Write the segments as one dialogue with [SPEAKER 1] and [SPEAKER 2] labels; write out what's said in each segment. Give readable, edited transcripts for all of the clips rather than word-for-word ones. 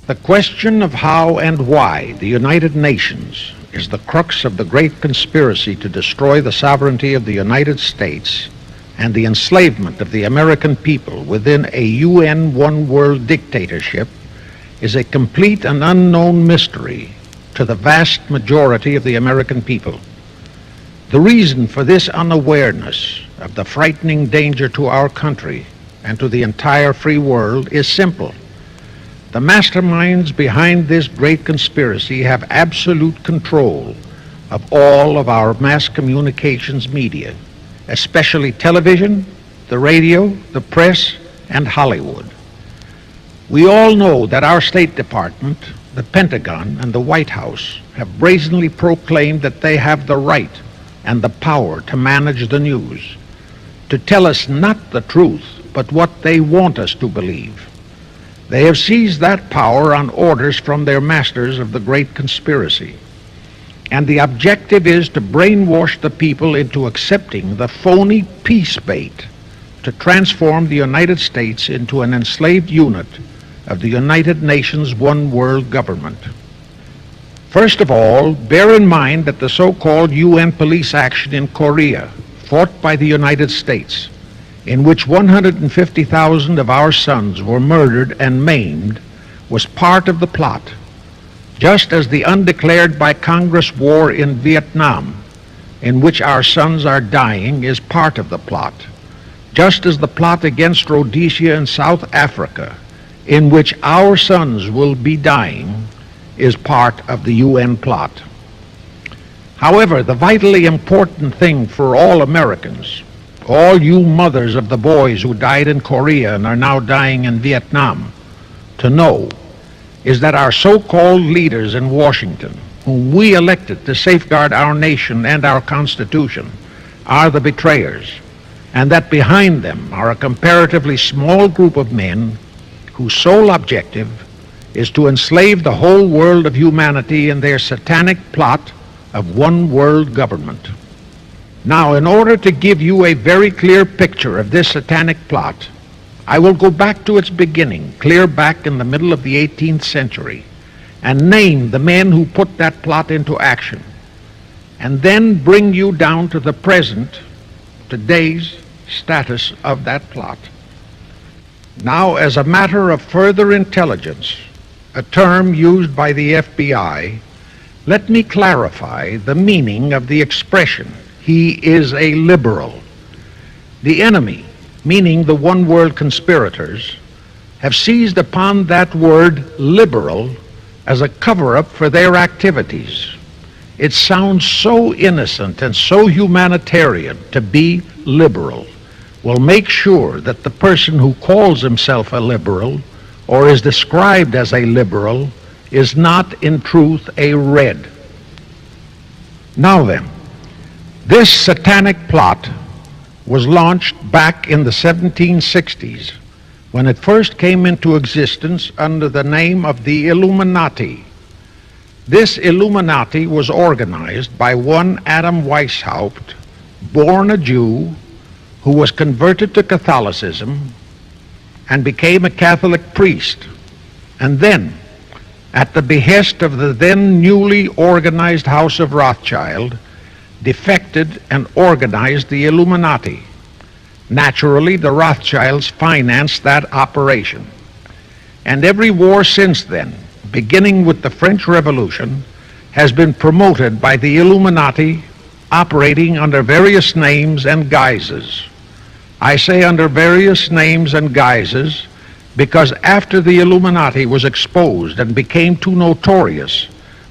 [SPEAKER 1] The question of how and why the United Nations is the crux of the great conspiracy to destroy the sovereignty of the United States and the enslavement of the American people within a UN one-world dictatorship is a complete and unknown mystery to the vast majority of the American people. The reason for this unawareness of the frightening danger to our country and to the entire free world is simple. The masterminds behind this great conspiracy have absolute control of all of our mass communications media, especially television, the radio, the press, and Hollywood. We all know that our State Department, the Pentagon, and the White House have brazenly proclaimed that they have the right and the power to manage the news, to tell us not the truth, but what they want us to believe. They have seized that power on orders from their masters of the great conspiracy. And the objective is to brainwash the people into accepting the phony peace bait to transform the United States into an enslaved unit of the United Nations one world government. First of all, bear in mind that the so-called UN police action in Korea, fought by the United States, in which 150,000 of our sons were murdered and maimed, was part of the plot, just as the undeclared by Congress war in Vietnam, in which our sons are dying, is part of the plot, just as the plot against Rhodesia and South Africa, in which our sons will be dying, is part of the UN plot. However, the vitally important thing for all Americans, all you mothers of the boys who died in Korea and are now dying in Vietnam, to know is that our so-called leaders in Washington, whom we elected to safeguard our nation and our Constitution, are the betrayers, and that behind them are a comparatively small group of men whose sole objective is to enslave the whole world of humanity in their satanic plot of one world government. Now, in order to give you a very clear picture of this satanic plot, I will go back to its beginning, clear back in the middle of the 18th century, and name the men who put that plot into action, and then bring you down to the present, today's status of that plot. Now, as a matter of further intelligence, a term used by the FBI, let me clarify the meaning of the expression, "He is a liberal." The enemy, meaning the one world conspirators, have seized upon that word liberal as a cover-up for their activities. It sounds so innocent and so humanitarian to be liberal. Well, make sure that the person who calls himself a liberal or is described as a liberal is not in truth a red. Now then, this satanic plot was launched back in the 1760s when it first came into existence under the name of the Illuminati. This Illuminati was organized by one Adam Weishaupt, born a Jew, who was converted to Catholicism and became a Catholic priest, and then, at the behest of the then newly organized House of Rothschild, defected and organized the Illuminati. Naturally, the Rothschilds financed that operation. And every war since then, beginning with the French Revolution, has been promoted by the Illuminati, operating under various names and guises. I say under various names and guises because after the Illuminati was exposed and became too notorious,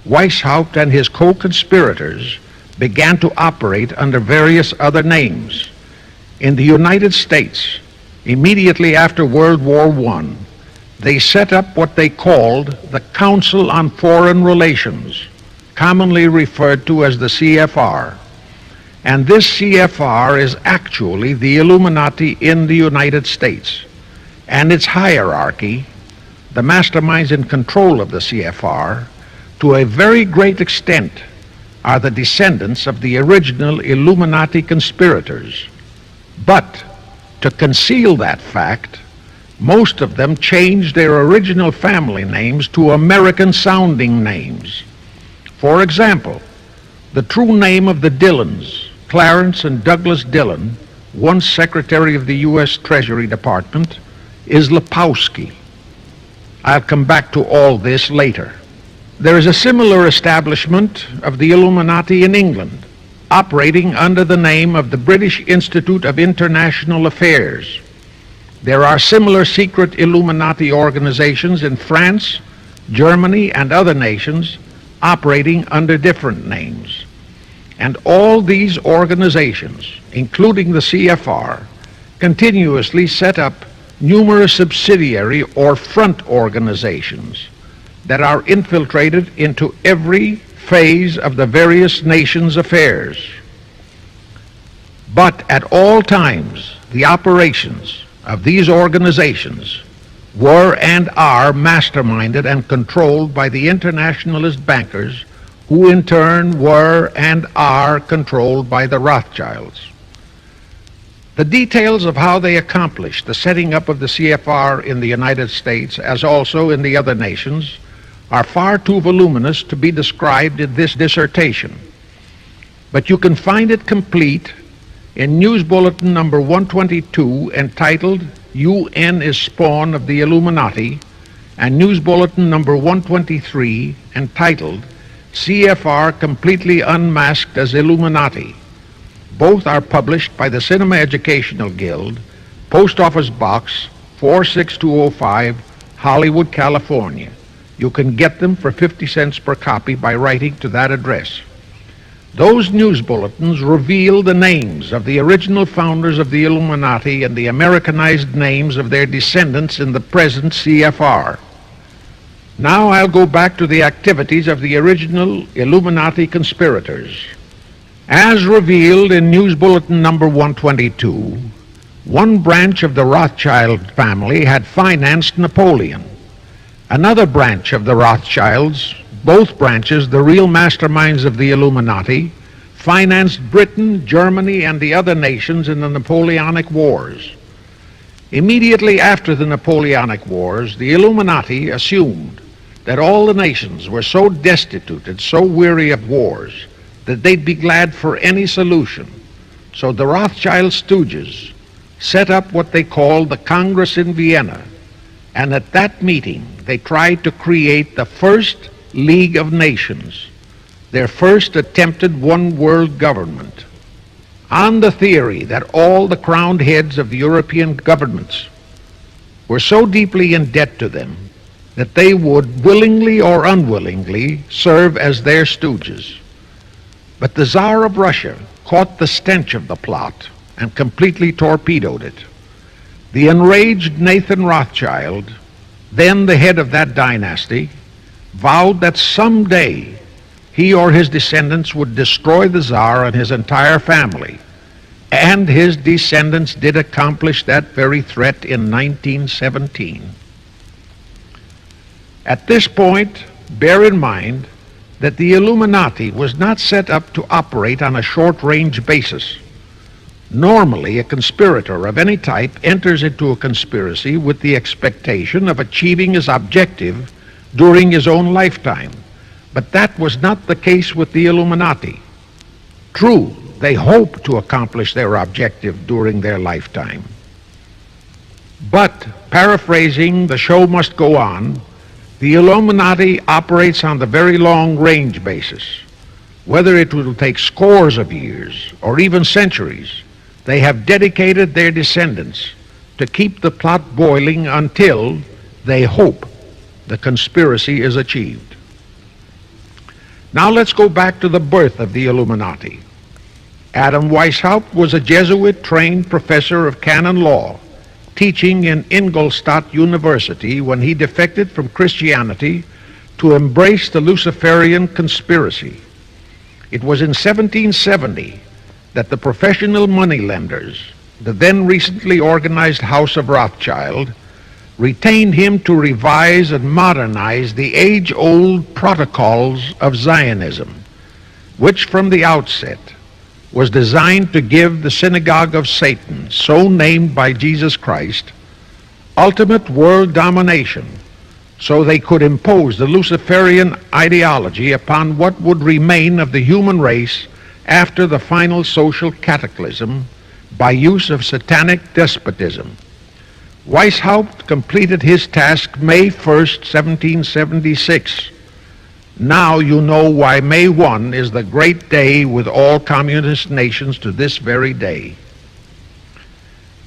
[SPEAKER 1] Weishaupt and his co-conspirators began to operate under various other names. In the United States, immediately after World War I, they set up what they called the Council on Foreign Relations, commonly referred to as the C.F.R. And this C.F.R. is actually the Illuminati in the United States. And its hierarchy, the masterminds in control of the C.F.R., to a very great extent are the descendants of the original Illuminati conspirators. But to conceal that fact, Most of them changed their original family names to American-sounding names. For example, the true name of the Dillons, Clarence and Douglas Dillon, once Secretary of the U.S. Treasury Department, is Lepowski. I'll come back to all this later. There is a similar establishment of the Illuminati in England, operating under the name of the British Institute of International Affairs. There are similar secret Illuminati organizations in France, Germany, and other nations operating under different names. And all these organizations, including the C.F.R., continuously set up numerous subsidiary or front organizations that are infiltrated into every phase of the various nations' affairs. But at all times, the operations of these organizations were and are masterminded and controlled by the internationalist bankers, who in turn were and are controlled by the Rothschilds. The details of how they accomplished the setting up of the C.F.R. in the United States, as also in the other nations, are far too voluminous to be described in this dissertation. But you can find it complete in News Bulletin number 122, entitled UN is Spawn of the Illuminati, and News Bulletin number 123, entitled C.F.R. Completely Unmasked as Illuminati. Both are published by the Cinema Educational Guild, Post Office Box 46205, Hollywood, California. You can get them for 50 cents per copy by writing to that address. Those news bulletins reveal the names of the original founders of the Illuminati and the Americanized names of their descendants in the present C.F.R. Now I'll go back to the activities of the original Illuminati conspirators. As revealed in News Bulletin number 122, one branch of the Rothschild family had financed Napoleon. Another branch of the Rothschilds, both branches the real masterminds of the Illuminati, financed Britain, Germany, and the other nations in the Napoleonic Wars. Immediately after the Napoleonic Wars, the Illuminati assumed that all the nations were so destitute and so weary of wars that they'd be glad for any solution. So the Rothschild stooges set up what they called the Congress in Vienna, and at that meeting they tried to create the first League of Nations, their first attempted one world government, on the theory that all the crowned heads of the European governments were so deeply in debt to them that they would willingly or unwillingly serve as their stooges. But the Tsar of Russia caught the stench of the plot and completely torpedoed it. The enraged Nathan Rothschild, then the head of that dynasty, vowed that someday he or his descendants would destroy the Tsar and his entire family. And his descendants did accomplish that very threat in 1917. At this point, bear in mind that the Illuminati was not set up to operate on a short-range basis. Normally, a conspirator of any type enters into a conspiracy with the expectation of achieving his objective during his own lifetime. But that was not the case with the Illuminati. True, they hope to accomplish their objective during their lifetime. But, paraphrasing The Show Must Go On, the Illuminati operates on the very long-range basis. Whether it will take scores of years or even centuries, they have dedicated their descendants to keep the plot boiling until, they hope, the conspiracy is achieved. Now let's go back to the birth of the Illuminati. Adam Weishaupt was a Jesuit-trained professor of canon law, teaching in Ingolstadt University when he defected from Christianity to embrace the Luciferian conspiracy. It was in 1770 that the professional moneylenders, the then recently organized House of Rothschild, retained him to revise and modernize the age-old protocols of Zionism, which from the outset was designed to give the synagogue of Satan, so named by Jesus Christ, ultimate world domination, so they could impose the Luciferian ideology upon what would remain of the human race after the final social cataclysm by use of satanic despotism. Weishaupt completed his task May 1st, 1776. Now you know why May 1 is the great day with all communist nations to this very day.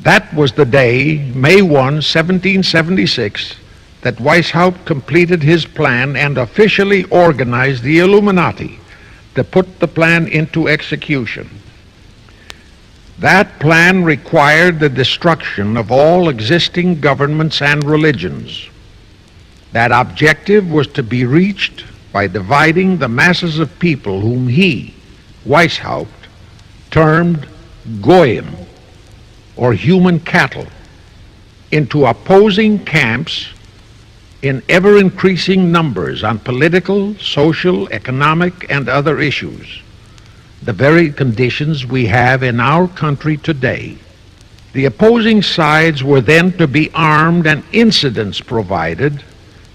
[SPEAKER 1] That was the day, May 1, 1776, that Weishaupt completed his plan and officially organized the Illuminati to put the plan into execution. That plan required the destruction of all existing governments and religions. That objective was to be reached by dividing the masses of people whom he, Weishaupt, termed Goyim, or human cattle, into opposing camps in ever-increasing numbers on political, social, economic, and other issues, the very conditions we have in our country today. The opposing sides were then to be armed and incidents provided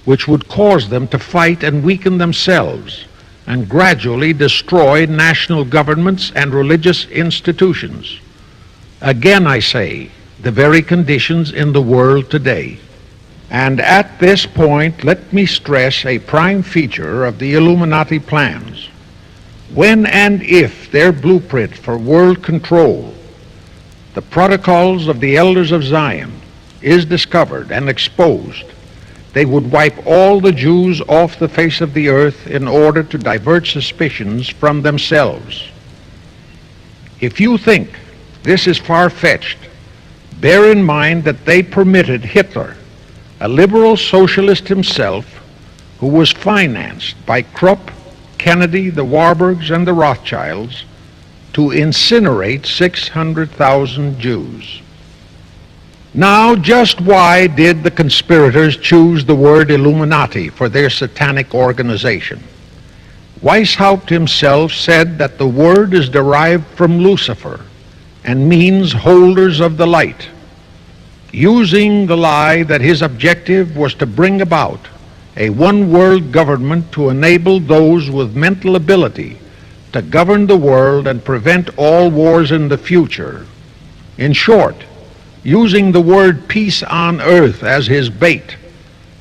[SPEAKER 1] which would cause them to fight and weaken themselves and gradually destroy national governments and religious institutions. Again, I say, the very conditions in the world today. And at this point, let me stress a prime feature of the Illuminati plans. When and if their blueprint for world control, the protocols of the elders of Zion, is discovered and exposed, they would wipe all the Jews off the face of the earth in order to divert suspicions from themselves. If you think this is far-fetched, bear in mind that they permitted Hitler, a liberal socialist himself, who was financed by Krupp, Kennedy, the Warburgs, and the Rothschilds, to incinerate 600,000 Jews. Now, just why did the conspirators choose the word Illuminati for their satanic organization? Weishaupt himself said that the word is derived from Lucifer and means holders of the light, using the lie that his objective was to bring about a one-world government to enable those with mental ability to govern the world and prevent all wars in the future. In short, using the word peace on earth as his bait,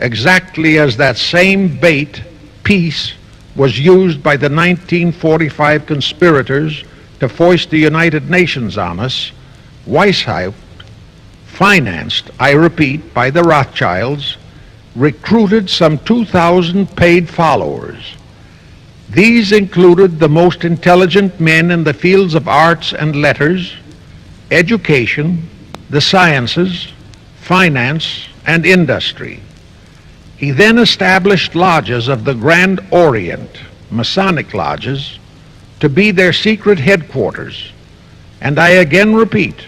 [SPEAKER 1] exactly as that same bait, peace, was used by the 1945 conspirators to foist the United Nations on us. Weishaupt, financed, I repeat, by the Rothschilds, recruited some 2,000 paid followers. These included the most intelligent men in the fields of arts and letters, education, the sciences, finance, and industry. He then established lodges of the Grand Orient, Masonic lodges, to be their secret headquarters. And I again repeat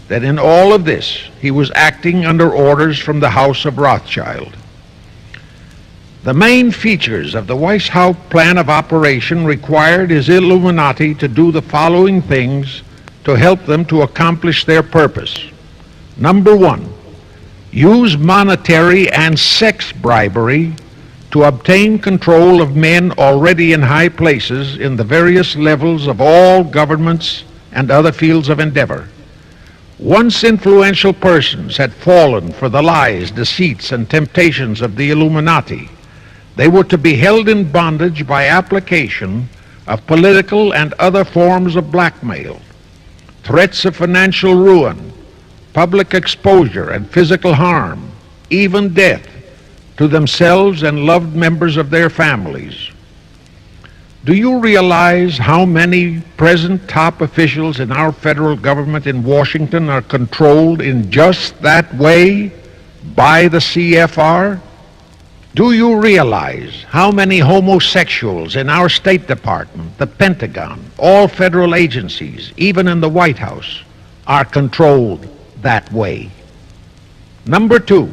[SPEAKER 1] that in all of this he was acting under orders from the House of Rothschild. The main features of the Weishaupt plan of operation required his Illuminati to do the following things to help them to accomplish their purpose. Number one, use monetary and sex bribery to obtain control of men already in high places in the various levels of all governments and other fields of endeavor. Once influential persons had fallen for the lies, deceits, and temptations of the Illuminati, they were to be held in bondage by application of political and other forms of blackmail, threats of financial ruin, public exposure and physical harm, even death, to themselves and loved members of their families. Do you realize how many present top officials in our federal government in Washington are controlled in just that way by the C.F.R.? Do you realize how many homosexuals in our State Department, the Pentagon, all federal agencies, even in the White House, are controlled that way? Number two,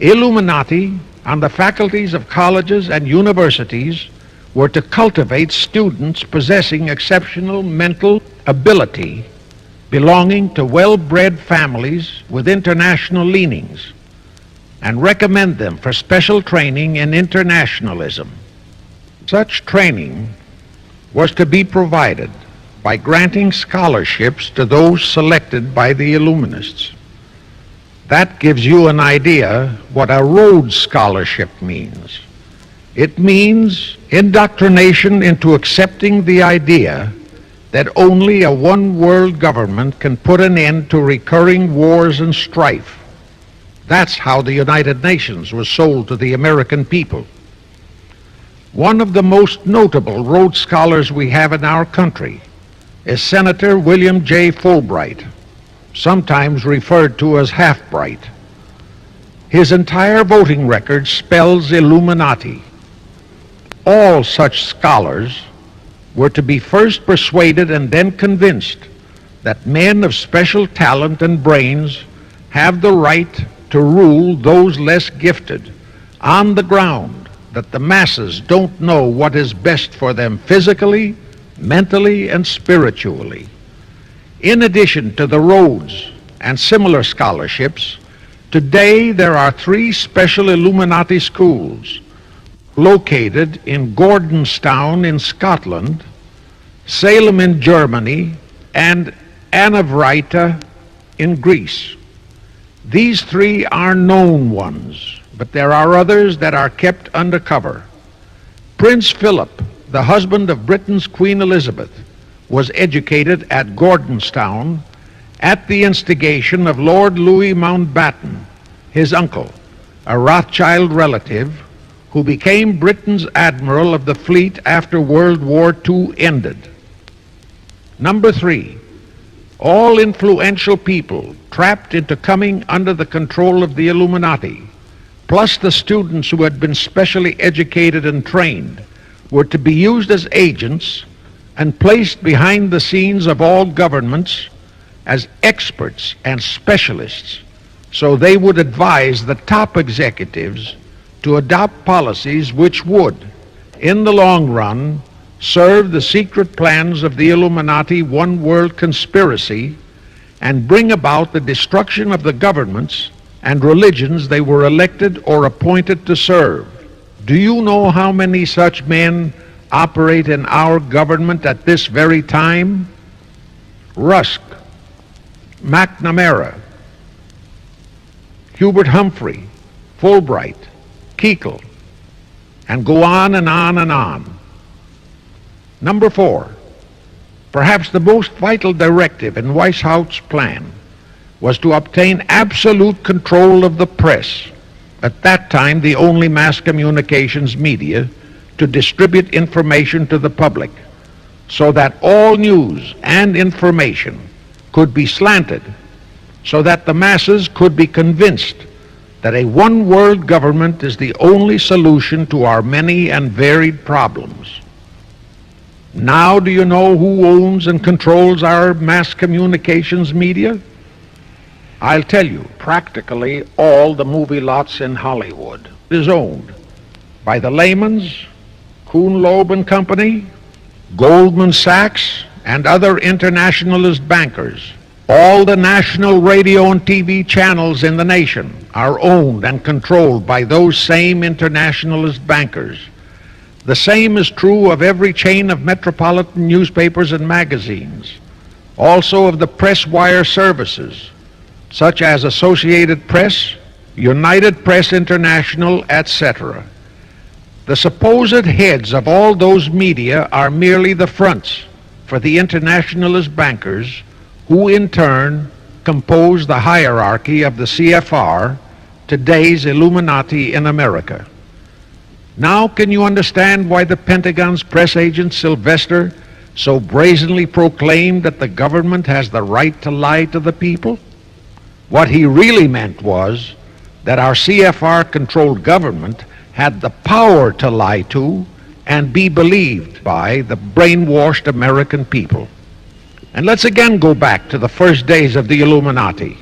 [SPEAKER 1] Illuminati on the faculties of colleges and universities were to cultivate students possessing exceptional mental ability belonging to well-bred families with international leanings and recommend them for special training in internationalism. Such training was to be provided by granting scholarships to those selected by the Illuminists. That gives you an idea what a Rhodes Scholarship means. It means indoctrination into accepting the idea that only a one-world government can put an end to recurring wars and strife. That's how the United Nations was sold to the American people. One of the most notable Rhodes Scholars we have in our country is Senator William J. Fulbright, sometimes referred to as Half-Bright. His entire voting record spells Illuminati. All such scholars were to be first persuaded and then convinced that men of special talent and brains have the right to rule those less gifted on the ground that the masses don't know what is best for them physically, mentally, and spiritually. In addition to the Rhodes and similar scholarships, today there are 3 special Illuminati schools located in Gordonstown in Scotland, Salem in Germany, and Anavryta in Greece. These 3 are known ones, but there are others that are kept undercover. Prince Philip, the husband of Britain's Queen Elizabeth, was educated at Gordonstown at the instigation of Lord Louis Mountbatten, his uncle, a Rothschild relative who became Britain's admiral of the fleet after World War II ended. Number 3, all influential people trapped into coming under the control of the Illuminati, plus the students who had been specially educated and trained, were to be used as agents and placed behind the scenes of all governments as experts and specialists, so they would advise the top executives to adopt policies which would, in the long run, serve the secret plans of the Illuminati one-world conspiracy and bring about the destruction of the governments and religions they were elected or appointed to serve. Do you know how many such men operate in our government at this very time? Rusk, McNamara, Hubert Humphrey, Fulbright, Kuchel, and go on and on and on. Number 4, perhaps the most vital directive in Weishaupt's plan was to obtain absolute control of the press, at that time the only mass communications media, to distribute information to the public, so that all news and information could be slanted, so that the masses could be convinced that a one-world government is the only solution to our many and varied problems. Now do you know who owns and controls our mass communications media? I'll tell you, practically all the movie lots in Hollywood is owned by the Lehmans, Kuhn Loeb and Company, Goldman Sachs, and other internationalist bankers. All the national radio and TV channels in the nation are owned and controlled by those same internationalist bankers. The same is true of every chain of metropolitan newspapers and magazines, also of the press wire services, such as Associated Press, United Press International, etc. The supposed heads of all those media are merely the fronts for the internationalist bankers, who in turn compose the hierarchy of the CFR, today's Illuminati in America. Now can you understand why the Pentagon's press agent Sylvester so brazenly proclaimed that the government has the right to lie to the people? What he really meant was that our CFR-controlled government had the power to lie to and be believed by the brainwashed American people. And let's again go back to the first days of the Illuminati.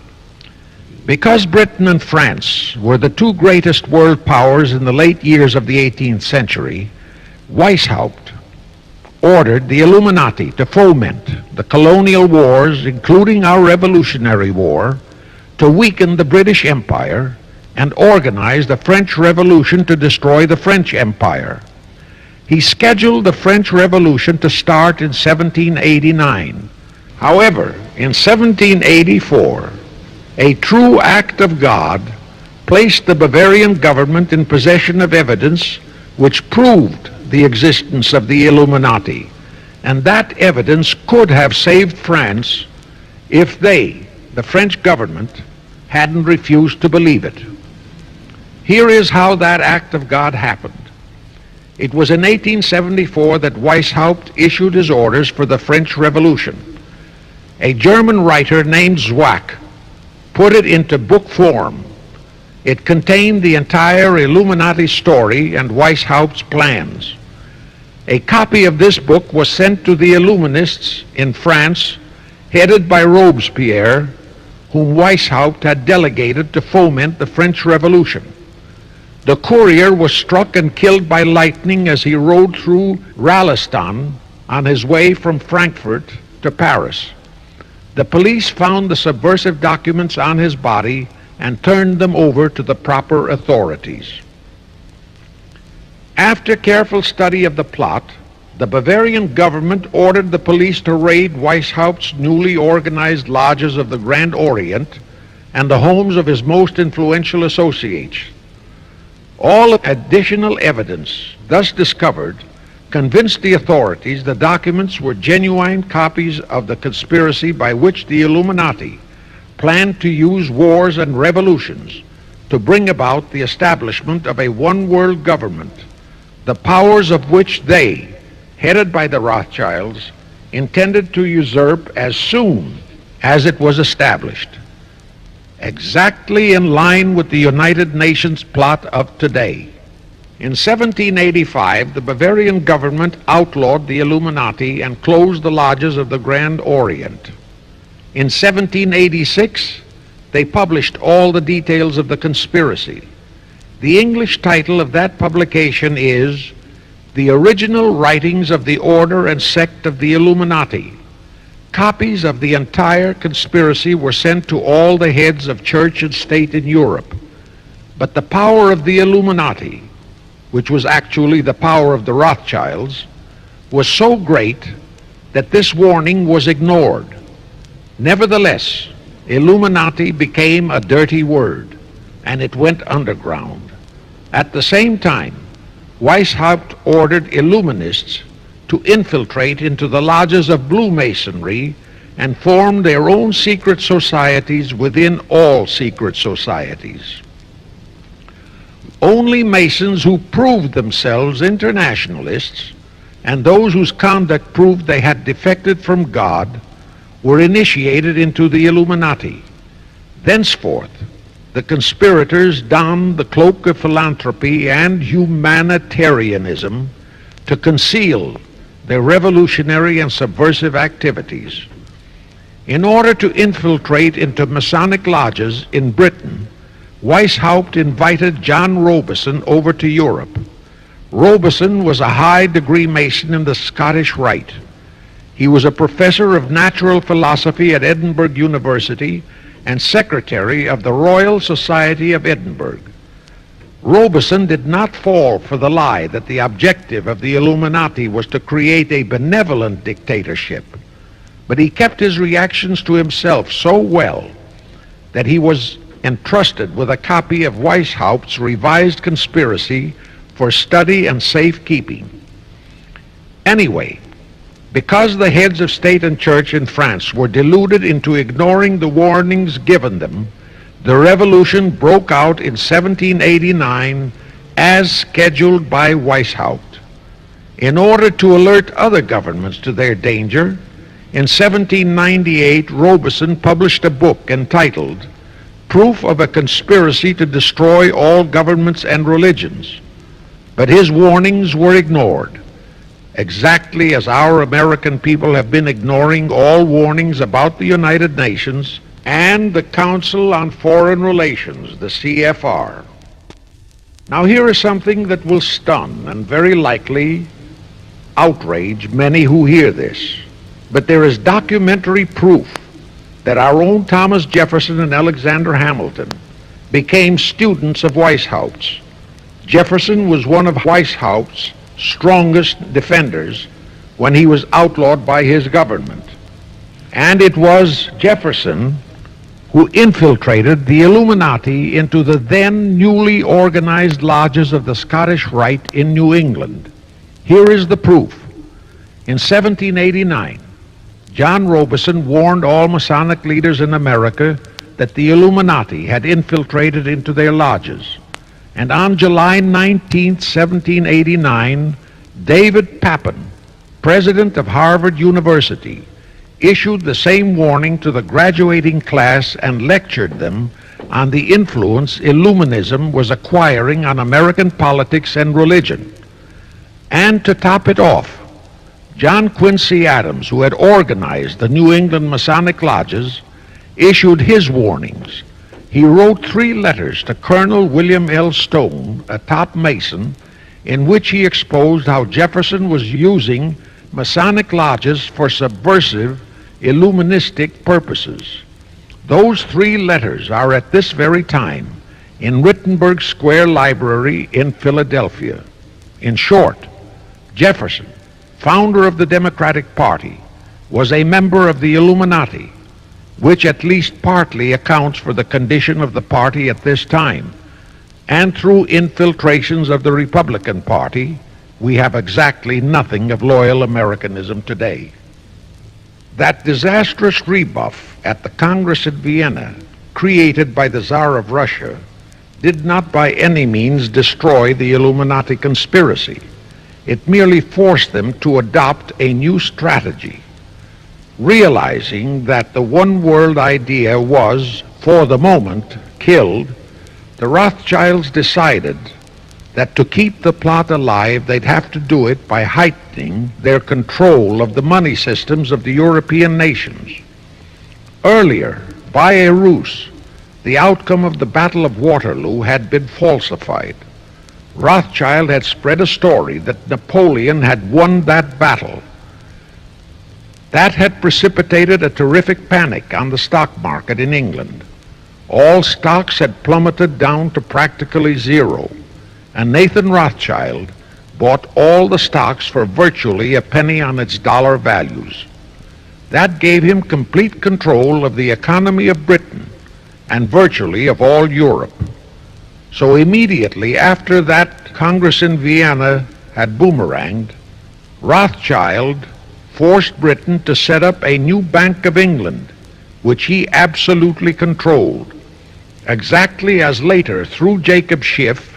[SPEAKER 1] Because Britain and France were the 2 greatest world powers in the late years of the 18th century, Weishaupt ordered the Illuminati to foment the colonial wars, including our Revolutionary War, to weaken the British Empire, and organize the French Revolution to destroy the French Empire. He scheduled the French Revolution to start in 1789. However, in 1784, a true act of God placed the Bavarian government in possession of evidence which proved the existence of the Illuminati, and that evidence could have saved France if they, the French government, hadn't refused to believe it. Here is how that act of God happened. It was in 1874 that Weishaupt issued his orders for the French Revolution. A German writer named Zwack put it into book form. It contained the entire Illuminati story and Weishaupt's plans. A copy of this book was sent to the Illuminists in France, headed by Robespierre, whom Weishaupt had delegated to foment the French Revolution. The courier was struck and killed by lightning as he rode through Raleston on his way from Frankfurt to Paris. The police found the subversive documents on his body and turned them over to the proper authorities. After careful study of the plot, the Bavarian government ordered the police to raid Weishaupt's newly organized lodges of the Grand Orient and the homes of his most influential associates. All additional evidence thus discovered convinced the authorities the documents were genuine copies of the conspiracy by which the Illuminati planned to use wars and revolutions to bring about the establishment of a one-world government, the powers of which they, headed by the Rothschilds, intended to usurp as soon as it was established, exactly in line with the United Nations plot of today. In 1785, the Bavarian government outlawed the Illuminati and closed the lodges of the Grand Orient. In 1786, they published all the details of the conspiracy. The English title of that publication is The Original Writings of the Order and Sect of the Illuminati. Copies of the entire conspiracy were sent to all the heads of church and state in Europe. But the power of the Illuminati, which was actually the power of the Rothschilds, was so great that this warning was ignored. Nevertheless, Illuminati became a dirty word, and it went underground. At the same time, Weishaupt ordered Illuminists to infiltrate into the lodges of Blue Masonry and form their own secret societies within all secret societies. Only Masons who proved themselves internationalists and those whose conduct proved they had defected from God were initiated into the Illuminati. Thenceforth, the conspirators donned the cloak of philanthropy and humanitarianism to conceal their revolutionary and subversive activities. In order to infiltrate into Masonic lodges in Britain, Weishaupt invited John Robison over to Europe. Robison was a high-degree Mason in the Scottish Rite. He was a professor of natural philosophy at Edinburgh University and secretary of the Royal Society of Edinburgh. Robison did not fall for the lie that the objective of the Illuminati was to create a benevolent dictatorship, but he kept his reactions to himself so well that he was entrusted with a copy of Weishaupt's revised conspiracy for study and safekeeping. Anyway, because the heads of state and church in France were deluded into ignoring the warnings given them, the revolution broke out in 1789 as scheduled by Weishaupt. In order to alert other governments to their danger, in 1798 Robison published a book entitled Proof of a Conspiracy to Destroy All Governments and Religions. But his warnings were ignored, exactly as our American people have been ignoring all warnings about the United Nations and the Council on Foreign Relations, the C.F.R. Now here is something that will stun and very likely outrage many who hear this, but there is documentary proof that our own Thomas Jefferson and Alexander Hamilton became students of Weishaupt. Jefferson was one of Weishaupt's strongest defenders when he was outlawed by his government. And it was Jefferson who infiltrated the Illuminati into the then newly organized lodges of the Scottish Rite in New England. Here is the proof. In 1789, John Robeson warned all Masonic leaders in America that the Illuminati had infiltrated into their lodges. And on July 19, 1789, David Papin, president of Harvard University, issued the same warning to the graduating class and lectured them on the influence Illuminism was acquiring on American politics and religion. And to top it off, John Quincy Adams, who had organized the New England Masonic lodges, issued his warnings. He wrote 3 letters to Colonel William L. Stone, a top Mason, in which he exposed how Jefferson was using Masonic lodges for subversive, Illuministic purposes. Those 3 letters are at this very time in Wittenberg Square Library in Philadelphia. In short, Jefferson, founder of the Democratic Party, was a member of the Illuminati, which at least partly accounts for the condition of the party at this time. And through infiltrations of the Republican Party, we have exactly nothing of loyal Americanism today. That disastrous rebuff at the Congress at Vienna, created by the Tsar of Russia, did not by any means destroy the Illuminati conspiracy. It merely forced them to adopt a new strategy. Realizing that the one world idea was, for the moment, killed, the Rothschilds decided that to keep the plot alive, they'd have to do it by heightening their control of the money systems of the European nations. Earlier, by a ruse, the outcome of the Battle of Waterloo had been falsified. Rothschild had spread a story that Napoleon had won that battle. That had precipitated a terrific panic on the stock market in England. All stocks had plummeted down to practically zero, and Nathan Rothschild bought all the stocks for virtually a penny on its dollar values. That gave him complete control of the economy of Britain and virtually of all Europe. So immediately after that Congress in Vienna had boomeranged, Rothschild forced Britain to set up a new Bank of England, which he absolutely controlled, exactly as later, through Jacob Schiff,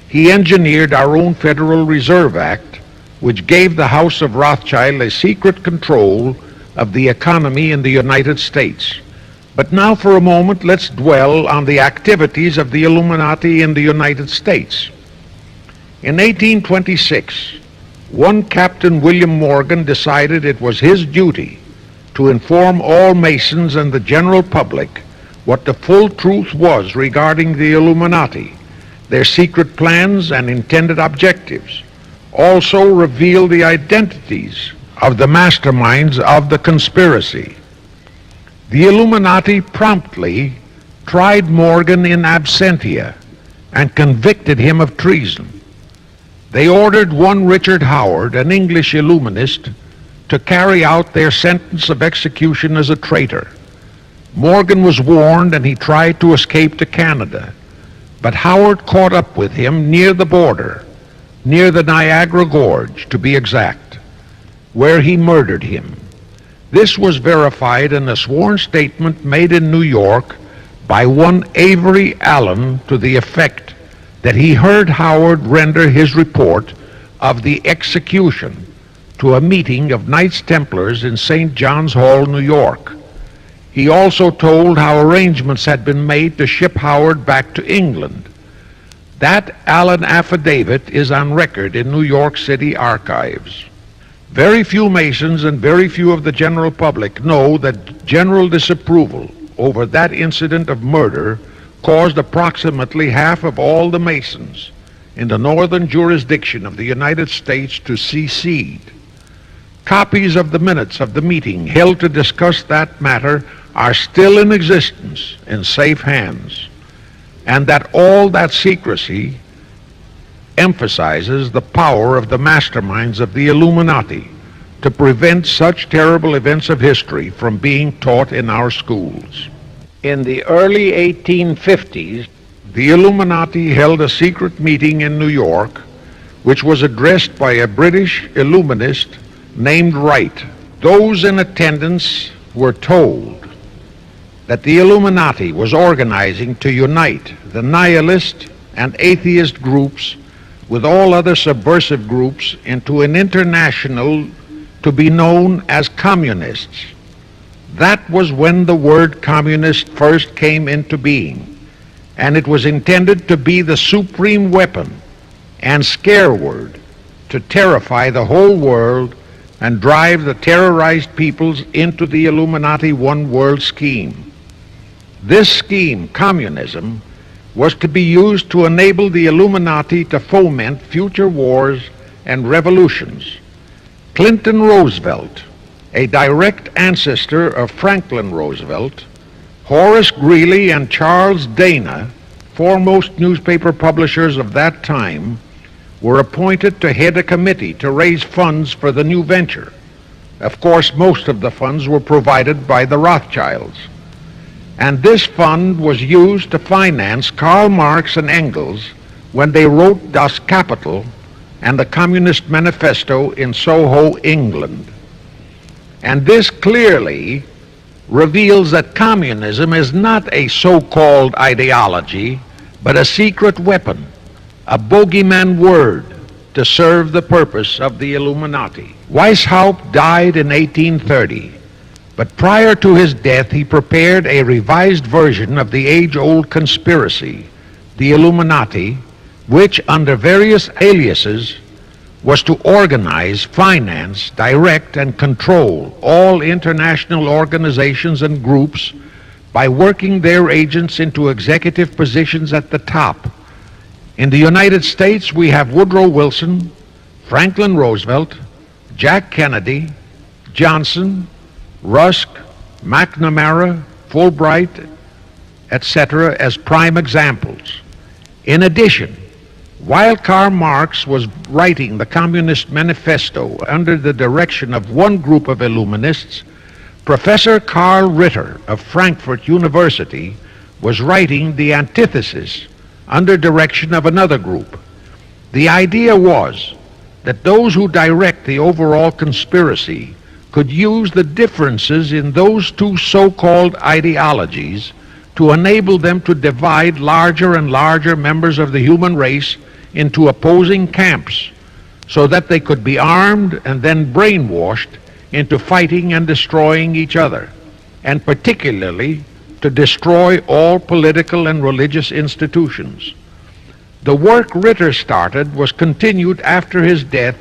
[SPEAKER 1] he engineered our own Federal Reserve Act, which gave the House of Rothschild a secret control of the economy in the United States. But now for a moment, let's dwell on the activities of the Illuminati in the United States. In 1826, one Captain William Morgan decided it was his duty to inform all Masons and the general public what the full truth was regarding the Illuminati, their secret plans and intended objectives. Also reveal the identities of the masterminds of the conspiracy. The Illuminati promptly tried Morgan in absentia and convicted him of treason. They ordered one Richard Howard, an English Illuminist, to carry out their sentence of execution as a traitor. Morgan was warned and he tried to escape to Canada, but Howard caught up with him near the border, near the Niagara Gorge to be exact, where he murdered him. This was verified in a sworn statement made in New York by one Avery Allen to the effect that he heard Howard render his report of the execution to a meeting of Knights Templars in St. John's Hall, New York. He also told how arrangements had been made to ship Howard back to England. That Allen affidavit is on record in New York City archives. Very few Masons and very few of the general public know that general disapproval over that incident of murder caused approximately half of all the Masons in the northern jurisdiction of the United States to secede. Copies of the minutes of the meeting held to discuss that matter are still in existence in safe hands, and that all that secrecy emphasizes the power of the masterminds of the Illuminati to prevent such terrible events of history from being taught in our schools. In the early 1850s, the Illuminati held a secret meeting in New York, which was addressed by a British Illuminist named Wright. Those in attendance were told that the Illuminati was organizing to unite the nihilist and atheist groups with all other subversive groups into an international to be known as communists. That was when the word communist first came into being, and it was intended to be the supreme weapon and scare word to terrify the whole world and drive the terrorized peoples into the Illuminati one world scheme. This scheme, communism, was to be used to enable the Illuminati to foment future wars and revolutions. Clinton Roosevelt, a direct ancestor of Franklin Roosevelt, Horace Greeley and Charles Dana, foremost newspaper publishers of that time, were appointed to head a committee to raise funds for the new venture. Of course, most of the funds were provided by the Rothschilds. And this fund was used to finance Karl Marx and Engels when they wrote Das Kapital and the Communist Manifesto in Soho, England. And this clearly reveals that communism is not a so-called ideology, but a secret weapon, a bogeyman word to serve the purpose of the Illuminati. Weishaupt died in 1830, but prior to his death he prepared a revised version of the age-old conspiracy, the Illuminati, which under various aliases was to organize, finance, direct, and control all international organizations and groups by working their agents into executive positions at the top. In the United States, we have Woodrow Wilson, Franklin Roosevelt, Jack Kennedy, Johnson, Rusk, McNamara, Fulbright, etc. as prime examples. In addition, while Karl Marx was writing the Communist Manifesto under the direction of one group of Illuminists, Professor Karl Ritter of Frankfurt University was writing the antithesis under direction of another group. The idea was that those who direct the overall conspiracy could use the differences in those two so-called ideologies to enable them to divide larger and larger members of the human race into opposing camps so that they could be armed and then brainwashed into fighting and destroying each other, and particularly to destroy all political and religious institutions. The work Ritter started was continued after his death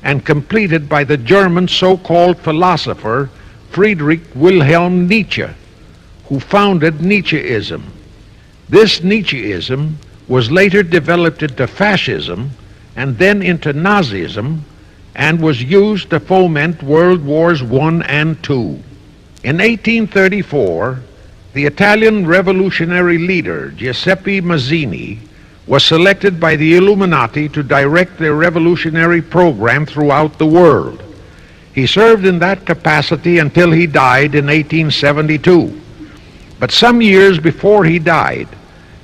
[SPEAKER 1] and completed by the German so-called philosopher Friedrich Wilhelm Nietzsche, who founded Nietzscheism. This Nietzscheism was later developed into fascism and then into Nazism and was used to foment World Wars I and II. In 1834, the Italian revolutionary leader Giuseppe Mazzini was selected by the Illuminati to direct their revolutionary program throughout the world. He served in that capacity until he died in 1872. But some years before he died,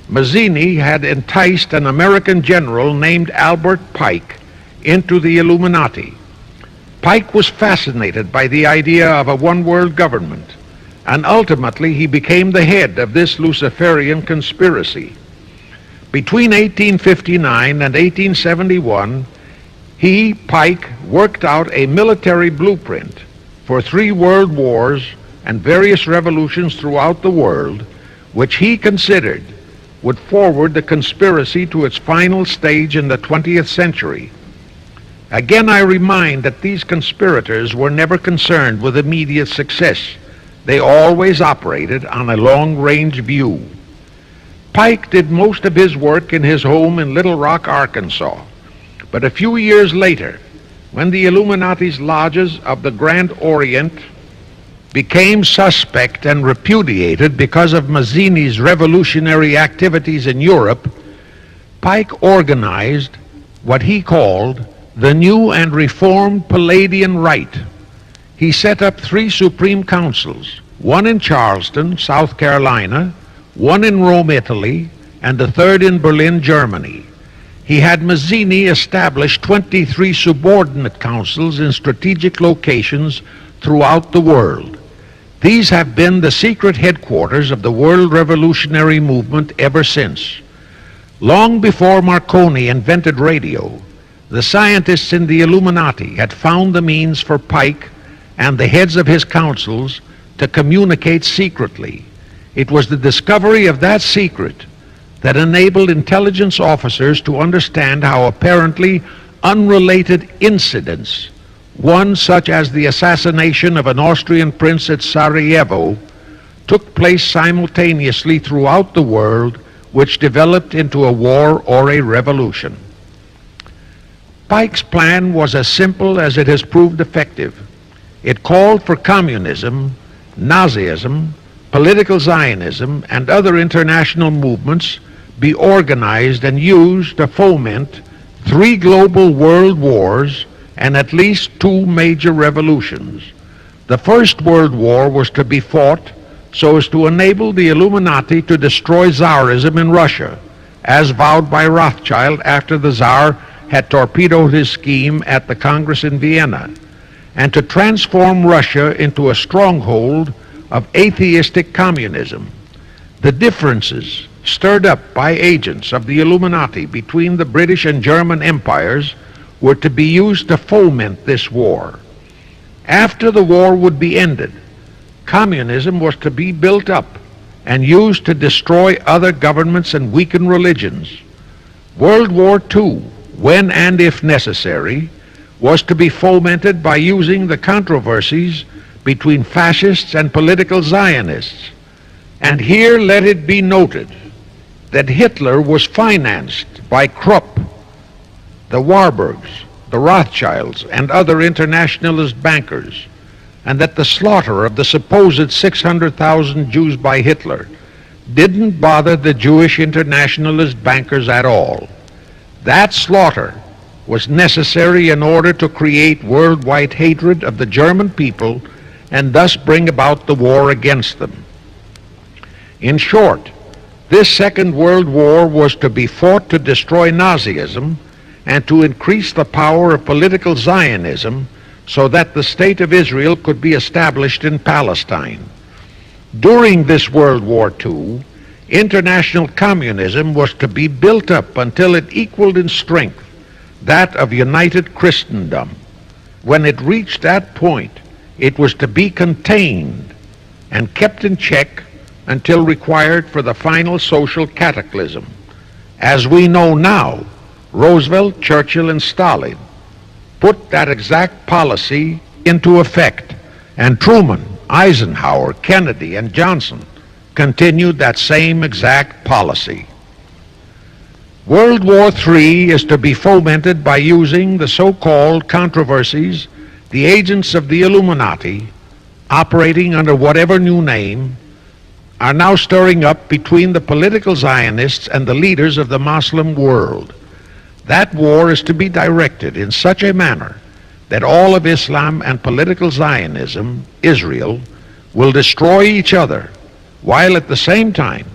[SPEAKER 1] Mazzini had enticed an American general named Albert Pike into the Illuminati. Pike was fascinated by the idea of a one-world government, and ultimately he became the head of this Luciferian conspiracy. Between 1859 and 1871, he, Pike, worked out a military blueprint for 3 world wars and various revolutions throughout the world, which he considered would forward the conspiracy to its final stage in the 20th century. Again, I remind that these conspirators were never concerned with immediate success. They always operated on a long-range view. Pike did most of his work in his home in Little Rock, Arkansas, but a few years later, when the Illuminati's lodges of the Grand Orient became suspect and repudiated because of Mazzini's revolutionary activities in Europe, Pike organized what he called the New and Reformed Palladian Rite. He set up 3 Supreme Councils, one in Charleston, South Carolina, one in Rome, Italy, and the third in Berlin, Germany. He had Mazzini establish 23 subordinate councils in strategic locations throughout the world. These have been the secret headquarters of the world revolutionary movement ever since. Long before Marconi invented radio, the scientists in the Illuminati had found the means for Pike and the heads of his councils to communicate secretly. It was the discovery of that secret that enabled intelligence officers to understand how apparently unrelated incidents, one such as the assassination of an Austrian prince at Sarajevo, took place simultaneously throughout the world, which developed into a war or a revolution. Pike's plan was as simple as it has proved effective. It called for communism, Nazism, political Zionism, and other international movements be organized and used to foment 3 global world wars and at least 2 major revolutions. The First World War was to be fought so as to enable the Illuminati to destroy Tsarism in Russia, as vowed by Rothschild after the Tsar had torpedoed his scheme at the Congress in Vienna, and to transform Russia into a stronghold of atheistic communism. The differences stirred up by agents of the Illuminati between the British and German empires were to be used to foment this war. After the war would be ended, communism was to be built up and used to destroy other governments and weaken religions. World War II, when and if necessary, was to be fomented by using the controversies between fascists and political Zionists. And here let it be noted that Hitler was financed by Krupp, the Warburgs, the Rothschilds, and other internationalist bankers, and that the slaughter of the supposed 600,000 Jews by Hitler didn't bother the Jewish internationalist bankers at all. That slaughter was necessary in order to create worldwide hatred of the German people and thus bring about the war against them. In short, this Second World War was to be fought to destroy Nazism and to increase the power of political Zionism so that the State of Israel could be established in Palestine. During this World War II, international communism was to be built up until it equaled in strength that of united Christendom. When it reached that point, it was to be contained and kept in check until required for the final social cataclysm. As we know now, Roosevelt, Churchill, and Stalin put that exact policy into effect, and Truman, Eisenhower, Kennedy, and Johnson continued that same exact policy. World War III is to be fomented by using the so-called controversies the agents of the Illuminati, operating under whatever new name, are now stirring up between the political Zionists and the leaders of the Muslim world. That war is to be directed in such a manner that all of Islam and political Zionism, Israel, will destroy each other, while at the same time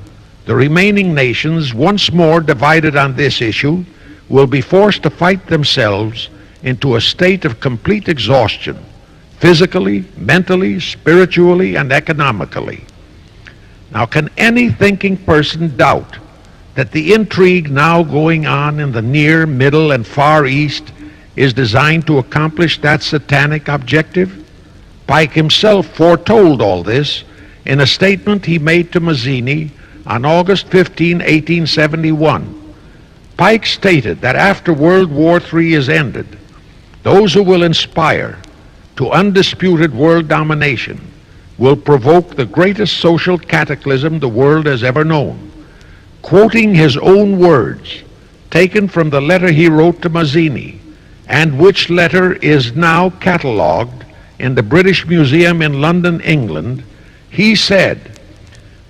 [SPEAKER 1] the remaining nations, once more divided on this issue, will be forced to fight themselves into a state of complete exhaustion, physically, mentally, spiritually, and economically. Now, can any thinking person doubt that the intrigue now going on in the Near, Middle, and Far East is designed to accomplish that satanic objective? Pike himself foretold all this in a statement he made to Mazzini on August 15, 1871. Pike stated that after World War III is ended, those who will inspire to undisputed world domination will provoke the greatest social cataclysm the world has ever known. Quoting his own words, taken from the letter he wrote to Mazzini, and which letter is now catalogued in the British Museum in London, England, he said,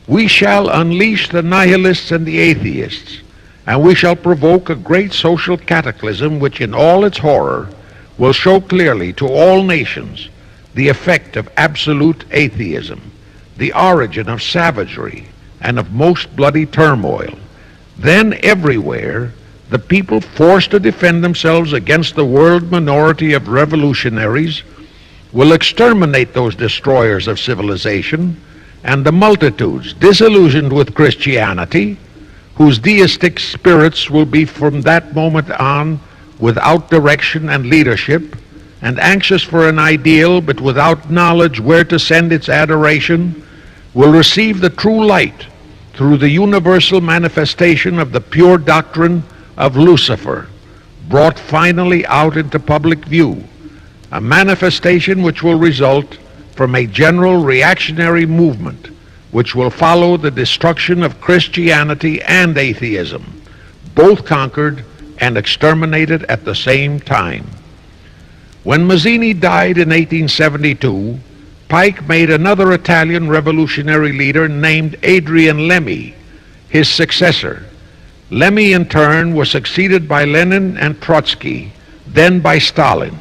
[SPEAKER 1] "We shall unleash the nihilists and the atheists, and we shall provoke a great social cataclysm which in all its horror will show clearly to all nations the effect of absolute atheism, the origin of savagery and of most bloody turmoil. Then everywhere the people forced to defend themselves against the world minority of revolutionaries will exterminate those destroyers of civilization, and the multitudes disillusioned with Christianity, whose deistic spirits will be from that moment on without direction and leadership, and anxious for an ideal but without knowledge where to send its adoration, will receive the true light through the universal manifestation of the pure doctrine of Lucifer, brought finally out into public view, a manifestation which will result from a general reactionary movement which will follow the destruction of Christianity and atheism, both conquered and exterminated at the same time." When Mazzini died in 1872, Pike made another Italian revolutionary leader named Adrian Lemmy his successor. Lemmy, in turn, was succeeded by Lenin and Trotsky, then by Stalin.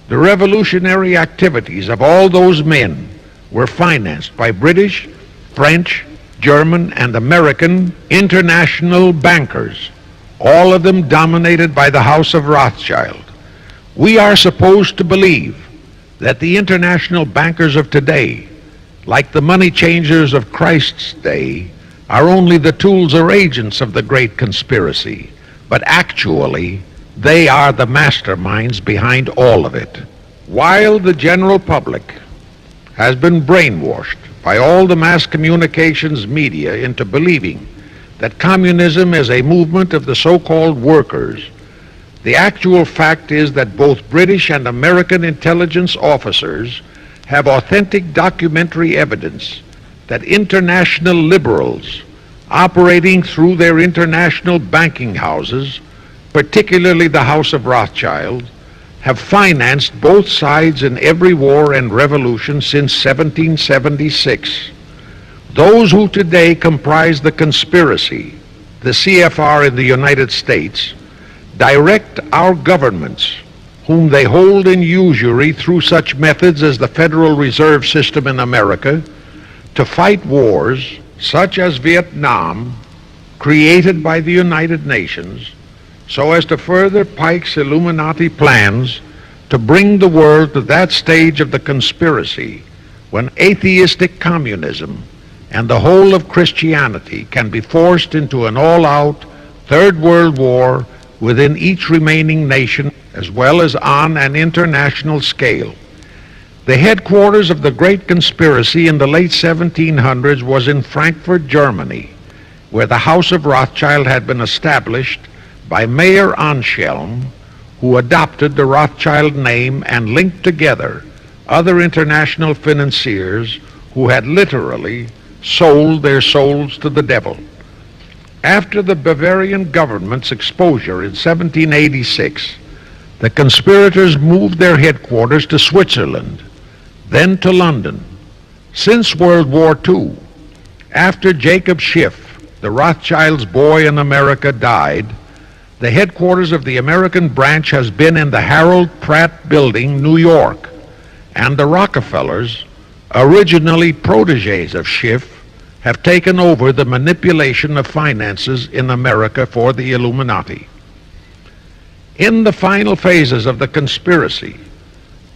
[SPEAKER 1] The revolutionary activities of all those men were financed by British, French, German, and American international bankers, all of them dominated by the House of Rothschild. We are supposed to believe that the international bankers of today, like the money changers of Christ's day, are only the tools or agents of the great conspiracy, but actually they are the masterminds behind all of it. While the general public has been brainwashed by all the mass communications media into believing that communism is a movement of the so-called workers, the actual fact is that both British and American intelligence officers have authentic documentary evidence that international liberals operating through their international banking houses, particularly the House of Rothschild, have financed both sides in every war and revolution since 1776. Those who today comprise the conspiracy, the CFR in the United States, direct our governments, whom they hold in usury through such methods as the Federal Reserve System in America, to fight wars such as Vietnam, created by the United Nations, so as to further Pike's Illuminati plans to bring the world to that stage of the conspiracy when atheistic communism and the whole of Christianity can be forced into an all-out Third World War within each remaining nation, as well as on an international scale. The headquarters of the great conspiracy in the late 1700s was in Frankfurt, Germany, where the House of Rothschild had been established by Mayer Anschelm, who adopted the Rothschild name and linked together other international financiers who had literally sold their souls to the devil. After the Bavarian government's exposure in 1786, the conspirators moved their headquarters to Switzerland, then to London. Since World War II, after Jacob Schiff, the Rothschild's boy in America, died, the headquarters of the American branch has been in the Harold Pratt Building, New York, and the Rockefellers, originally protégés of Schiff, have taken over the manipulation of finances in America for the Illuminati. In the final phases of the conspiracy,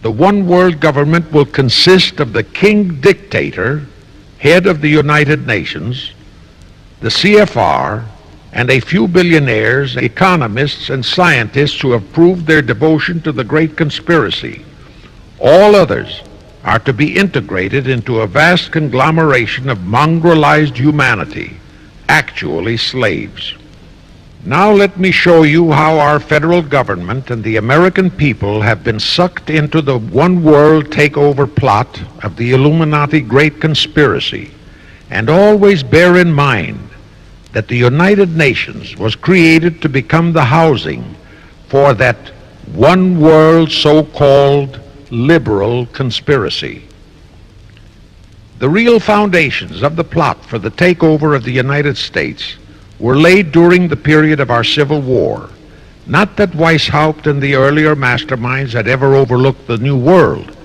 [SPEAKER 1] the one world government will consist of the king dictator, head of the United Nations, the CFR, and a few billionaires, economists, and scientists who have proved their devotion to the great conspiracy. All others are to be integrated into a vast conglomeration of mongrelized humanity, actually slaves. Now let me show you how our federal government and the American people have been sucked into the one world takeover plot of the Illuminati Great Conspiracy, and always bear in mind that the United Nations was created to become the housing for that one world so-called liberal conspiracy. The real foundations of the plot for the takeover of the United States were laid during the period of our Civil War. Not that Weishaupt and the earlier masterminds had ever overlooked the New World.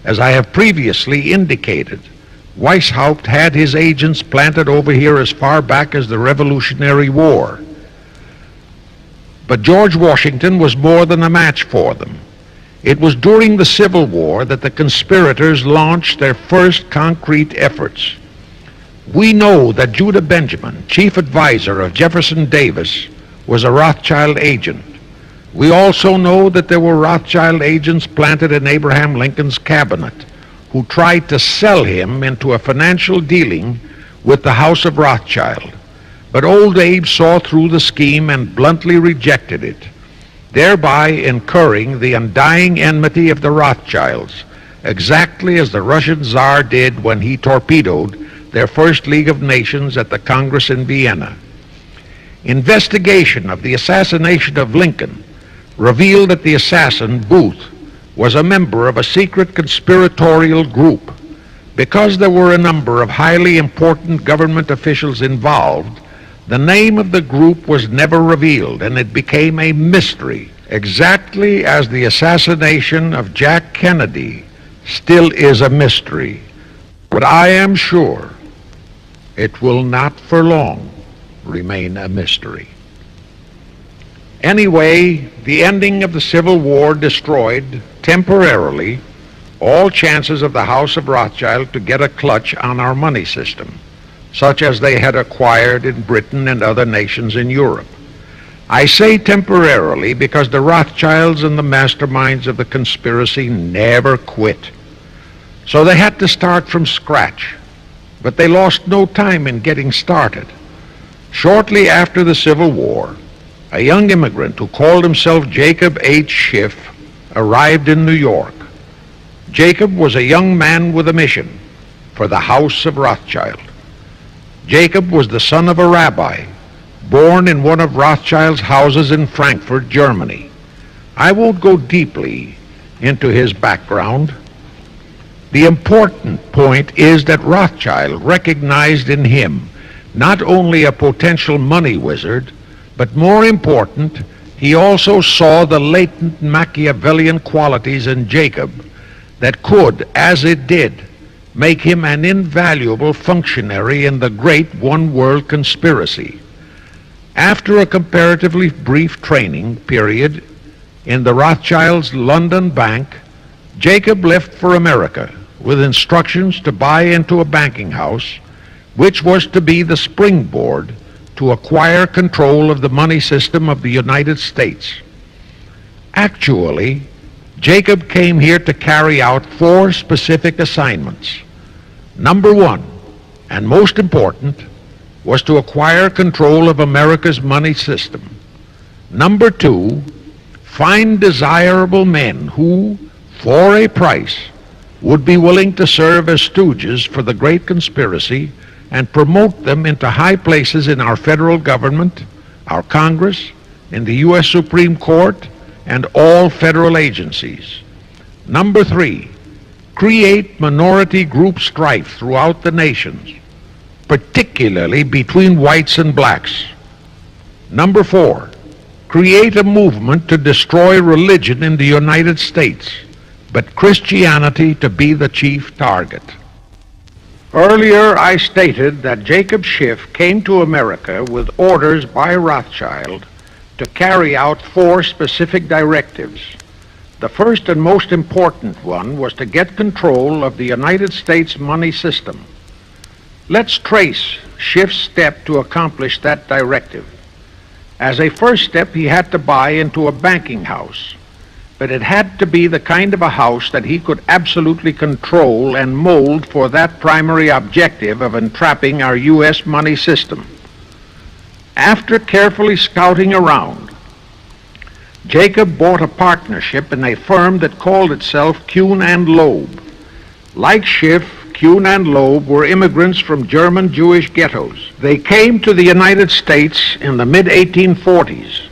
[SPEAKER 1] As I have previously indicated, Weishaupt had his agents planted over here as far back as the Revolutionary War. But George Washington was more than a match for them. It was during the Civil War that the conspirators launched their first concrete efforts. We know that Judah Benjamin, chief advisor of Jefferson Davis, was a Rothschild agent. We also know that there were Rothschild agents planted in Abraham Lincoln's cabinet who tried to sell him into a financial dealing with the House of Rothschild. But old Abe saw through the scheme and bluntly rejected it, thereby incurring the undying enmity of the Rothschilds, exactly as the Russian Tsar did when he torpedoed their first League of Nations at the Congress in Vienna. Investigation of the assassination of Lincoln revealed that the assassin, Booth, was a member of a secret conspiratorial group. Because there were a number of highly important government officials involved, the name of the group was never revealed, and it became a mystery, exactly as the assassination of Jack Kennedy still is a mystery. But I am sure it will not for long remain a mystery. Anyway, the ending of the Civil War destroyed, temporarily, all chances of the House of Rothschild to get a clutch on our money system, such as they had acquired in Britain and other nations in Europe. I say temporarily because the Rothschilds and the masterminds of the conspiracy never quit. So they had to start from scratch, but they lost no time in getting started. Shortly after the Civil War, a young immigrant who called himself Jacob H. Schiff arrived in New York. Jacob was a young man with a mission for the House of Rothschild. Jacob was the son of a rabbi, born in one of Rothschild's houses in Frankfurt, Germany. I won't go deeply into his background. The important point is that Rothschild recognized in him not only a potential money wizard, but more important, he also saw the latent Machiavellian qualities in Jacob that could, as it did, make him an invaluable functionary in the great one-world conspiracy. After a comparatively brief training period in the Rothschilds' London bank, Jacob left for America with instructions to buy into a banking house, which was to be the springboard to acquire control of the money system of the United States. Actually, Jacob came here to carry out 4 specific assignments. Number 1, and most important, was to acquire control of America's money system. Number 2, find desirable men who, for a price, would be willing to serve as stooges for the great conspiracy and promote them into high places in our federal government, our Congress, in the U.S. Supreme Court, and all federal agencies. Number 3, create minority group strife throughout the nations, particularly between whites and blacks. Number 4, create a movement to destroy religion in the United States, but Christianity to be the chief target. Earlier, I stated that Jacob Schiff came to America with orders by Rothschild to carry out 4 specific directives. The first and most important one was to get control of the United States money system. Let's trace Schiff's step to accomplish that directive. As a first step, he had to buy into a banking house, but it had to be the kind of a house that he could absolutely control and mold for that primary objective of entrapping our U.S. money system. After carefully scouting around, Jacob bought a partnership in a firm that called itself Kuhn and Loeb. Like Schiff, Kuhn and Loeb were immigrants from German Jewish ghettos. They came to the United States in the mid-1840s.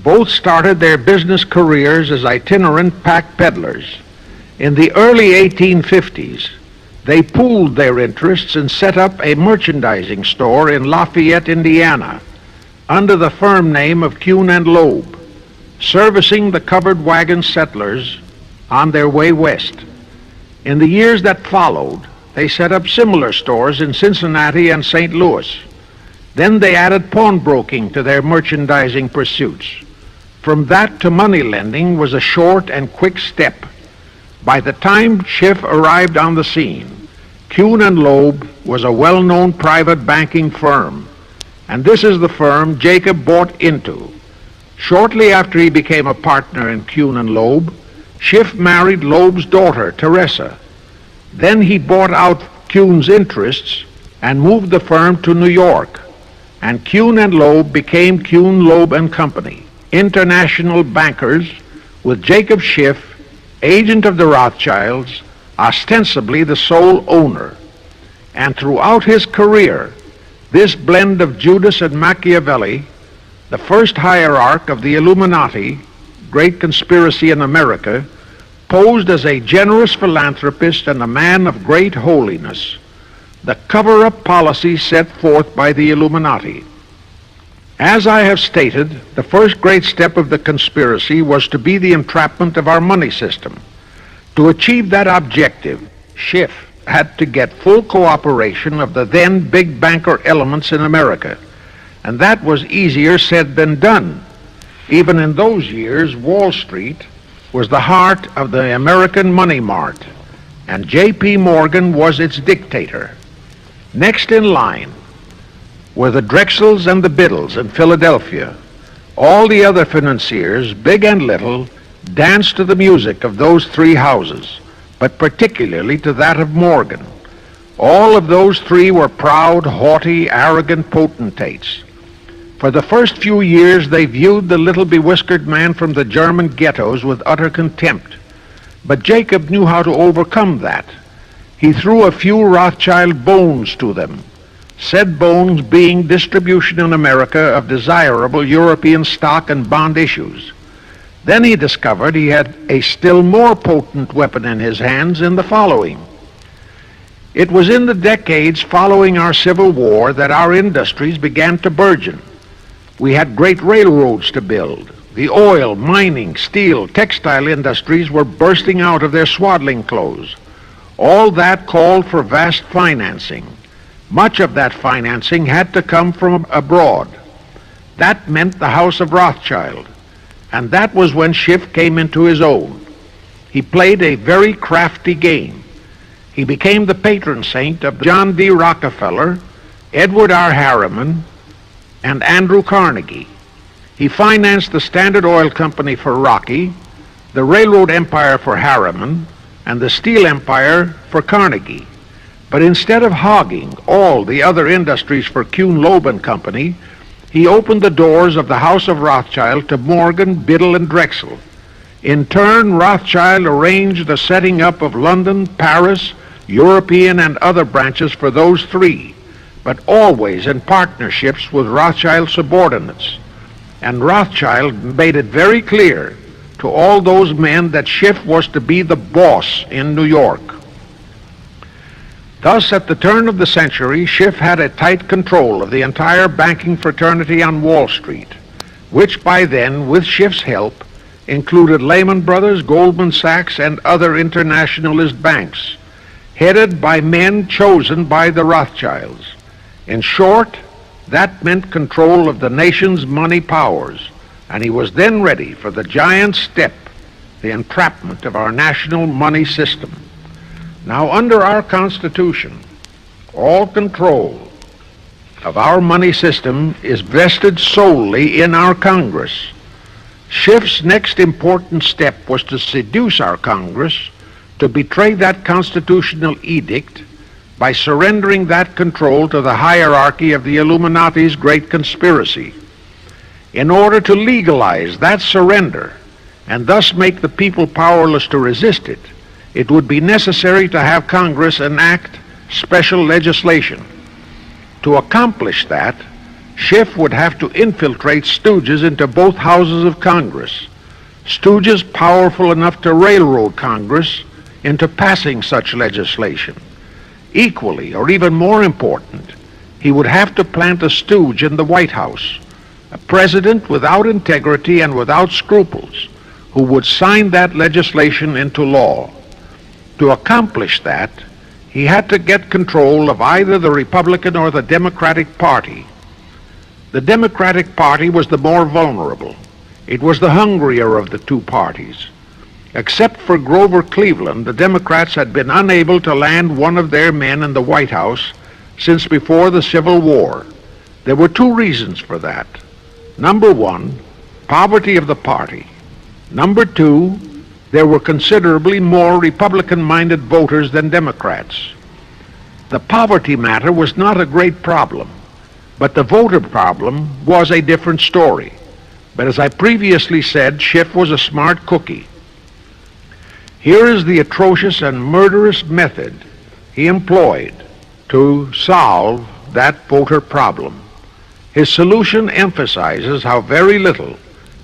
[SPEAKER 1] Both started their business careers as itinerant pack peddlers. In the early 1850s, they pooled their interests and set up a merchandising store in Lafayette, Indiana, under the firm name of Kuhn and Loeb, servicing the covered wagon settlers on their way west. In the years that followed, they set up similar stores in Cincinnati and St. Louis. Then they added pawnbroking to their merchandising pursuits. From that to money lending was a short and quick step. By the time Schiff arrived on the scene, Kuhn and Loeb was a well-known private banking firm, and this is the firm Jacob bought into. Shortly after he became a partner in Kuhn and Loeb, Schiff married Loeb's daughter, Teresa. Then he bought out Kuhn's interests and moved the firm to New York, and Kuhn and Loeb became Kuhn, Loeb and Company, international bankers, with Jacob Schiff, agent of the Rothschilds, ostensibly the sole owner. And throughout his career, this blend of Judas and Machiavelli, the first hierarch of the Illuminati, great conspiracy in America, posed as a generous philanthropist and a man of great holiness, the cover-up policy set forth by the Illuminati. As I have stated, the first great step of the conspiracy was to be the entrapment of our money system. To achieve that objective, Schiff had to get full cooperation of the then big banker elements in America, and that was easier said than done. Even in those years, Wall Street was the heart of the American money mart, and J.P. Morgan was its dictator. Next in line were the Drexels and the Biddles in Philadelphia. All the other financiers, big and little, danced to the music of those three houses, but particularly to that of Morgan. All of those three were proud, haughty, arrogant potentates. For the first few years, they viewed the little bewhiskered man from the German ghettos with utter contempt. But Jacob knew how to overcome that. He threw a few Rothschild bones to them, said bones being distribution in America of desirable European stock and bond issues. Then he discovered he had a still more potent weapon in his hands in the following. It was in the decades following our Civil War that our industries began to burgeon. We had great railroads to build. The oil, mining, steel, textile industries were bursting out of their swaddling clothes. All that called for vast financing. Much of that financing had to come from abroad. That meant the House of Rothschild, and that was when Schiff came into his own. He played a very crafty game. He became the patron saint of John D. Rockefeller, Edward R. Harriman, and Andrew Carnegie. He financed the Standard Oil Company for Rocky, the railroad empire for Harriman, and the steel empire for Carnegie. But instead of hogging all the other industries for Kuhn, Loeb and Company, he opened the doors of the House of Rothschild to Morgan, Biddle, and Drexel. In turn, Rothschild arranged the setting up of London, Paris, European, and other branches for those three, but always in partnerships with Rothschild subordinates. And Rothschild made it very clear to all those men that Schiff was to be the boss in New York. Thus, at the turn of the century, Schiff had a tight control of the entire banking fraternity on Wall Street, which by then, with Schiff's help, included Lehman Brothers, Goldman Sachs, and other internationalist banks, headed by men chosen by the Rothschilds. In short, that meant control of the nation's money powers, and he was then ready for the giant step, the entrapment of our national money system. Now, under our Constitution, all control of our money system is vested solely in our Congress. Schiff's next important step was to seduce our Congress to betray that constitutional edict by surrendering that control to the hierarchy of the Illuminati's great conspiracy. In order to legalize that surrender and thus make the people powerless to resist it, it would be necessary to have Congress enact special legislation. To accomplish that, Schiff would have to infiltrate stooges into both houses of Congress, stooges powerful enough to railroad Congress into passing such legislation. Equally, or even more important, he would have to plant a stooge in the White House, a president without integrity and without scruples, who would sign that legislation into law. To accomplish that, he had to get control of either the Republican or the Democratic Party. The Democratic Party was the more vulnerable. It was the hungrier of the two parties. Except for Grover Cleveland, the Democrats had been unable to land one of their men in the White House since before the Civil War. There were two reasons for that. Number one, poverty of the party. Number two, there were considerably more Republican-minded voters than Democrats. The poverty matter was not a great problem, but the voter problem was a different story. But as I previously said, Schiff was a smart cookie. Here is the atrocious and murderous method he employed to solve that voter problem. His solution emphasizes how very little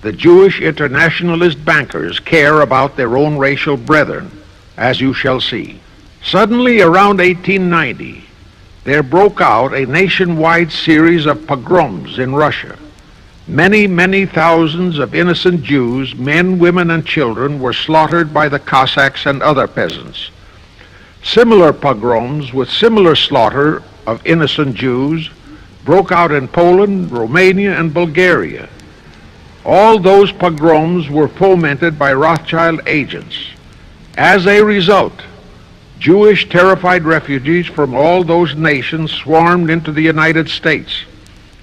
[SPEAKER 1] the Jewish internationalist bankers care about their own racial brethren, as you shall see. Suddenly, around 1890, there broke out a nationwide series of pogroms in Russia. Many, many thousands of innocent Jews, men, women, and children, were slaughtered by the Cossacks and other peasants. Similar pogroms with similar slaughter of innocent Jews broke out in Poland, Romania, and Bulgaria. All those pogroms were fomented by Rothschild agents. As a result, Jewish terrified refugees from all those nations swarmed into the United States,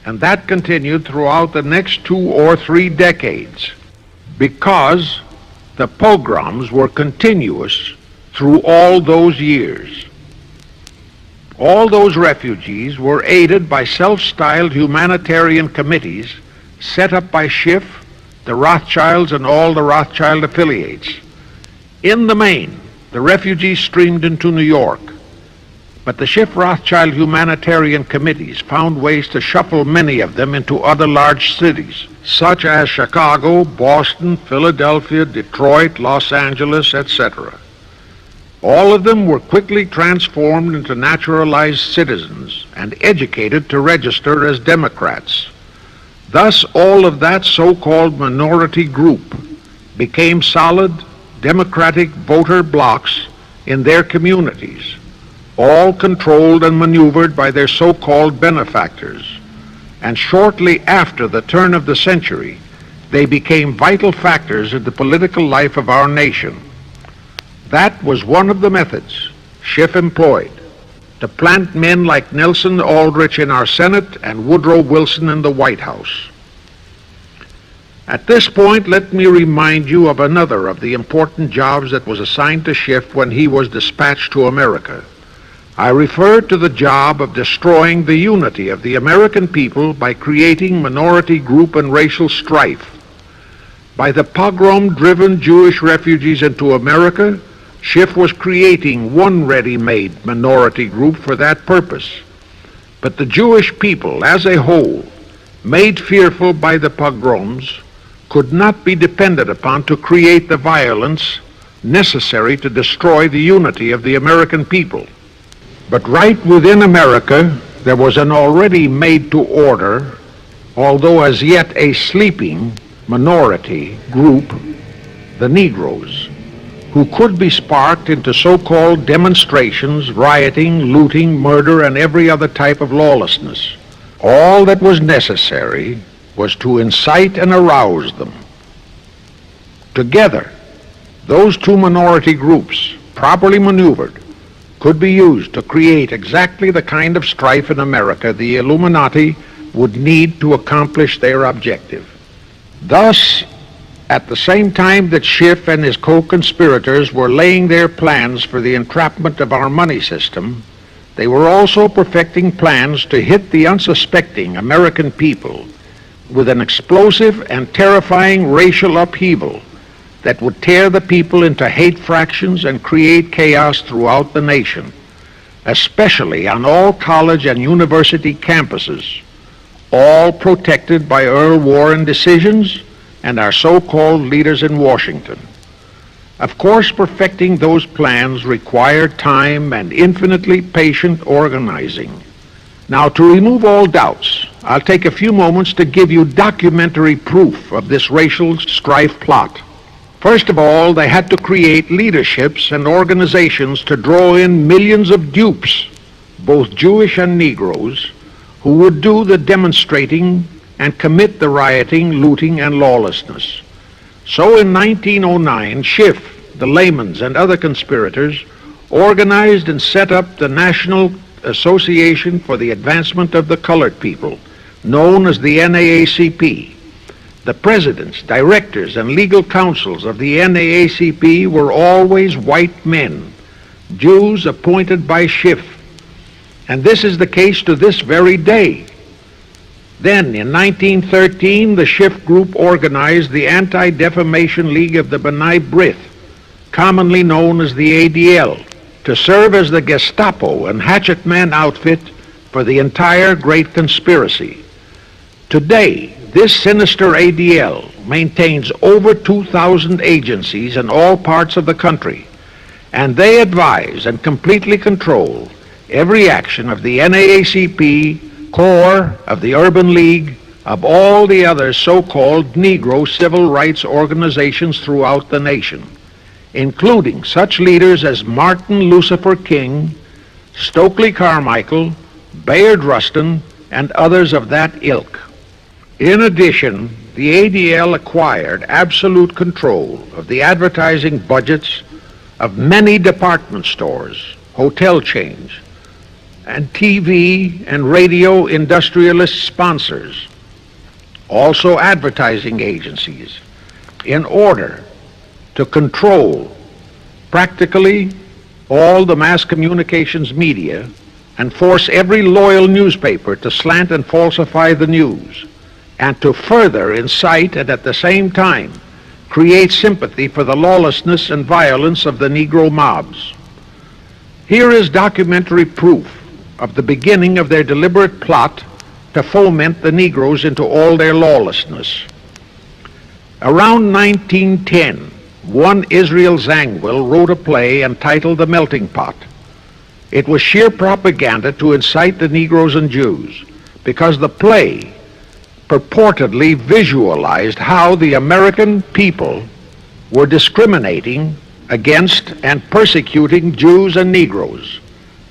[SPEAKER 1] and that continued throughout the next 2 or 3 decades because the pogroms were continuous through all those years. All those refugees were aided by self-styled humanitarian committees set up by Schiff, the Rothschilds, and all the Rothschild affiliates. In the main, the refugees streamed into New York, but the Schiff-Rothschild humanitarian committees found ways to shuffle many of them into other large cities, such as Chicago, Boston, Philadelphia, Detroit, Los Angeles, etc. All of them were quickly transformed into naturalized citizens and educated to register as Democrats. Thus, all of that so-called minority group became solid Democratic voter blocs in their communities, all controlled and maneuvered by their so-called benefactors. And shortly after the turn of the century, they became vital factors in the political life of our nation. That was one of the methods Schiff employed to plant men like Nelson Aldrich in our Senate and Woodrow Wilson in the White House. At this point, let me remind you of another of the important jobs that was assigned to Schiff when he was dispatched to America. I refer to the job of destroying the unity of the American people by creating minority group and racial strife. By the pogrom-driven Jewish refugees into America, Schiff was creating one ready-made minority group for that purpose. But the Jewish people as a whole, made fearful by the pogroms, could not be depended upon to create the violence necessary to destroy the unity of the American people. But right within America, there was an already made-to-order, although as yet a sleeping minority group, the Negroes, who could be sparked into so-called demonstrations, rioting, looting, murder, and every other type of lawlessness. All that was necessary was to incite and arouse them. Together, those two minority groups, properly maneuvered, could be used to create exactly the kind of strife in America the Illuminati would need to accomplish their objective. Thus, at the same time that Schiff and his co-conspirators were laying their plans for the entrapment of our money system, they were also perfecting plans to hit the unsuspecting American people with an explosive and terrifying racial upheaval that would tear the people into hate fractions and create chaos throughout the nation, especially on all college and university campuses. all protected by Earl Warren decisions and our so-called leaders in Washington. Of course, perfecting those plans required time and infinitely patient organizing. Now, to remove all doubts, I'll take a few moments to give you documentary proof of this racial strife plot. First of all, they had to create leaderships and organizations to draw in millions of dupes, both Jewish and Negroes, who would do the demonstrating and commit the rioting, looting, and lawlessness. So in 1909, Schiff, the Laymans, and other conspirators organized and set up the National Association for the Advancement of the Colored People, known as the NAACP. The presidents, directors, and legal counsels of the NAACP were always white men, Jews appointed by Schiff. And this is the case to this very day. Then, in 1913, the Schiff Group organized the Anti-Defamation League of the B'nai B'rith, commonly known as the ADL, to serve as the Gestapo and hatchet man outfit for the entire Great Conspiracy. Today, this sinister ADL maintains over 2,000 agencies in all parts of the country, and they advise and completely control every action of the NAACP, CORE, of the Urban League, of all the other so-called Negro civil rights organizations throughout the nation, including such leaders as Martin Lucifer King, Stokely Carmichael, Bayard Rustin, and others of that ilk. In addition, the ADL acquired absolute control of the advertising budgets of many department stores, hotel chains, and TV and radio industrialist sponsors, also advertising agencies, in order to control practically all the mass communications media and force every loyal newspaper to slant and falsify the news, and to further incite and at the same time create sympathy for the lawlessness and violence of the Negro mobs. Here is documentary proof of the beginning of their deliberate plot to foment the Negroes into all their lawlessness. Around 1910, one Israel Zangwill wrote a play entitled The Melting Pot. It was sheer propaganda to incite the Negroes and Jews, because the play purportedly visualized how the American people were discriminating against and persecuting Jews and Negroes.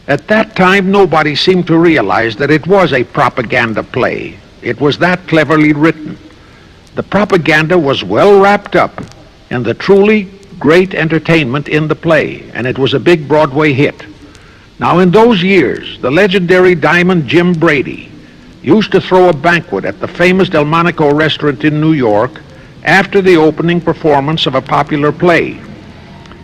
[SPEAKER 1] At that time, nobody seemed to realize that it was a propaganda play. It was that cleverly written. The propaganda was well wrapped up in the truly great entertainment in the play, and it was a big Broadway hit. Now, in those years, the legendary Diamond Jim Brady used to throw a banquet at the famous Delmonico restaurant in New York after the opening performance of a popular play.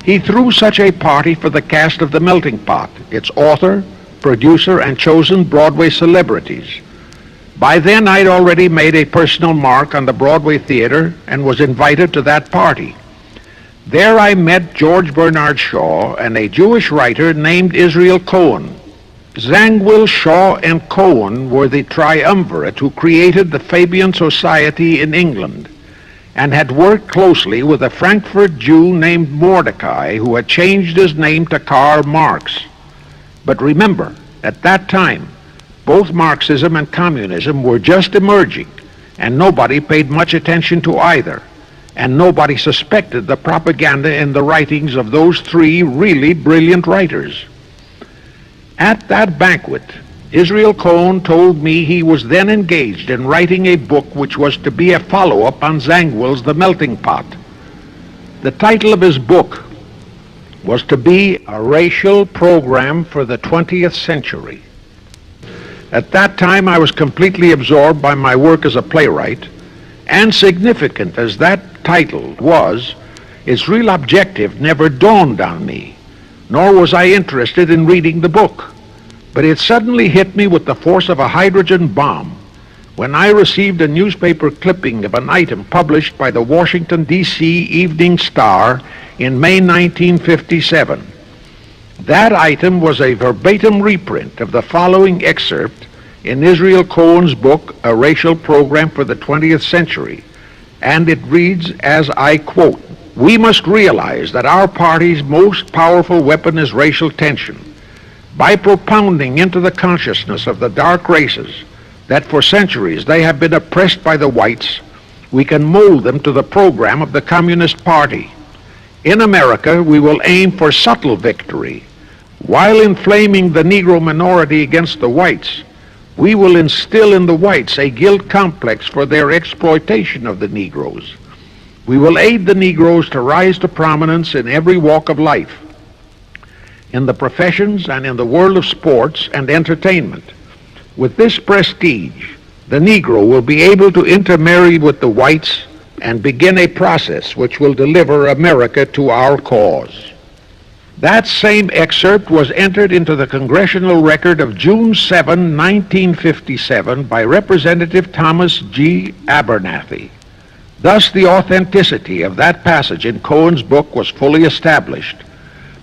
[SPEAKER 1] He threw such a party for the cast of The Melting Pot, its author, producer, and chosen Broadway celebrities. By then, I'd already made a personal mark on the Broadway theater and was invited to that party. There I met George Bernard Shaw and a Jewish writer named Israel Cohen. Zangwill, Shaw, and Cohen were the triumvirate who created the Fabian Society in England, and had worked closely with a Frankfurt Jew named Mordecai, who had changed his name to Karl Marx. But remember, at that time, both Marxism and communism were just emerging, and nobody paid much attention to either, and nobody suspected the propaganda in the writings of those three really brilliant writers. At that banquet, Israel Cohen told me he was then engaged in writing a book which was to be a follow-up on Zangwill's The Melting Pot. The title of his book was to be A Racial Program for the 20th Century. At that time, I was completely absorbed by my work as a playwright, and significant as that title was, its real objective never dawned on me, nor was I interested in reading the book. But it suddenly hit me with the force of a hydrogen bomb when I received a newspaper clipping of an item published by the Washington, D.C. Evening Star in May 1957. That item was a verbatim reprint of the following excerpt in Israel Cohen's book, A Racial Program for the 20th Century, and it reads, as I quote, "We must realize that our party's most powerful weapon is racial tension. By propounding into the consciousness of the dark races that for centuries they have been oppressed by the whites, we can mold them to the program of the Communist Party. In America, we will aim for subtle victory. While inflaming the Negro minority against the whites, we will instill in the whites a guilt complex for their exploitation of the Negroes. We will aid the Negroes to rise to prominence in every walk of life, in the professions and in the world of sports and entertainment. With this prestige, the Negro will be able to intermarry with the whites and begin a process which will deliver America to our cause." That same excerpt was entered into the congressional record of June 7, 1957 by Representative Thomas G. Abernathy. Thus the authenticity of that passage in Cohen's book was fully established.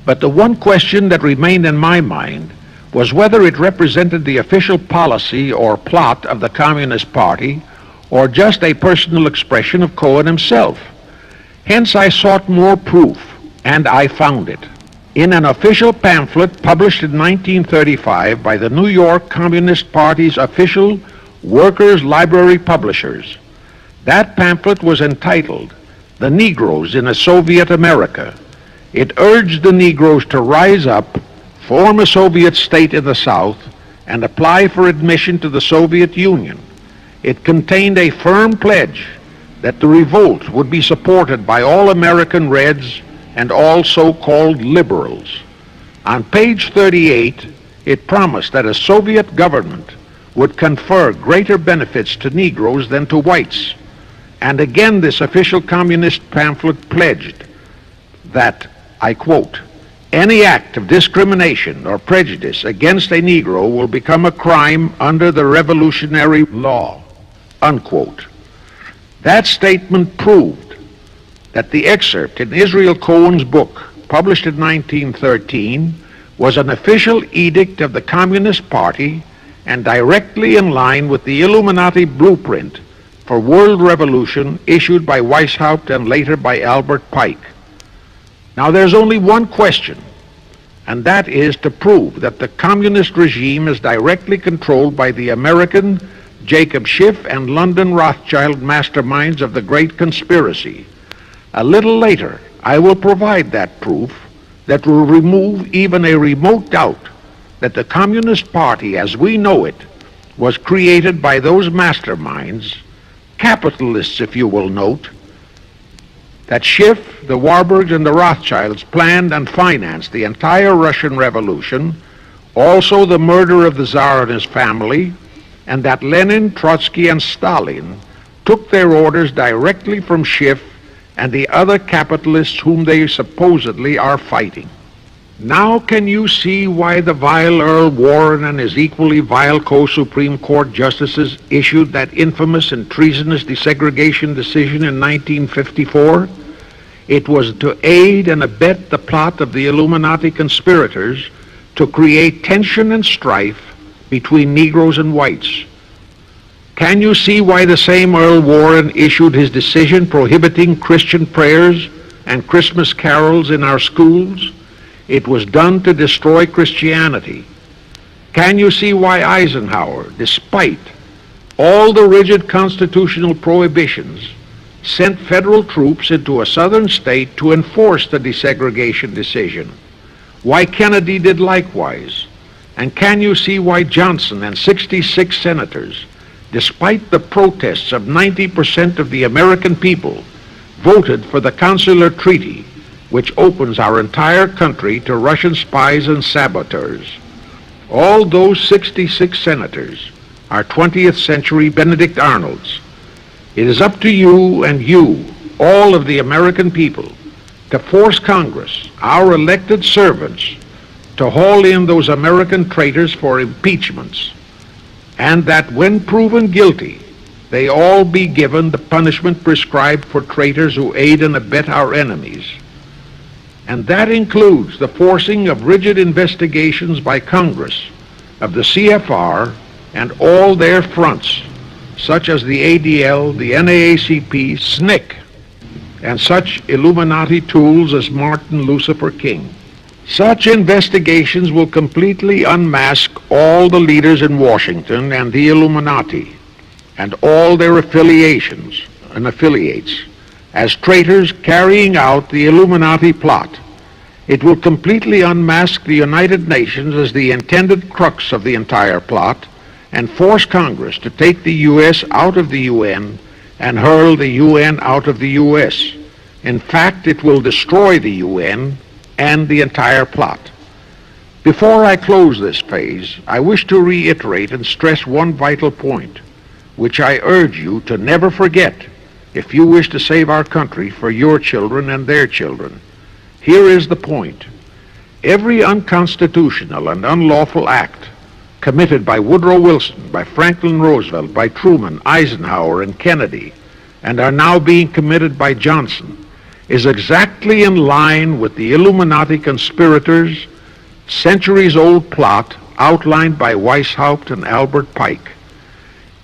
[SPEAKER 1] But the one question that remained in my mind was whether it represented the official policy or plot of the Communist Party or just a personal expression of Cohen himself. Hence I sought more proof, and I found it. In an official pamphlet published in 1935 by the New York Communist Party's official Workers' Library Publishers. That pamphlet was entitled, "The Negroes in a Soviet America." It urged the Negroes to rise up, form a Soviet state in the South, and apply for admission to the Soviet Union. It contained a firm pledge that the revolt would be supported by all American Reds and all so-called liberals. On page 38, it promised that a Soviet government would confer greater benefits to Negroes than to whites. And again, this official communist pamphlet pledged that, I quote, "Any act of discrimination or prejudice against a Negro will become a crime under the revolutionary law," unquote. That statement proved that the excerpt in Israel Cohen's book, published in 1913, was an official edict of the Communist Party and directly in line with the Illuminati blueprint for world revolution issued by Weishaupt and later by Albert Pike. Now there's only one question, and that is to prove that the communist regime is directly controlled by the American Jacob Schiff and London Rothschild masterminds of the Great Conspiracy. A little later, I will provide that proof that will remove even a remote doubt that the Communist Party as we know it was created by those masterminds, capitalists if you will note, that Schiff, the Warburgs, and the Rothschilds planned and financed the entire Russian Revolution, also the murder of the Tsar and his family, and that Lenin, Trotsky, and Stalin took their orders directly from Schiff and the other capitalists whom they supposedly are fighting. Now can you see why the vile Earl Warren and his equally vile co-Supreme Court justices issued that infamous and treasonous desegregation decision in 1954? It was to aid and abet the plot of the Illuminati conspirators to create tension and strife between Negroes and whites. Can you see why the same Earl Warren issued his decision prohibiting Christian prayers and Christmas carols in our schools? It was done to destroy Christianity. Can you see why Eisenhower, despite all the rigid constitutional prohibitions, sent federal troops into a southern state to enforce the desegregation decision? Why Kennedy did likewise? And can you see why Johnson and 66 senators, despite the protests of 90% of the American people, voted for the Consular Treaty, which opens our entire country to Russian spies and saboteurs? All those 66 senators are 20th century Benedict Arnolds. It is up to you and you, all of the American people, to force Congress, our elected servants, to haul in those American traitors for impeachments, and that when proven guilty, they all be given the punishment prescribed for traitors who aid and abet our enemies. And that includes the forcing of rigid investigations by Congress of the CFR and all their fronts, such as the ADL, the NAACP, SNCC, and such Illuminati tools as Martin Lucifer King. Such investigations will completely unmask all the leaders in Washington and the Illuminati and all their affiliations and affiliates as traitors carrying out the Illuminati plot. It will completely unmask the United Nations as the intended crux of the entire plot and force Congress to take the U.S. out of the UN and hurl the UN out of the U.S. In fact, it will destroy the UN and the entire plot. Before I close this phase, I wish to reiterate and stress one vital point, which I urge you to never forget if you wish to save our country for your children and their children. Here is the point. Every unconstitutional and unlawful act committed by Woodrow Wilson, by Franklin Roosevelt, by Truman, Eisenhower, and Kennedy, and are now being committed by Johnson, is exactly in line with the Illuminati conspirators' centuries-old plot outlined by Weishaupt and Albert Pike.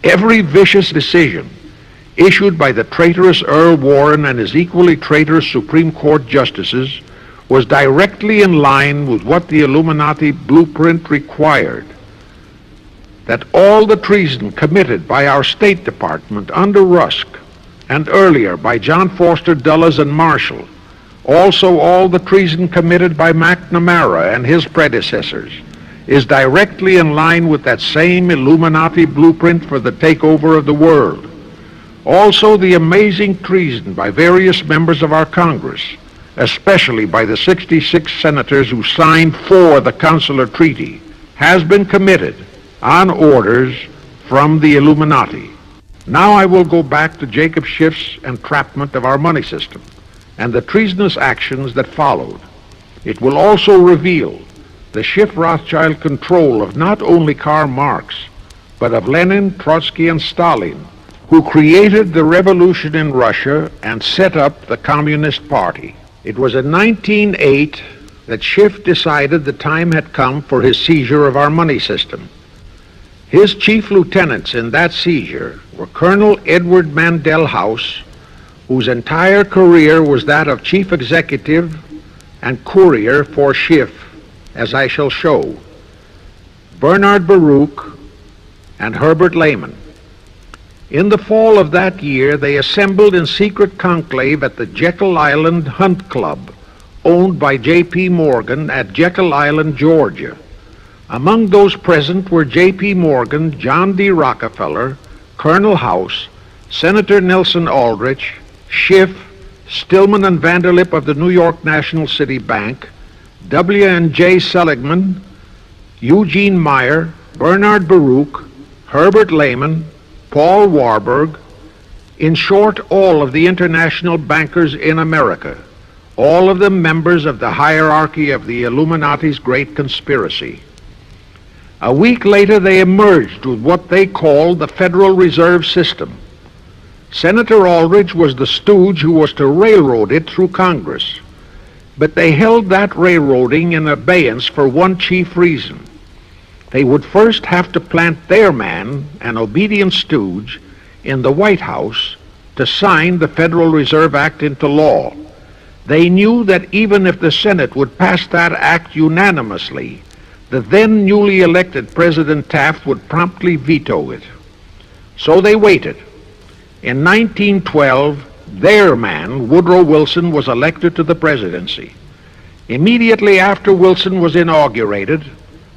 [SPEAKER 1] Every vicious decision issued by the traitorous Earl Warren and his equally traitorous Supreme Court justices was directly in line with what the Illuminati blueprint required. That all the treason committed by our State Department under Rusk and earlier by John Foster Dulles and Marshall, also all the treason committed by McNamara and his predecessors, is directly in line with that same Illuminati blueprint for the takeover of the world. Also the amazing treason by various members of our Congress, especially by the 66 senators who signed for the Consular Treaty, has been committed on orders from the Illuminati. Now I will go back to Jacob Schiff's entrapment of our money system and the treasonous actions that followed. It will also reveal the Schiff-Rothschild control of not only Karl Marx, but of Lenin, Trotsky, and Stalin, who created the revolution in Russia and set up the Communist Party. It was in 1908 that Schiff decided the time had come for his seizure of our money system. His chief lieutenants in that seizure were Colonel Edward Mandel House, whose entire career was that of chief executive and courier for Schiff, as I shall show, Bernard Baruch, and Herbert Lehman. In the fall of that year, they assembled in secret conclave at the Jekyll Island Hunt Club, owned by J.P. Morgan at Jekyll Island, Georgia. Among those present were J.P. Morgan, John D. Rockefeller, Colonel House, Senator Nelson Aldrich, Schiff, Stillman and Vanderlip of the New York National City Bank, W.N.J. Seligman, Eugene Meyer, Bernard Baruch, Herbert Lehman, Paul Warburg, in short, all of the international bankers in America, all of them members of the hierarchy of the Illuminati's great conspiracy. A week later, they emerged with what they called the Federal Reserve System. Senator Aldrich was the stooge who was to railroad it through Congress. But they held that railroading in abeyance for one chief reason. They would first have to plant their man, an obedient stooge, in the White House to sign the Federal Reserve Act into law. They knew that even if the Senate would pass that act unanimously, the then newly elected President Taft would promptly veto it. So they waited. In 1912, their man, Woodrow Wilson, was elected to the presidency. Immediately after Wilson was inaugurated,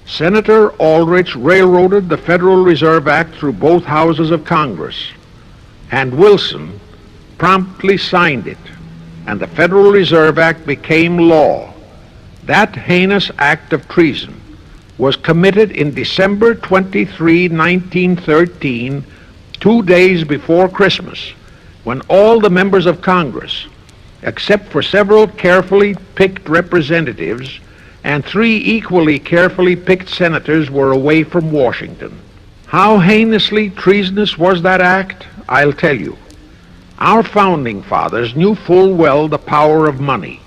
[SPEAKER 1] Senator Aldrich railroaded the Federal Reserve Act through both houses of Congress, and Wilson promptly signed it, and the Federal Reserve Act became law. That heinous act of treason was committed in December 23, 1913, 2 days before Christmas, when all the members of Congress, except for several carefully picked representatives and 3 equally carefully picked senators, were away from Washington. How heinously treasonous was that act? I'll tell you. Our founding fathers knew full well the power of money.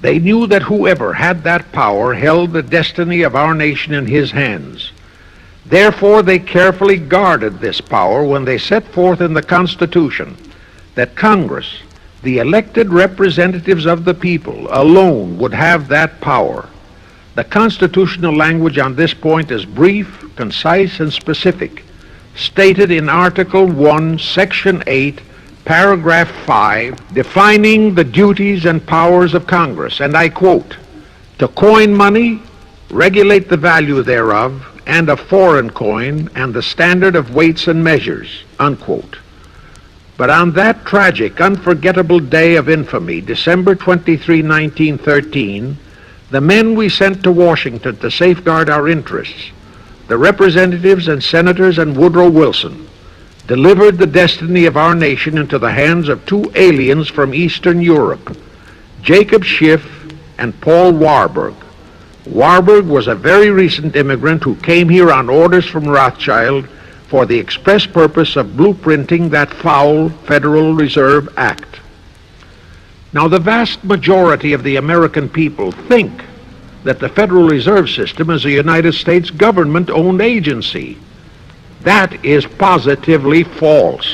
[SPEAKER 1] They knew that whoever had that power held the destiny of our nation in his hands. Therefore, they carefully guarded this power when they set forth in the Constitution that Congress, the elected representatives of the people, alone would have that power. The constitutional language on this point is brief, concise, and specific, stated in Article 1, Section 8, Paragraph 5, defining the duties and powers of Congress, and I quote, "To coin money, regulate the value thereof, and of foreign coin, and the standard of weights and measures," unquote. But on that tragic, unforgettable day of infamy, December 23, 1913, the men we sent to Washington to safeguard our interests, the representatives and senators and Woodrow Wilson, delivered the destiny of our nation into the hands of two aliens from Eastern Europe, Jacob Schiff and Paul Warburg. Warburg was a very recent immigrant who came here on orders from Rothschild for the express purpose of blueprinting that foul Federal Reserve Act. Now, the vast majority of the American people think that the Federal Reserve System is a United States government-owned agency. That is positively false.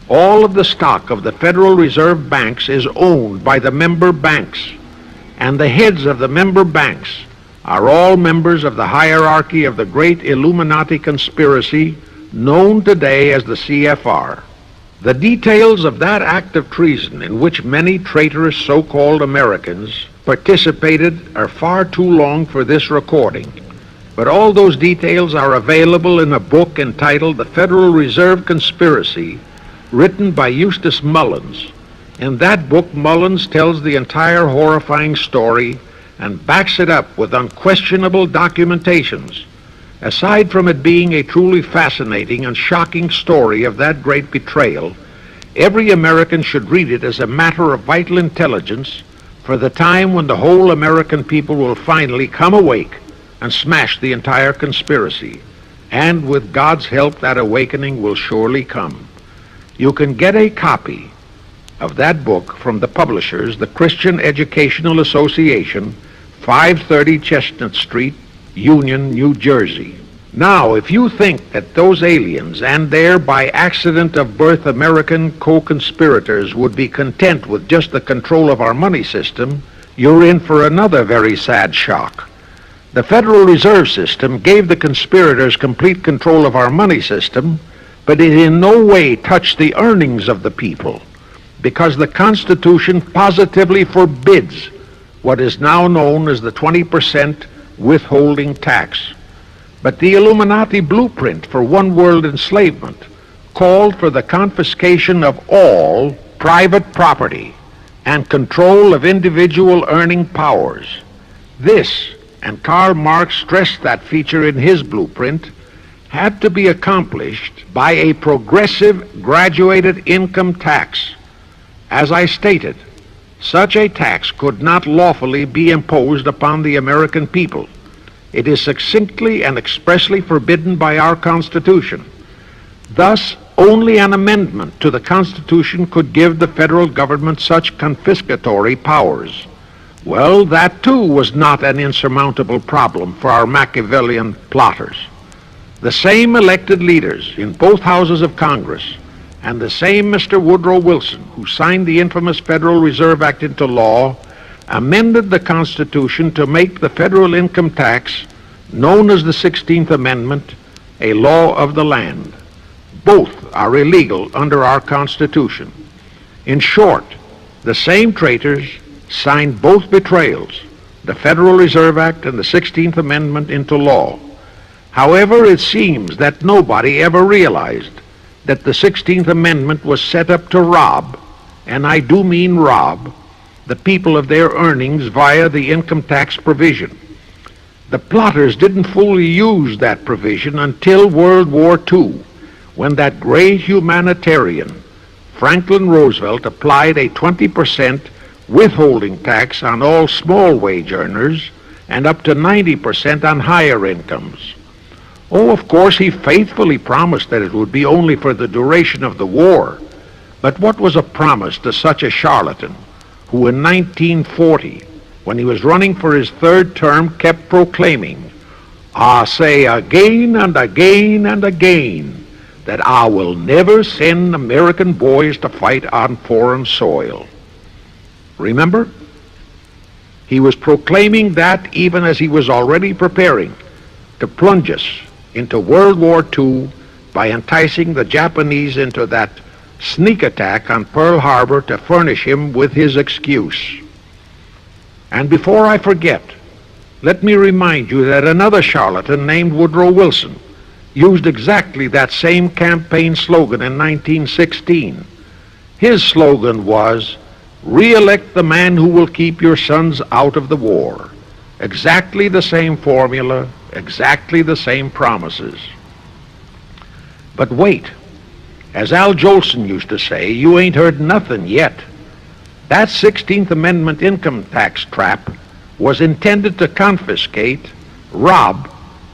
[SPEAKER 1] All of the stock of the Federal Reserve banks is owned by the member banks, and the heads of the member banks are all members of the hierarchy of the great Illuminati conspiracy known today as the C.F.R. The details of that act of treason in which many traitorous so-called Americans participated are far too long for this recording, but all those details are available in a book entitled The Federal Reserve Conspiracy, written by Eustace Mullins. In that book, Mullins tells the entire horrifying story and backs it up with unquestionable documentations. Aside from it being a truly fascinating and shocking story of that great betrayal, every American should read it as a matter of vital intelligence for the time when the whole American people will finally come awake and smash the entire conspiracy. And with God's help, that awakening will surely come. You can get a copy of that book from the publishers, the Christian Educational Association, 530 Chestnut Street, Union, New Jersey. Now, if you think that those aliens and their by accident of birth American co-conspirators would be content with just the control of our money system, you're in for another very sad shock. The Federal Reserve System gave the conspirators complete control of our money system, but it in no way touched the earnings of the people, because the Constitution positively forbids what is now known as the 20% withholding tax. But the Illuminati blueprint for one world enslavement called for the confiscation of all private property and control of individual earning powers. This, and Karl Marx stressed that feature in his blueprint, had to be accomplished by a progressive graduated income tax. As I stated, such a tax could not lawfully be imposed upon the American people. It is succinctly and expressly forbidden by our Constitution. Thus, only an amendment to the Constitution could give the federal government such confiscatory powers. Well, that too was not an insurmountable problem for our Machiavellian plotters. The same elected leaders in both houses of Congress and the same Mr. Woodrow Wilson, who signed the infamous Federal Reserve Act into law, amended the Constitution to make the federal income tax, known as the 16th Amendment, a law of the land. Both are illegal under our Constitution. In short, the same traitors signed both betrayals, the Federal Reserve Act and the 16th Amendment, into law. However, it seems that nobody ever realized that the 16th Amendment was set up to rob, and I do mean rob, the people of their earnings via the income tax provision. The plotters didn't fully use that provision until World War II, when that great humanitarian, Franklin Roosevelt, applied a 20% withholding tax on all small wage earners and up to 90% on higher incomes. Oh, of course, he faithfully promised that it would be only for the duration of the war. But what was a promise to such a charlatan who in 1940, when he was running for his third term, kept proclaiming, I say again and again and again that I will never send American boys to fight on foreign soil. Remember? He was proclaiming that even as he was already preparing to plunge us into World War II by enticing the Japanese into that sneak attack on Pearl Harbor to furnish him with his excuse. And before I forget, let me remind you that another charlatan named Woodrow Wilson used exactly that same campaign slogan in 1916. His slogan was, "Re-elect the man who will keep your sons out of the war." Exactly the same formula, exactly the same promises. But wait, as Al Jolson used to say, you ain't heard nothing yet. That 16th Amendment income tax trap was intended to confiscate, rob,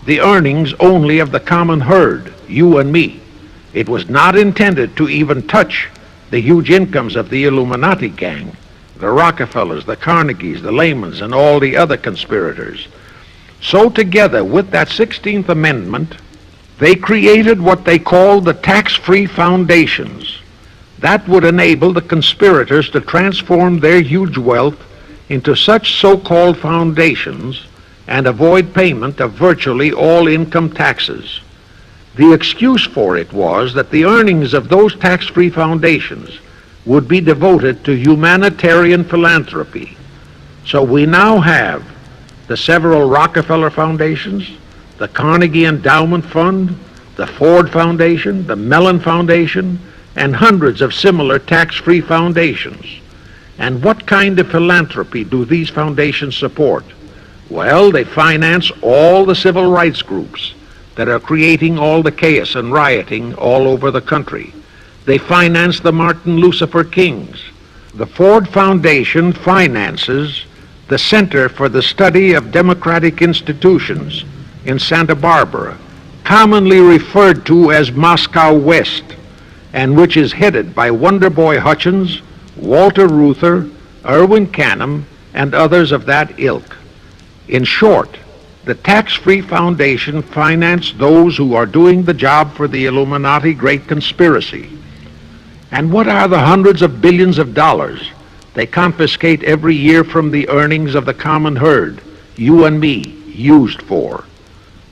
[SPEAKER 1] the earnings only of the common herd, you and me. It was not intended to even touch the huge incomes of the Illuminati gang, the Rockefellers, the Carnegies, the Lehmans, and all the other conspirators. So together with that 16th Amendment, they created what they called the tax-free foundations. That would enable the conspirators to transform their huge wealth into such so-called foundations and avoid payment of virtually all income taxes. The excuse for it was that the earnings of those tax-free foundations would be devoted to humanitarian philanthropy. So we now have the several Rockefeller foundations, the Carnegie Endowment Fund, the Ford Foundation, the Mellon Foundation, and hundreds of similar tax-free foundations. And what kind of philanthropy do these foundations support? Well, they finance all the civil rights groups that are creating all the chaos and rioting all over the country. They finance the Martin Lucifer Kings. The Ford Foundation finances the Center for the Study of Democratic Institutions in Santa Barbara, commonly referred to as Moscow West, and which is headed by Wonderboy Hutchins, Walter Reuther, Irwin Canham, and others of that ilk. In short, the tax-free foundation financed those who are doing the job for the Illuminati Great Conspiracy. And what are the hundreds of billions of dollars they confiscate every year from the earnings of the common herd, you and me, used for?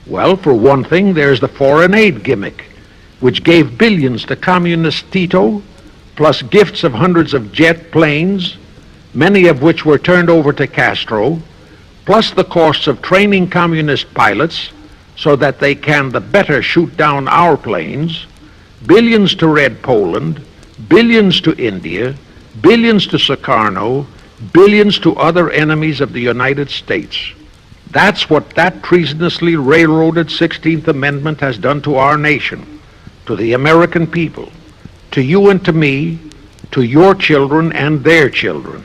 [SPEAKER 1] Well, for one thing, there's the foreign aid gimmick, which gave billions to communist Tito, plus gifts of hundreds of jet planes, many of which were turned over to Castro, plus the costs of training communist pilots so that they can the better shoot down our planes, billions to Red Poland, billions to India, billions to Sukarno, billions to other enemies of the United States. That's what that treasonously railroaded 16th Amendment has done to our nation, to the American people, to you and to me, to your children and their children.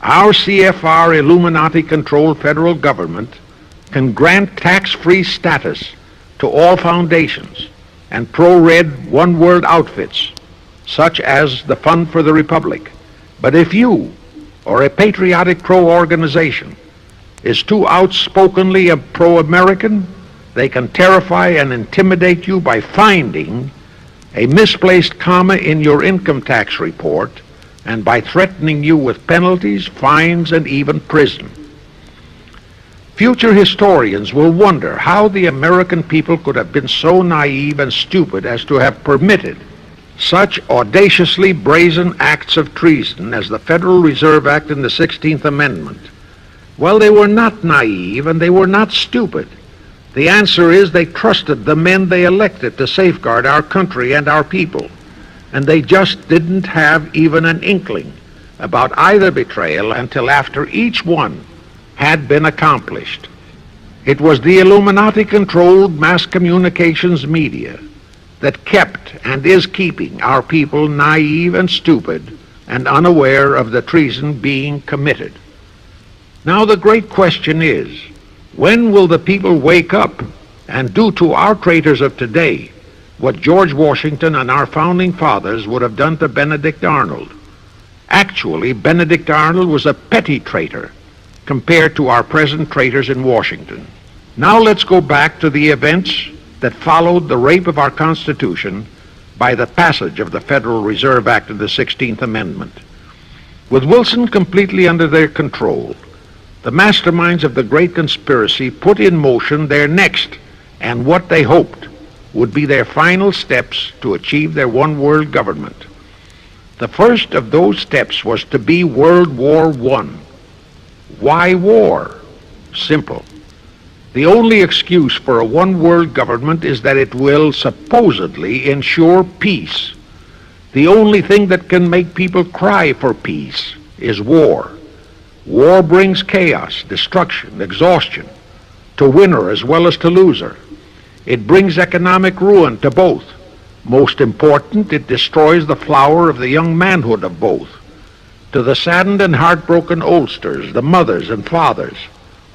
[SPEAKER 1] Our C.F.R. Illuminati-controlled federal government can grant tax-free status to all foundations and pro-red one-world outfits, such as the Fund for the Republic. But if you, or a patriotic pro-organization, is too outspokenly pro-American, they can terrify and intimidate you by finding a misplaced comma in your income tax report and by threatening you with penalties, fines, and even prison. Future historians will wonder how the American people could have been so naive and stupid as to have permitted such audaciously brazen acts of treason as the Federal Reserve Act and the 16th Amendment. Well, they were not naive and they were not stupid. The answer is they trusted the men they elected to safeguard our country and our people, and they just didn't have even an inkling about either betrayal until after each one had been accomplished. It was the Illuminati-controlled mass communications media that kept and is keeping our people naive and stupid and unaware of the treason being committed. Now the great question is, when will the people wake up and do to our traitors of today what George Washington and our founding fathers would have done to Benedict Arnold? Actually, Benedict Arnold was a petty traitor compared to our present traitors in Washington. Now let's go back to the events that followed the rape of our Constitution by the passage of the Federal Reserve Act of the 16th Amendment. With Wilson completely under their control, the masterminds of the Great Conspiracy put in motion their next and what they hoped would be their final steps to achieve their one world government. The first of those steps was to be World War I. Why war? Simple. The only excuse for a one world government is that it will supposedly ensure peace. The only thing that can make people cry for peace is war. War brings chaos, destruction, exhaustion, to winner as well as to loser. It brings economic ruin to both. Most important, it destroys the flower of the young manhood of both. To the saddened and heartbroken oldsters, the mothers and fathers,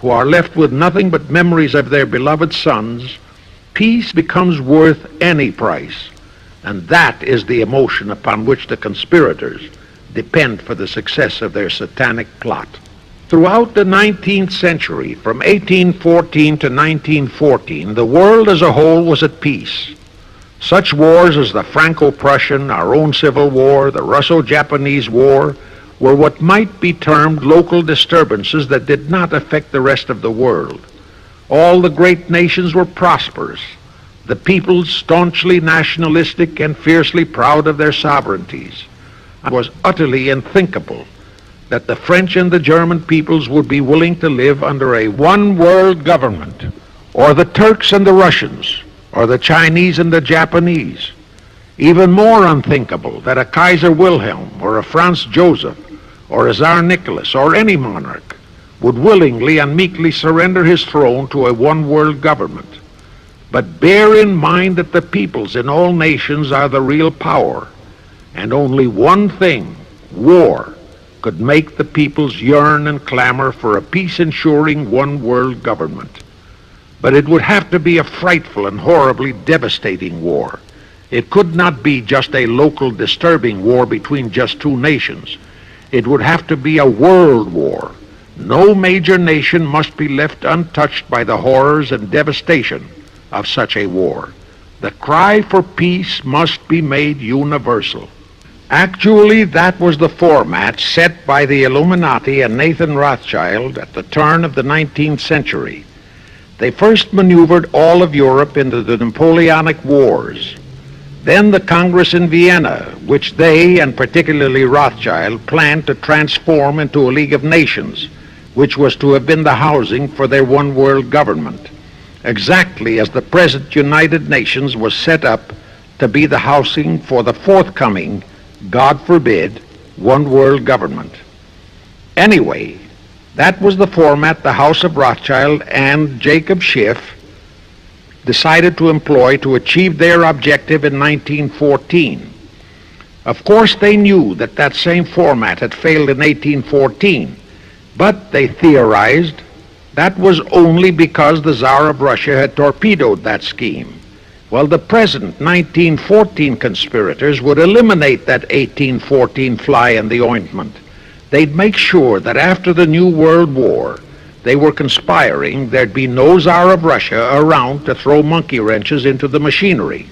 [SPEAKER 1] who are left with nothing but memories of their beloved sons, peace becomes worth any price. And that is the emotion upon which the conspirators depend for the success of their satanic plot. Throughout the 19th century, from 1814 to 1914, the world as a whole was at peace. Such wars as the Franco-Prussian, our own Civil War, the Russo-Japanese War, were what might be termed local disturbances that did not affect the rest of the world. All the great nations were prosperous, the peoples staunchly nationalistic and fiercely proud of their sovereignties. It was utterly unthinkable that the French and the German peoples would be willing to live under a one-world government, or the Turks and the Russians, or the Chinese and the Japanese. Even more unthinkable that a Kaiser Wilhelm, or a Franz Joseph, or a Tsar Nicholas, or any monarch would willingly and meekly surrender his throne to a one-world government. But bear in mind that the peoples in all nations are the real power, and only one thing, war, could make the peoples yearn and clamor for a peace-ensuring one-world government. But it would have to be a frightful and horribly devastating war. It could not be just a local disturbing war between just two nations. It would have to be a world war. No major nation must be left untouched by the horrors and devastation of such a war. The cry for peace must be made universal. Actually, that was the format set by the Illuminati and Nathan Rothschild at the turn of the 19th century. They first maneuvered all of Europe into the Napoleonic Wars. Then the Congress in Vienna, which they, and particularly Rothschild, planned to transform into a League of Nations, which was to have been the housing for their one-world government, exactly as the present United Nations was set up to be the housing for the forthcoming, God forbid, one-world government. Anyway, that was the format the House of Rothschild and Jacob Schiff decided to employ to achieve their objective in 1914. Of course, they knew that that same format had failed in 1814, but they theorized that was only because the Tsar of Russia had torpedoed that scheme. Well, the present 1914 conspirators would eliminate that 1814 fly in the ointment. They'd make sure that after the New World War, they were conspiring there'd be no Tsar of Russia around to throw monkey wrenches into the machinery.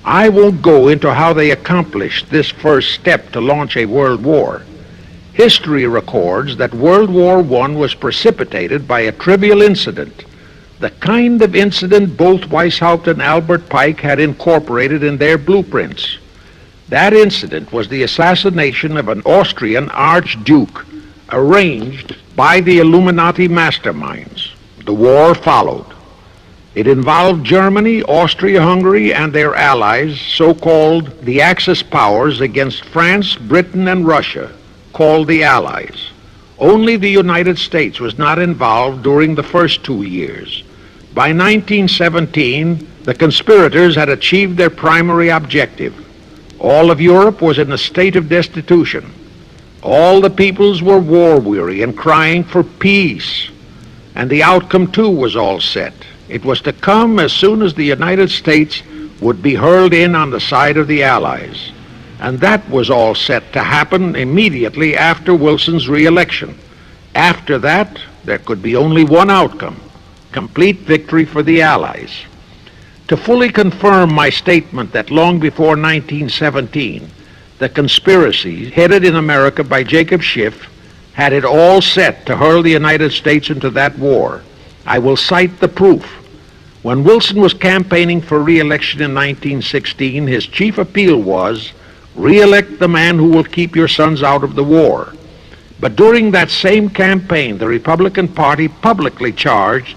[SPEAKER 1] I won't go into how they accomplished this first step to launch a world war. History records that World War I was precipitated by a trivial incident, the kind of incident both Weishaupt and Albert Pike had incorporated in their blueprints. That incident was the assassination of an Austrian archduke, arranged by the Illuminati masterminds. The war followed. It involved Germany, Austria-Hungary, and their allies, so-called the Axis powers, against France, Britain, and Russia, called the Allies. Only the United States was not involved during the first 2 years. By 1917, the conspirators had achieved their primary objective. All of Europe was in a state of destitution. All the peoples were war-weary and crying for peace. And the outcome, too, was all set. It was to come as soon as the United States would be hurled in on the side of the Allies. And that was all set to happen immediately after Wilson's re-election. After that, there could be only one outcome: complete victory for the Allies. To fully confirm my statement that long before 1917, the conspiracy headed in America by Jacob Schiff had it all set to hurl the United States into that war, I will cite the proof. When Wilson was campaigning for re-election in 1916, his chief appeal was, "Re-elect the man who will keep your sons out of the war." But during that same campaign, the Republican Party publicly charged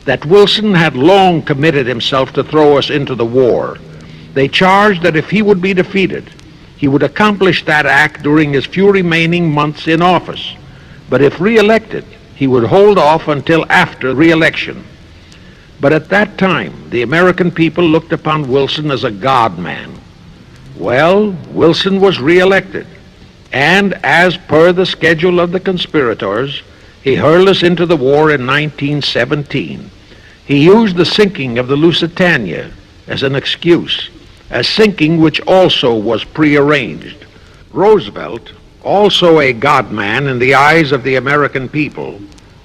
[SPEAKER 1] that Wilson had long committed himself to throw us into the war. They charged that if he would be defeated, he would accomplish that act during his few remaining months in office. But if re-elected, he would hold off until after re-election. But at that time, the American people looked upon Wilson as a God-man. Well, Wilson was re-elected, and as per the schedule of the conspirators, he hurled us into the war in 1917. He used the sinking of the Lusitania as an excuse, a sinking which also was prearranged. Roosevelt, also a God-man in the eyes of the American people,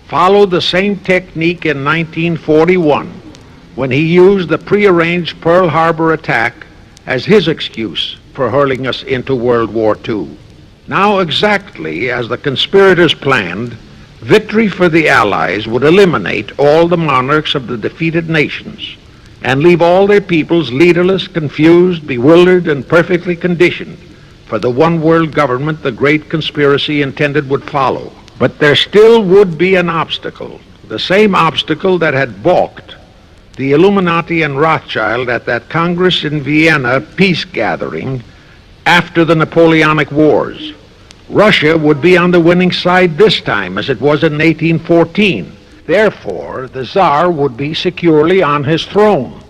[SPEAKER 1] followed the same technique in 1941 when he used the prearranged Pearl Harbor attack as his excuse for hurling us into World War II. Now, exactly as the conspirators planned, victory for the Allies would eliminate all the monarchs of the defeated nations and leave all their peoples leaderless, confused, bewildered, and perfectly conditioned for the one world government the great conspiracy intended would follow. But there still would be an obstacle, the same obstacle that had balked the Illuminati and Rothschild at that Congress in Vienna peace gathering after the Napoleonic Wars. Russia would be on the winning side this time, as it was in 1814. Therefore, the Tsar would be securely on his throne.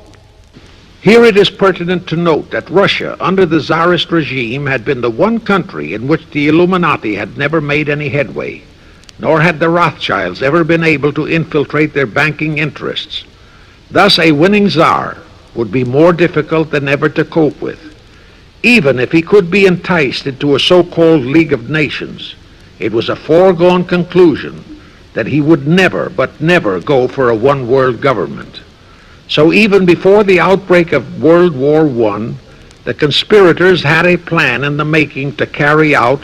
[SPEAKER 1] Here it is pertinent to note that Russia, under the Tsarist regime, had been the one country in which the Illuminati had never made any headway, nor had the Rothschilds ever been able to infiltrate their banking interests. Thus, a winning Tsar would be more difficult than ever to cope with. Even if he could be enticed into a so-called League of Nations, it was a foregone conclusion that he would never, but never go for a one-world government. So even before the outbreak of World War I, the conspirators had a plan in the making to carry out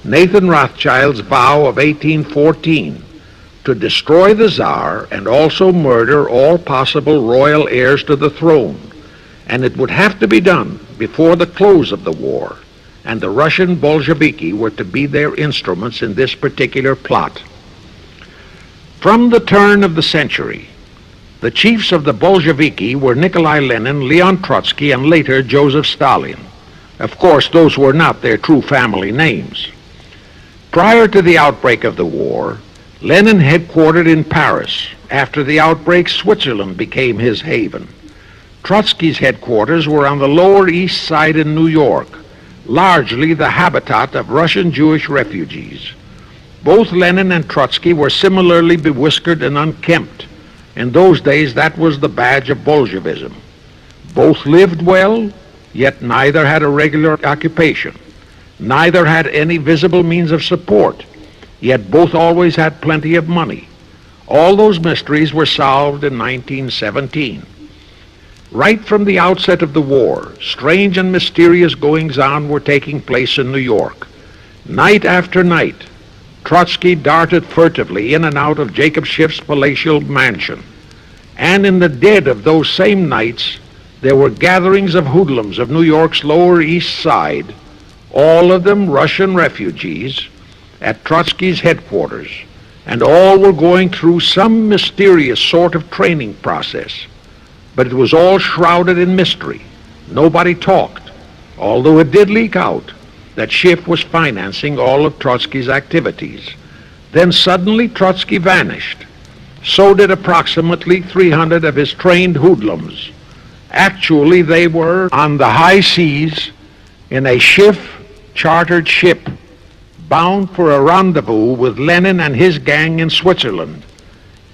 [SPEAKER 1] Nathan Rothschild's vow of 1814 to destroy the Tsar and also murder all possible royal heirs to the throne. And it would have to be done before the close of the war, and the Russian Bolsheviki were to be their instruments in this particular plot. From the turn of the century, the chiefs of the Bolsheviki were Nikolai Lenin, Leon Trotsky, and later Joseph Stalin. Of course, those were not their true family names. Prior to the outbreak of the war, Lenin headquartered in Paris. After the outbreak, Switzerland became his haven. Trotsky's headquarters were on the Lower East Side in New York, largely the habitat of Russian Jewish refugees. Both Lenin and Trotsky were similarly bewhiskered and unkempt. In those days, that was the badge of Bolshevism. Both lived well, yet neither had a regular occupation. Neither had any visible means of support, yet both always had plenty of money. All those mysteries were solved in 1917. Right from the outset of the war, strange and mysterious goings-on were taking place in New York. Night after night, Trotsky darted furtively in and out of Jacob Schiff's palatial mansion. And in the dead of those same nights, there were gatherings of hoodlums of New York's Lower East Side, all of them Russian refugees, at Trotsky's headquarters, and all were going through some mysterious sort of training process. But it was all shrouded in mystery. Nobody talked, although it did leak out that Schiff was financing all of Trotsky's activities. Then suddenly Trotsky vanished. So did approximately 300 of his trained hoodlums. Actually, they were on the high seas in a Schiff-chartered ship bound for a rendezvous with Lenin and his gang in Switzerland.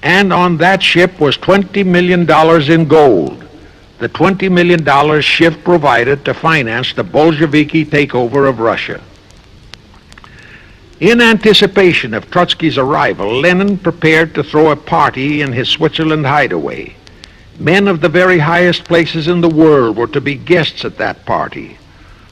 [SPEAKER 1] And on that ship was $20 million in gold, the $20 million Schiff provided to finance the Bolsheviki takeover of Russia. In anticipation of Trotsky's arrival, Lenin prepared to throw a party in his Switzerland hideaway. Men of the very highest places in the world were to be guests at that party.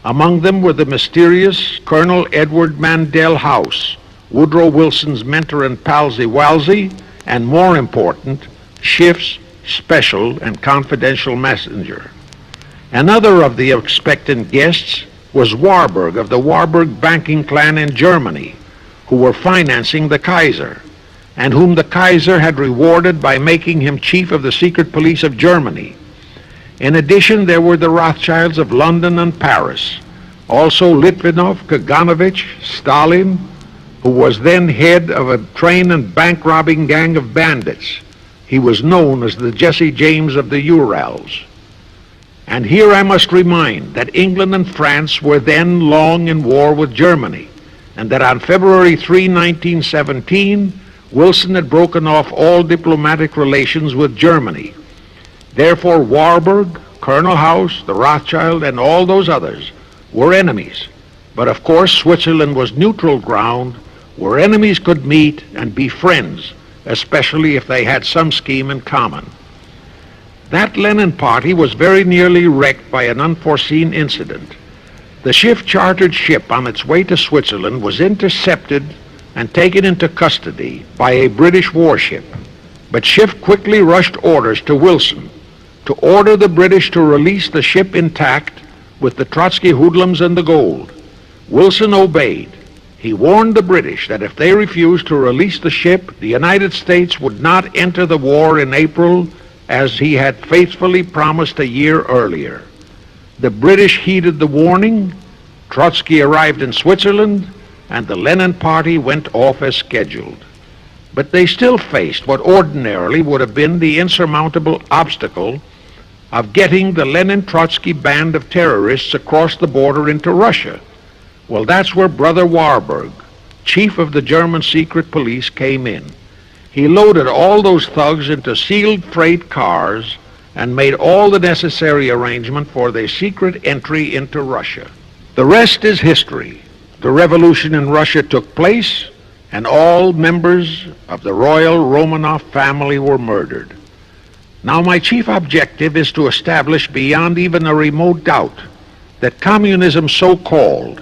[SPEAKER 1] Among them were the mysterious Colonel Edward Mandell House, Woodrow Wilson's mentor and palsy-walsy, and more important, Schiff's special and confidential messenger. Another of the expectant guests was Warburg of the Warburg banking clan in Germany, who were financing the Kaiser, and whom the Kaiser had rewarded by making him chief of the secret police of Germany. In addition, there were the Rothschilds of London and Paris, also Litvinov, Kaganovich, Stalin, who was then head of a train and bank-robbing gang of bandits. He was known as the Jesse James of the Urals. And here I must remind that England and France were then long in war with Germany, and that on February 3, 1917, Wilson had broken off all diplomatic relations with Germany. Therefore, Warburg, Colonel House, the Rothschild, and all those others were enemies. But of course, Switzerland was neutral ground where enemies could meet and be friends, especially if they had some scheme in common. That Lenin party was very nearly wrecked by an unforeseen incident. The Schiff chartered ship on its way to Switzerland was intercepted and taken into custody by a British warship. But Schiff quickly rushed orders to Wilson to order the British to release the ship intact with the Trotsky hoodlums and the gold. Wilson obeyed. He warned the British that if they refused to release the ship, the United States would not enter the war in April as he had faithfully promised a year earlier. The British heeded the warning, Trotsky arrived in Switzerland, and the Lenin party went off as scheduled. But they still faced what ordinarily would have been the insurmountable obstacle of getting the Lenin-Trotsky band of terrorists across the border into Russia. Well, that's where Brother Warburg, chief of the German secret police, came in. He loaded all those thugs into sealed freight cars and made all the necessary arrangement for their secret entry into Russia. The rest is history. The revolution in Russia took place, and all members of the royal Romanov family were murdered. Now, my chief objective is to establish beyond even a remote doubt that communism, so-called,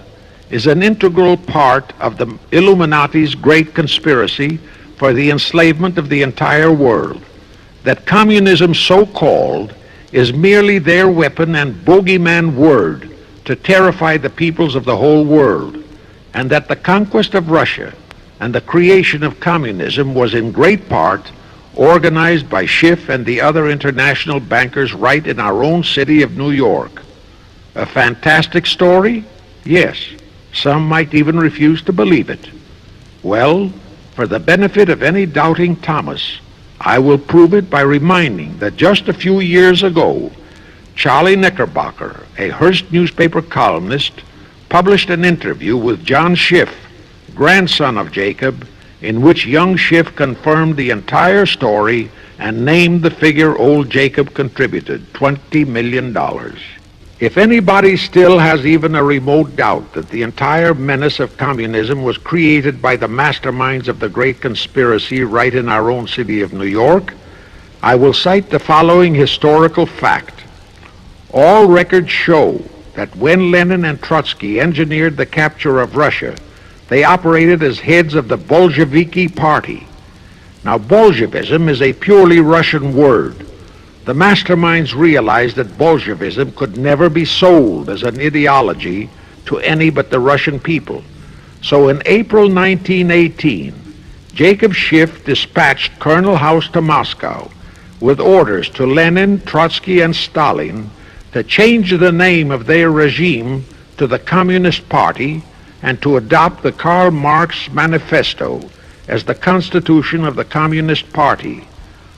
[SPEAKER 1] is an integral part of the Illuminati's great conspiracy for the enslavement of the entire world, that communism, so-called, is merely their weapon and bogeyman word to terrify the peoples of the whole world, and that the conquest of Russia and the creation of communism was in great part organized by Schiff and the other international bankers right in our own city of New York. A fantastic story? Yes. Some might even refuse to believe it. Well, for the benefit of any doubting Thomas, I will prove it by reminding that just a few years ago, Charlie Knickerbocker, a Hearst newspaper columnist, published an interview with John Schiff, grandson of Jacob, in which young Schiff confirmed the entire story and named the figure old Jacob contributed, $20 million. If anybody still has even a remote doubt that the entire menace of communism was created by the masterminds of the great conspiracy right in our own city of New York, I will cite the following historical fact. All records show that when Lenin and Trotsky engineered the capture of Russia, they operated as heads of the Bolsheviki party. Now, Bolshevism is a purely Russian word. The masterminds realized that Bolshevism could never be sold as an ideology to any but the Russian people. So in April 1918, Jacob Schiff dispatched Colonel House to Moscow with orders to Lenin, Trotsky, and Stalin to change the name of their regime to the Communist Party and to adopt the Karl Marx Manifesto as the constitution of the Communist Party.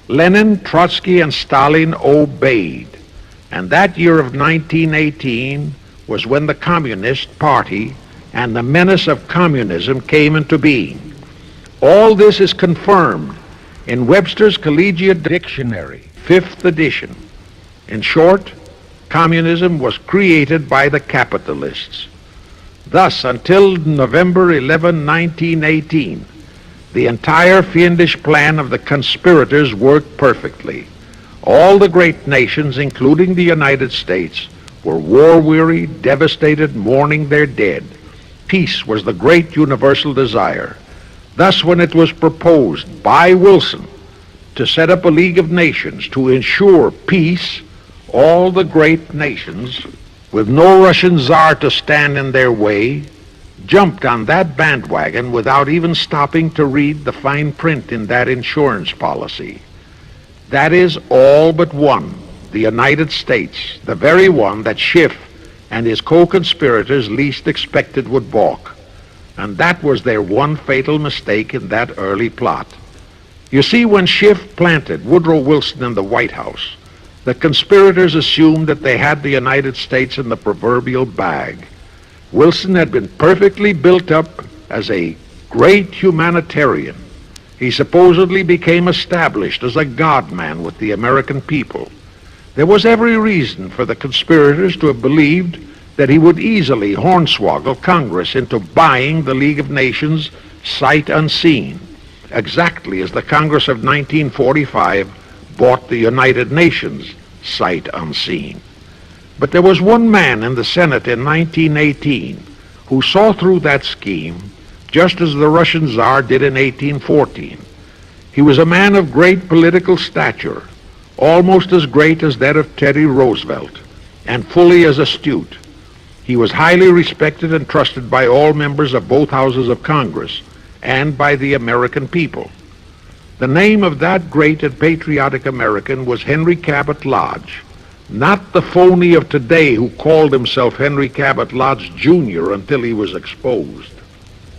[SPEAKER 1] Lenin, Trotsky, and Stalin obeyed, and that year of 1918 was when the Communist Party and the menace of communism came into being. All this is confirmed in Webster's Collegiate Dictionary, 5th edition. In short, communism was created by the capitalists. Thus, until November 11, 1918, the entire fiendish plan of the conspirators worked perfectly. All the great nations, including the United States, were war-weary, devastated, mourning their dead. Peace was the great universal desire. Thus, when it was proposed by Wilson to set up a League of Nations to ensure peace, all the great nations, with no Russian Tsar to stand in their way, jumped on that bandwagon without even stopping to read the fine print in that insurance policy. That is, all but one, the United States, the very one that Schiff and his co-conspirators least expected would balk. And that was their one fatal mistake in that early plot. You see, when Schiff planted Woodrow Wilson in the White House, the conspirators assumed that they had the United States in the proverbial bag. Wilson had been perfectly built up as a great humanitarian. He supposedly became established as a God-man with the American people. There was every reason for the conspirators to have believed that he would easily hornswoggle Congress into buying the League of Nations sight unseen, exactly as the Congress of 1945 bought the United Nations sight unseen. But there was one man in the Senate in 1918 who saw through that scheme just as the Russian Tsar did in 1814. He was a man of great political stature, almost as great as that of Teddy Roosevelt, and fully as astute. He was highly respected and trusted by all members of both houses of Congress and by the American people. The name of that great and patriotic American was Henry Cabot Lodge, not the phony of today who called himself Henry Cabot Lodge Jr. until he was exposed.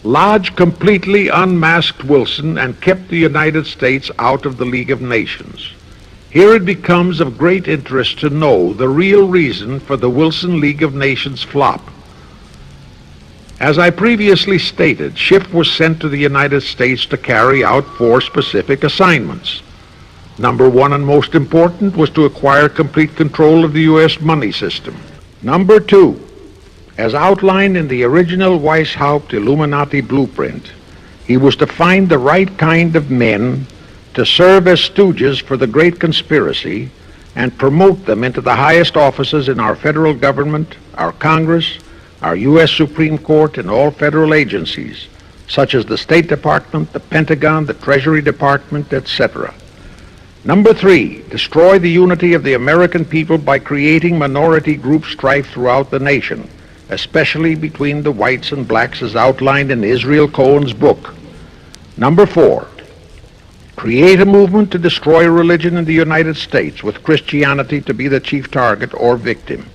[SPEAKER 1] Lodge completely unmasked Wilson and kept the United States out of the League of Nations. Here it becomes of great interest to know the real reason for the Wilson League of Nations flop. As I previously stated, Schiff was sent to the United States to carry out 4 specific assignments. Number 1 and most important was to acquire complete control of the U.S. money system. Number 2, as outlined in the original Weishaupt Illuminati blueprint, he was to find the right kind of men to serve as stooges for the great conspiracy and promote them into the highest offices in our federal government, our Congress, our U.S. Supreme Court, and all federal agencies, such as the State Department, the Pentagon, the Treasury Department, etc. Number 3, destroy the unity of the American people by creating minority group strife throughout the nation, especially between the whites and blacks as outlined in Israel Cohen's book. Number 4, create a movement to destroy religion in the United States, with Christianity to be the chief target or victim.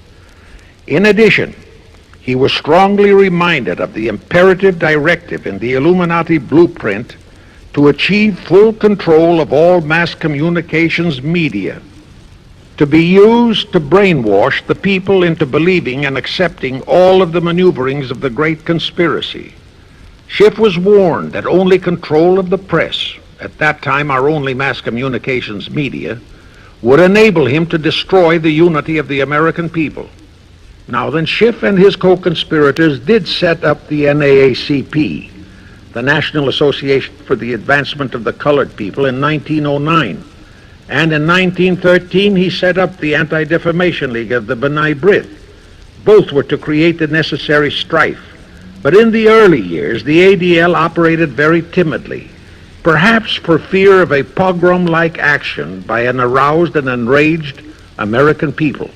[SPEAKER 1] In addition, he was strongly reminded of the imperative directive in the Illuminati blueprint to achieve full control of all mass communications media, to be used to brainwash the people into believing and accepting all of the maneuverings of the great conspiracy. Schiff was warned that only control of the press, at that time our only mass communications media, would enable him to destroy the unity of the American people. Now then, Schiff and his co-conspirators did set up the NAACP, the National Association for the Advancement of the Colored People, in 1909. And in 1913 he set up the Anti-Defamation League of the B'nai B'rith. Both were to create the necessary strife. But in the early years, the ADL operated very timidly, perhaps for fear of a pogrom-like action by an aroused and enraged American people.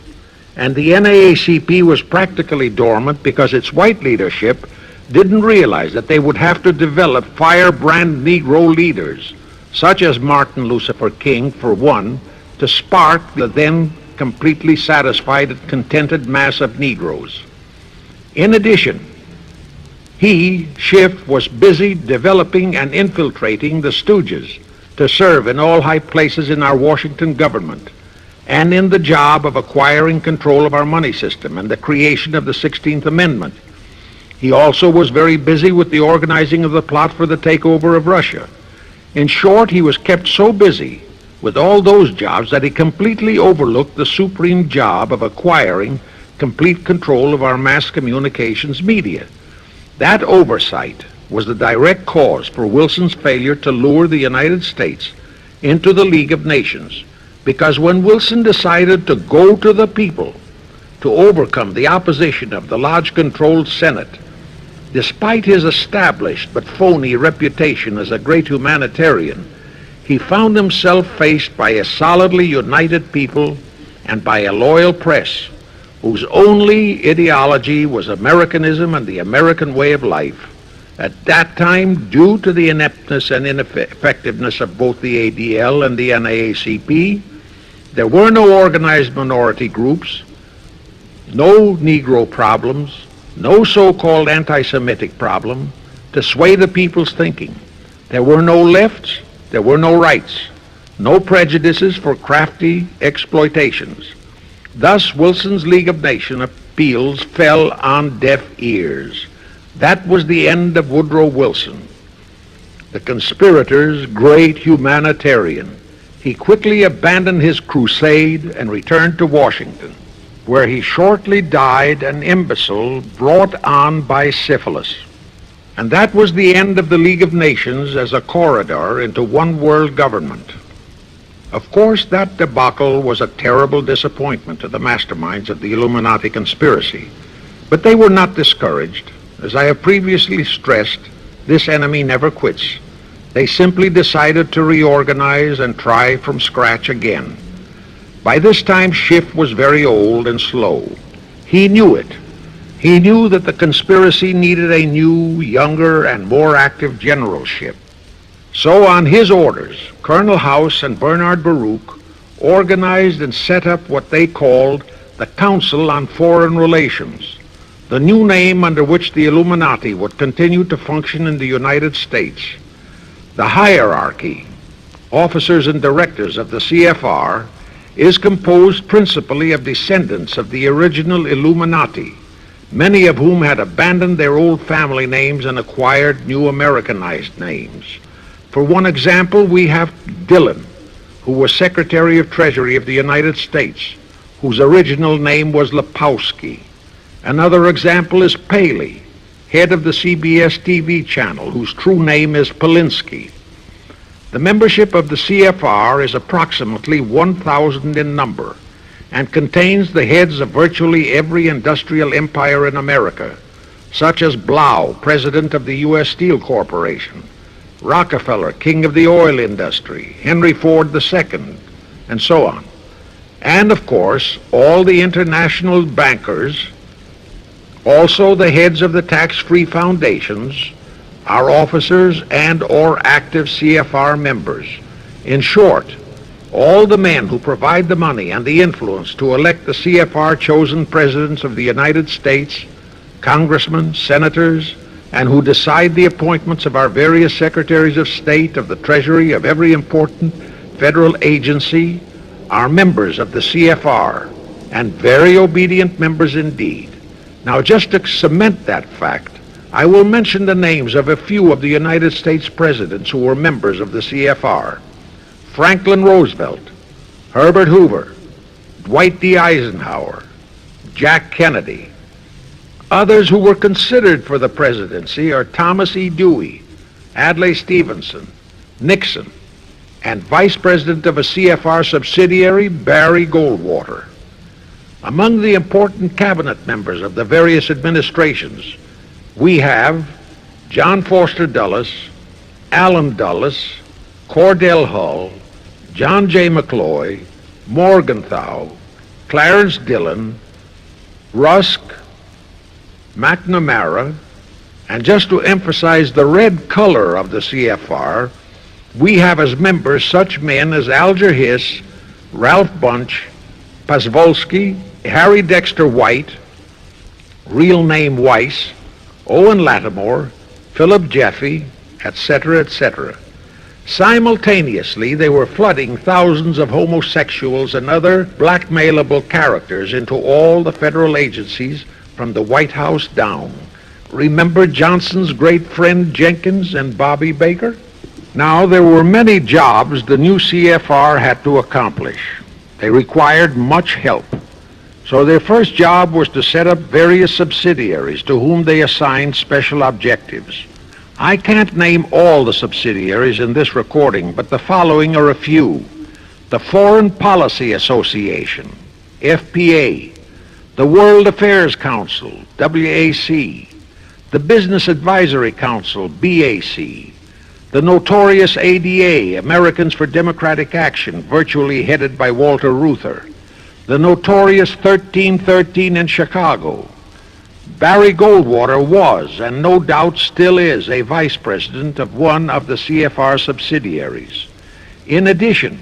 [SPEAKER 1] And the NAACP was practically dormant because its white leadership didn't realize that they would have to develop firebrand Negro leaders, such as Martin Lucifer King, for one, to spark the then completely satisfied and contented mass of Negroes. In addition, he, Schiff, was busy developing and infiltrating the stooges to serve in all high places in our Washington government and in the job of acquiring control of our money system and the creation of the 16th Amendment. He also was very busy with the organizing of the plot for the takeover of Russia. In short, he was kept so busy with all those jobs that he completely overlooked the supreme job of acquiring complete control of our mass communications media, That oversight was the direct cause for Wilson's failure to lure the United States into the League of Nations, because when Wilson decided to go to the people to overcome the opposition of the lodge-controlled Senate, despite his established but phony reputation as a great humanitarian, he found himself faced by a solidly united people and by a loyal press whose only ideology was Americanism and the American way of life. At that time, due to the ineptness and ineffectiveness of both the ADL and the NAACP, there were no organized minority groups, no Negro problems, no so-called anti-Semitic problem to sway the people's thinking. There were no lefts, there were no rights, no prejudices for crafty exploitations. Thus, Wilson's League of Nations appeals fell on deaf ears. That was the end of Woodrow Wilson, the conspirator's great humanitarian. He quickly abandoned his crusade and returned to Washington, where he shortly died an imbecile brought on by syphilis. And that was the end of the League of Nations as a corridor into one world government. Of course, that debacle was a terrible disappointment to the masterminds of the Illuminati conspiracy, but they were not discouraged. As I have previously stressed, this enemy never quits. They simply decided to reorganize and try from scratch again. By this time, Schiff was very old and slow. He knew it. He knew that the conspiracy needed a new, younger, and more active generalship. So on his orders, Colonel House and Bernard Baruch organized and set up what they called the Council on Foreign Relations, the new name under which the Illuminati would continue to function in the United States. The hierarchy, officers and directors of the CFR, is composed principally of descendants of the original Illuminati, many of whom had abandoned their old family names and acquired new Americanized names. For one example, we have Dillon, who was Secretary of Treasury of the United States, whose original name was Lepowski. Another example is Paley, head of the CBS TV channel, whose true name is Polinsky. The membership of the CFR is approximately 1,000 in number and contains the heads of virtually every industrial empire in America, such as Blau, president of the U.S. Steel Corporation, Rockefeller, king of the oil industry, Henry Ford II, and so on. And of course, all the international bankers, also the heads of the tax-free foundations, are officers and or active CFR members. In short, all the men who provide the money and the influence to elect the CFR chosen presidents of the United States, congressmen, senators, and who decide the appointments of our various secretaries of state, of the Treasury, of every important federal agency, are members of the CFR, and very obedient members indeed. Now, just to cement that fact, I will mention the names of a few of the United States presidents who were members of the CFR. Franklin Roosevelt, Herbert Hoover, Dwight D. Eisenhower, Jack Kennedy. Others who were considered for the presidency are Thomas E. Dewey, Adlai Stevenson, Nixon, and Vice President of a CFR subsidiary, Barry Goldwater. Among the important cabinet members of the various administrations, we have John Foster Dulles, Allen Dulles, Cordell Hull, John J. McCloy, Morgenthau, Clarence Dillon, Rusk, McNamara, and just to emphasize the red color of the CFR, we have as members such men as Alger Hiss, Ralph Bunche, Pasvolsky, Harry Dexter White, real name Weiss, Owen Lattimore, Philip Jeffy, etc., etc. Simultaneously, they were flooding thousands of homosexuals and other blackmailable characters into all the federal agencies from the White House down. Remember Johnson's great friend Jenkins and Bobby Baker? Now, there were many jobs the new CFR had to accomplish. They required much help. So their first job was to set up various subsidiaries to whom they assigned special objectives. I can't name all the subsidiaries in this recording, but the following are a few. The Foreign Policy Association, FPA, the World Affairs Council, WAC, the Business Advisory Council, BAC, the notorious ADA, Americans for Democratic Action, virtually headed by Walter Reuther, the notorious 1313 in Chicago. Barry Goldwater was, and no doubt still is, a vice president of one of the CFR subsidiaries. In addition,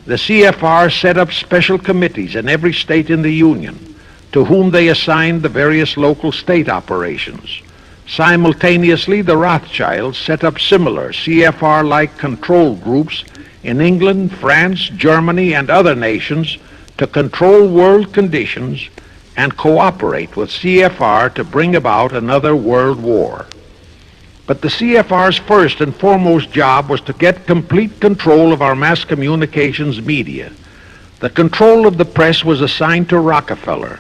[SPEAKER 1] the CFR set up special committees in every state in the Union, to whom they assigned the various local state operations. Simultaneously, the Rothschilds set up similar CFR-like control groups in England, France, Germany, and other nations to control world conditions and cooperate with CFR to bring about another world war. But the CFR's first and foremost job was to get complete control of our mass communications media. The control of the press was assigned to Rockefeller.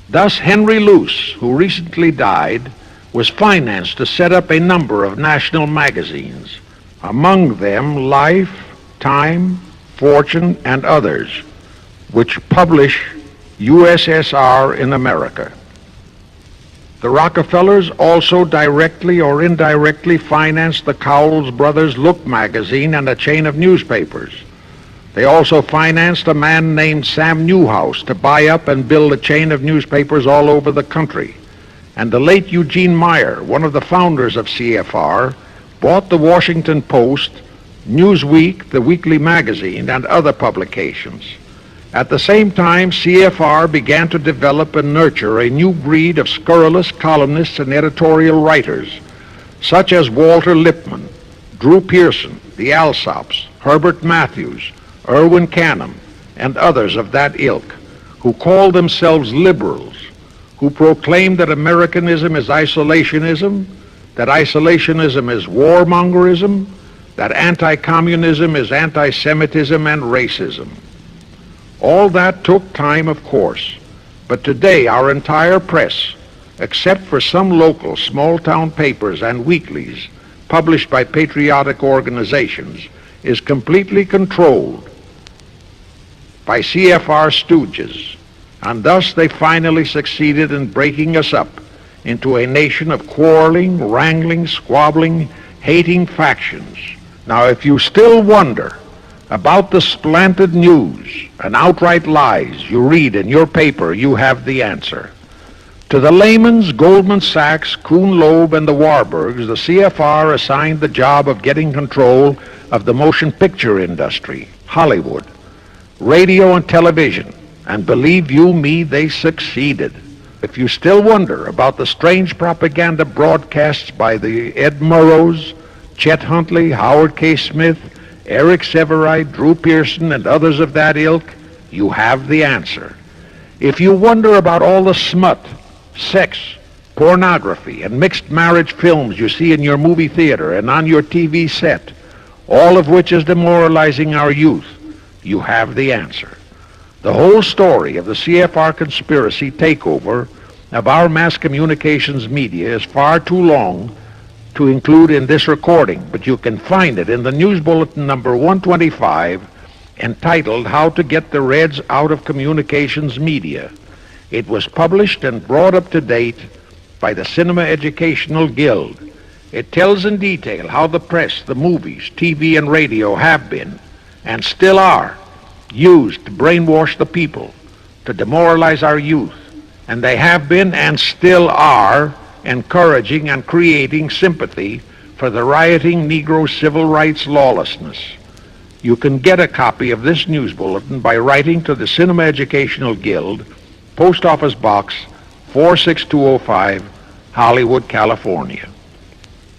[SPEAKER 1] Thus, Henry Luce, who recently died, was financed to set up a number of national magazines, among them Life, Time, Fortune, and others, which publish USSR in America. The Rockefellers also directly or indirectly financed the Cowles Brothers Look magazine and a chain of newspapers. They also financed a man named Sam Newhouse to buy up and build a chain of newspapers all over the country. And the late Eugene Meyer, one of the founders of CFR, bought the Washington Post, Newsweek, the weekly magazine, and other publications. At the same time, CFR began to develop and nurture a new breed of scurrilous columnists and editorial writers, such as Walter Lippmann, Drew Pearson, the Alsops, Herbert Matthews, Irwin Canham, and others of that ilk, who called themselves liberals, who proclaimed that Americanism is isolationism, that isolationism is warmongerism, that anti-communism is anti-Semitism and racism. All that took time, of course, but today our entire press, except for some local small-town papers and weeklies published by patriotic organizations, is completely controlled by CFR stooges, and thus they finally succeeded in breaking us up into a nation of quarreling, wrangling, squabbling, hating factions. Now, if you still wonder about the slanted news and outright lies you read in your paper, you have the answer. To the Lehmans, Goldman Sachs, Kuhn Loeb, and the Warburgs, the CFR assigned the job of getting control of the motion picture industry, Hollywood, radio and television, and believe you me, they succeeded. If you still wonder about the strange propaganda broadcasts by the Ed Murrows, Chet Huntley, Howard K. Smith, Eric Severide, Drew Pearson, and others of that ilk, you have the answer. If you wonder about all the smut, sex, pornography, and mixed marriage films you see in your movie theater and on your TV set, all of which is demoralizing our youth, you have the answer. The whole story of the CFR conspiracy takeover of our mass communications media is far too long to include in this recording, but you can find it in the News Bulletin number 125, entitled How to Get the Reds Out of Communications Media. It was published and brought up to date by the Cinema Educational Guild. It tells in detail how the press, the movies, TV, and radio have been, and still are, used to brainwash the people, to demoralize our youth, and they have been and still are encouraging and creating sympathy for the rioting Negro civil rights lawlessness. You can get a copy of this news bulletin by writing to the Cinema Educational Guild, Post Office Box 46205, Hollywood, California.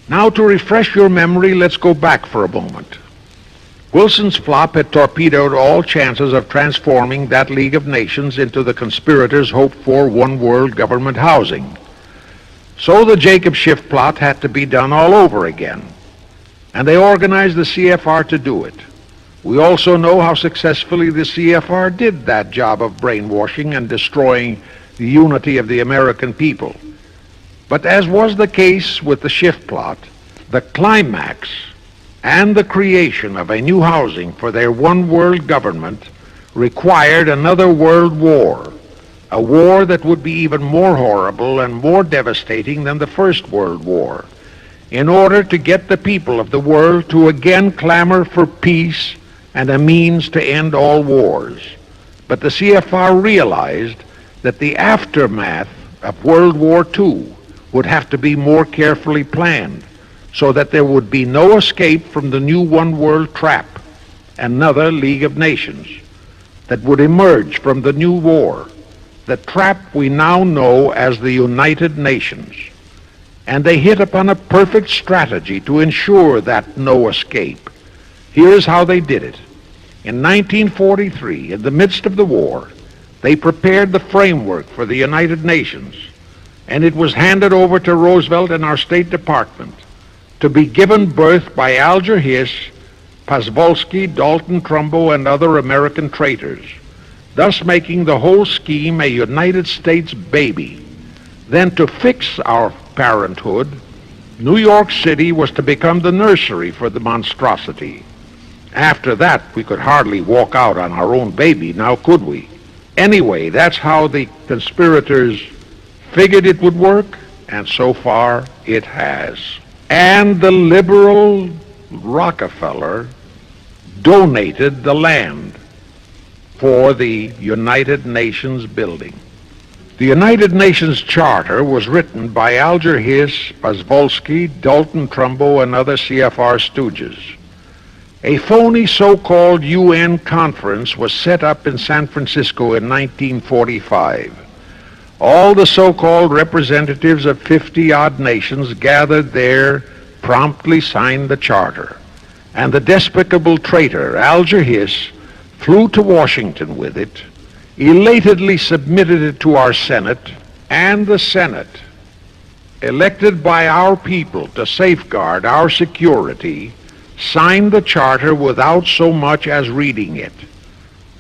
[SPEAKER 1] Now, to refresh your memory, let's go back for a moment. Wilson's flop had torpedoed all chances of transforming that League of Nations into the conspirators' hoped-for one-world government housing. So the Jacob Schiff plot had to be done all over again, and they organized the CFR to do it. We also know how successfully the C.F.R. did that job of brainwashing and destroying the unity of the American people. But as was the case with the Schiff plot, the climax and the creation of a new housing for their one-world government required another world war, a war that would be even more horrible and more devastating than the First World War, in order to get the people of the world to again clamor for peace and a means to end all wars. But the C.F.R. realized that the aftermath of World War II would have to be more carefully planned so that there would be no escape from the new one-world trap, another League of Nations, that would emerge from the new war, the trap we now know as the United Nations. And they hit upon a perfect strategy to ensure that no escape. Here's how they did it. In 1943, in the midst of the war, they prepared the framework for the United Nations, and it was handed over to Roosevelt and our State Department to be given birth by Alger Hiss, Pozwolsky, Dalton Trumbo, and other American traitors, thus making the whole scheme a United States baby. Then to fix our parenthood, New York City was to become the nursery for the monstrosity. After that, we could hardly walk out on our own baby, now could we? Anyway, that's how the conspirators figured it would work, and so far it has. And the liberal Rockefeller donated the land for the United Nations building. The United Nations Charter was written by Alger Hiss, Pozwolsky, Dalton Trumbo, and other C.F.R. stooges. A phony so-called UN conference was set up in San Francisco in 1945. All the so-called representatives of 50-odd nations gathered there, promptly signed the charter, and the despicable traitor Alger Hiss flew to Washington with it, elatedly submitted it to our Senate, and the Senate, elected by our people to safeguard our security, signed the charter without so much as reading it.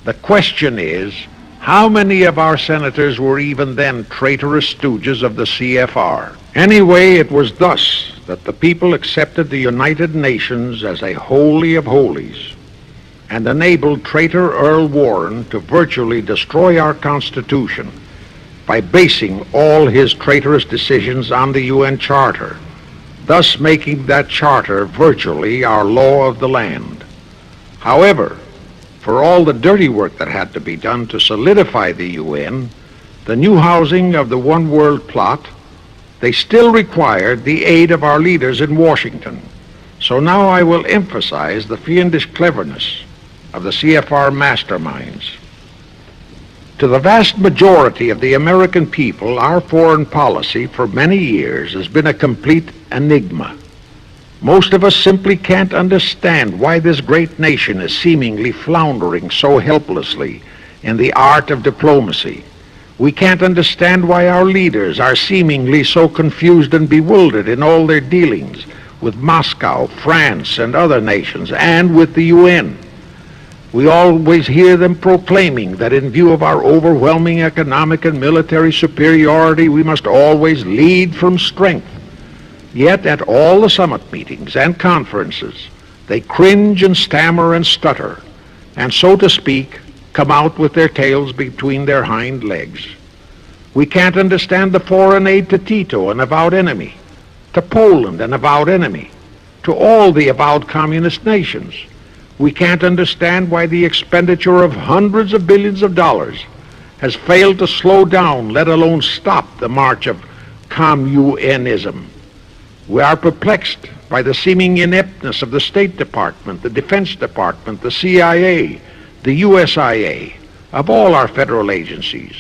[SPEAKER 1] The question is, how many of our senators were even then traitorous stooges of the C.F.R.? Anyway, it was thus that the people accepted the United Nations as a holy of holies and enabled traitor Earl Warren to virtually destroy our Constitution by basing all his traitorous decisions on the UN Charter, thus making that charter virtually our law of the land. However, for all the dirty work that had to be done to solidify the UN, the new housing of the One World plot, they still required the aid of our leaders in Washington. So now I will emphasize the fiendish cleverness of the C.F.R. masterminds. To the vast majority of the American people, our foreign policy for many years has been a complete enigma. Most of us simply can't understand why this great nation is seemingly floundering so helplessly in the art of diplomacy. We can't understand why our leaders are seemingly so confused and bewildered in all their dealings with Moscow, France, and other nations, and with the UN. We always hear them proclaiming that in view of our overwhelming economic and military superiority, we must always lead from strength. Yet at all the summit meetings and conferences, they cringe and stammer and stutter, and so to speak, come out with their tails between their hind legs. We can't understand the foreign aid to Tito, an avowed enemy, to Poland, an avowed enemy, to all the avowed communist nations. We can't understand why the expenditure of hundreds of billions of dollars has failed to slow down, let alone stop, the march of communism. We are perplexed by the seeming ineptness of the State Department, the Defense Department, the CIA, the USIA, of all our federal agencies.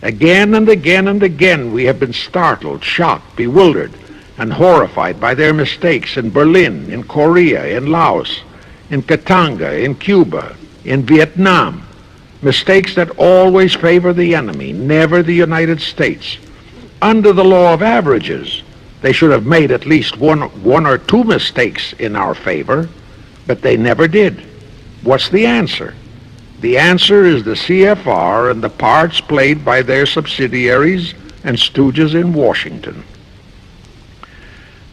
[SPEAKER 1] Again and again and again we have been startled, shocked, bewildered, and horrified by their mistakes in Berlin, in Korea, in Laos, in Katanga, in Cuba, in Vietnam. Mistakes that always favor the enemy, never the United States. Under the law of averages, they should have made at least one or two mistakes in our favor, but they never did. What's the answer? The answer is the CFR and the parts played by their subsidiaries and stooges in Washington.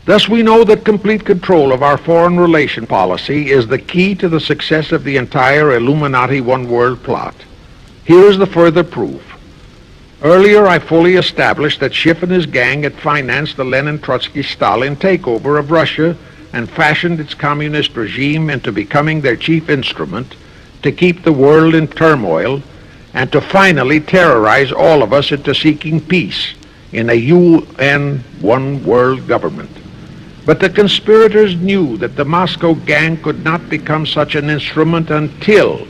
[SPEAKER 1] Thus, we know that complete control of our foreign relation policy is the key to the success of the entire Illuminati One World plot. Here is the further proof. Earlier, I fully established that Schiff and his gang had financed the Lenin-Trotsky-Stalin takeover of Russia and fashioned its communist regime into becoming their chief instrument to keep the world in turmoil and to finally terrorize all of us into seeking peace in a UN One World government. But the conspirators knew that the Moscow gang could not become such an instrument until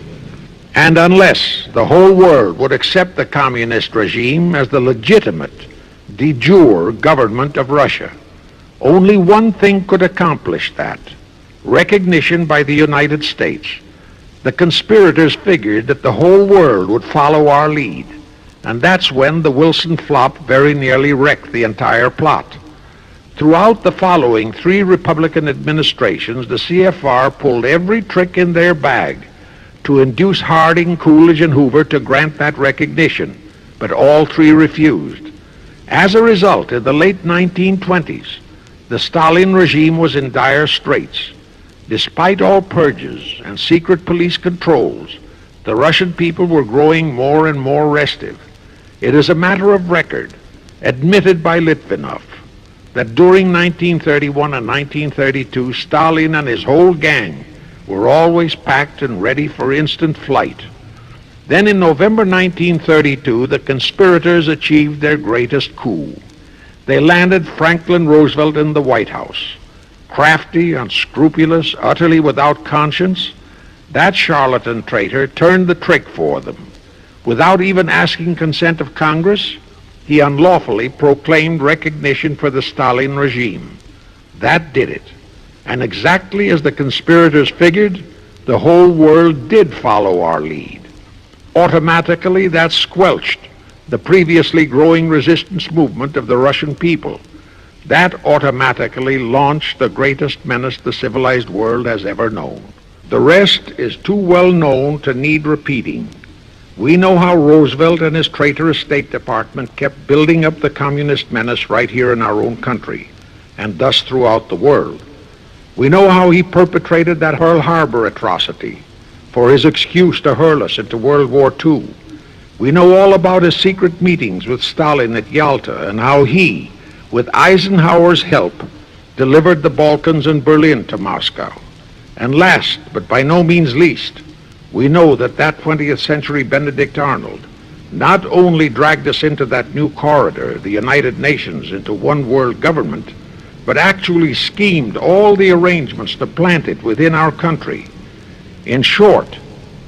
[SPEAKER 1] and unless the whole world would accept the communist regime as the legitimate, de jure government of Russia. Only one thing could accomplish that: recognition by the United States. The conspirators figured that the whole world would follow our lead, and that's when the Wilson flop very nearly wrecked the entire plot. Throughout the following 3 Republican administrations, the CFR pulled every trick in their bag to induce Harding, Coolidge, and Hoover to grant that recognition, but all 3 refused. As a result, in the late 1920s, the Stalin regime was in dire straits. Despite all purges and secret police controls, the Russian people were growing more and more restive. It is a matter of record, admitted by Litvinov, that during 1931 and 1932, Stalin and his whole gang were always packed and ready for instant flight. Then in November 1932, the conspirators achieved their greatest coup. They landed Franklin Roosevelt in the White House. Crafty, unscrupulous, utterly without conscience, that charlatan traitor turned the trick for them. Without even asking consent of Congress, he unlawfully proclaimed recognition for the Stalin regime. That did it. And exactly as the conspirators figured, the whole world did follow our lead. Automatically, that squelched the previously growing resistance movement of the Russian people. That automatically launched the greatest menace the civilized world has ever known. The rest is too well known to need repeating. We know how Roosevelt and his traitorous State Department kept building up the communist menace right here in our own country, and thus throughout the world. We know how he perpetrated that Pearl Harbor atrocity for his excuse to hurl us into World War II. We know all about his secret meetings with Stalin at Yalta and how he, with Eisenhower's help, delivered the Balkans and Berlin to Moscow. And last, but by no means least, we know that 20th century Benedict Arnold not only dragged us into that new corridor, the United Nations, into one world government, but actually schemed all the arrangements to plant it within our country. In short,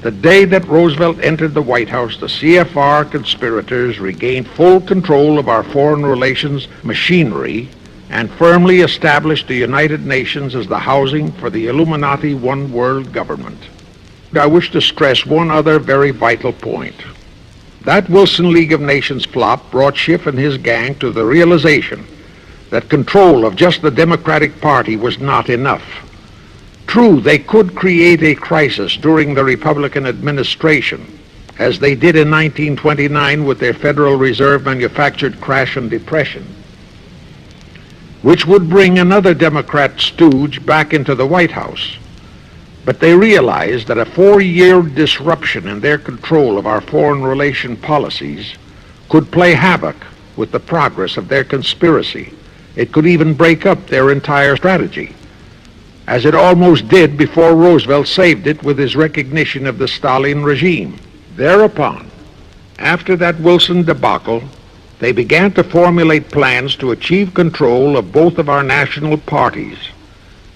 [SPEAKER 1] the day that Roosevelt entered the White House, the CFR conspirators regained full control of our foreign relations machinery and firmly established the United Nations as the housing for the Illuminati One World government. I wish to stress one other very vital point. That Wilson League of Nations flop brought Schiff and his gang to the realization that control of just the Democratic Party was not enough. True, they could create a crisis during the Republican administration, as they did in 1929 with their Federal Reserve manufactured crash and depression, which would bring another Democrat stooge back into the White House. But they realized that a 4-year disruption in their control of our foreign relation policies could play havoc with the progress of their conspiracy. It could even break up their entire strategy, as it almost did before Roosevelt saved it with his recognition of the Stalin regime. Thereupon, after that Wilson debacle, they began to formulate plans to achieve control of both of our national parties.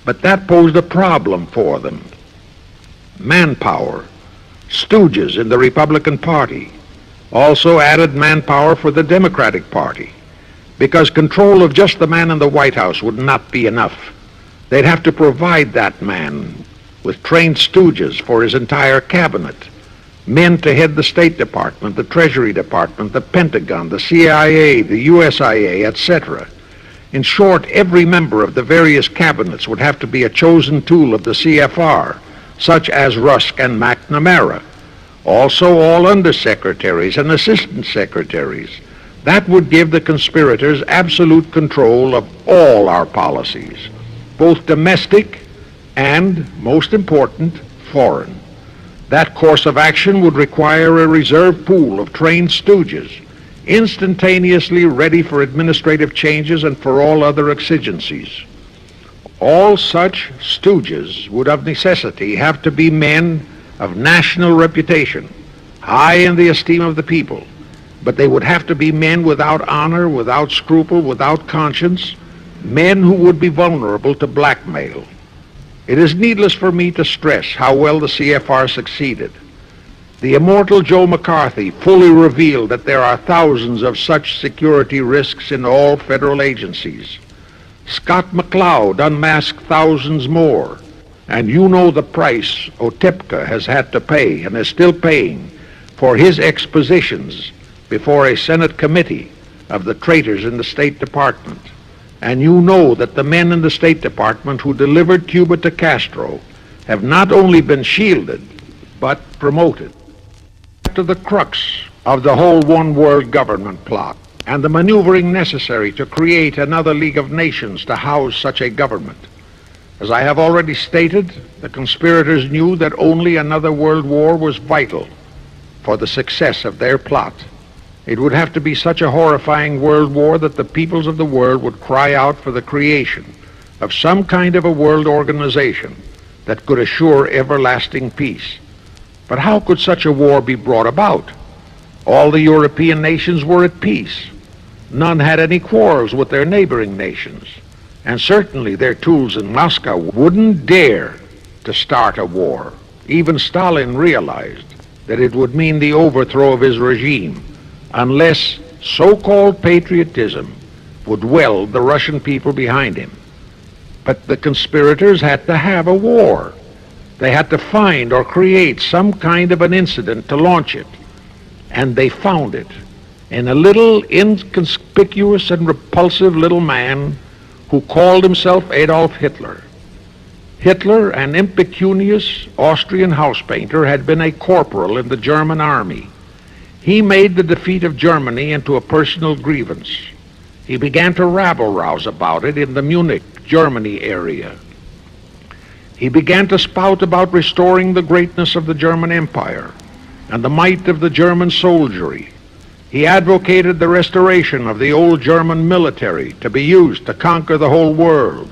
[SPEAKER 1] But that posed a problem for them. Manpower, stooges in the Republican Party, also added manpower for the Democratic Party, because control of just the man in the White House would not be enough. They'd have to provide that man with trained stooges for his entire cabinet, men to head the State Department, the Treasury Department, the Pentagon, the CIA, the USIA, etc. In short, every member of the various cabinets would have to be a chosen tool of the CFR, such as Rusk and McNamara, also all undersecretaries and assistant secretaries. That would give the conspirators absolute control of all our policies, both domestic and, most important, foreign. That course of action would require a reserve pool of trained stooges, instantaneously ready for administrative changes and for all other exigencies. All such stooges would of necessity have to be men of national reputation, high in the esteem of the people, but they would have to be men without honor, without scruple, without conscience, men who would be vulnerable to blackmail. It is needless for me to stress how well the CFR succeeded. The immortal Joe McCarthy fully revealed that there are thousands of such security risks in all federal agencies. Scott McCloud unmasked thousands more, and you know the price Otipka has had to pay and is still paying for his expositions before a Senate committee of the traitors in the State Department. And you know that the men in the State Department who delivered Cuba to Castro have not only been shielded, but promoted. To the crux of the whole one-world government plot and the maneuvering necessary to create another League of Nations to house such a government. As I have already stated, the conspirators knew that only another world war was vital for the success of their plot. It would have to be such a horrifying world war that the peoples of the world would cry out for the creation of some kind of a world organization that could assure everlasting peace. But how could such a war be brought about? All the European nations were at peace. None had any quarrels with their neighboring nations. And certainly their tools in Moscow wouldn't dare to start a war. Even Stalin realized that it would mean the overthrow of his regime unless so-called patriotism would weld the Russian people behind him. But the conspirators had to have a war. They had to find or create some kind of an incident to launch it. And they found it in a little inconspicuous and repulsive little man who called himself Adolf Hitler. Hitler, an impecunious Austrian house painter, had been a corporal in the German army. He made the defeat of Germany into a personal grievance. He began to rabble-rouse about it in the Munich, Germany area. He began to spout about restoring the greatness of the German Empire and the might of the German soldiery. He advocated the restoration of the old German military to be used to conquer the whole world.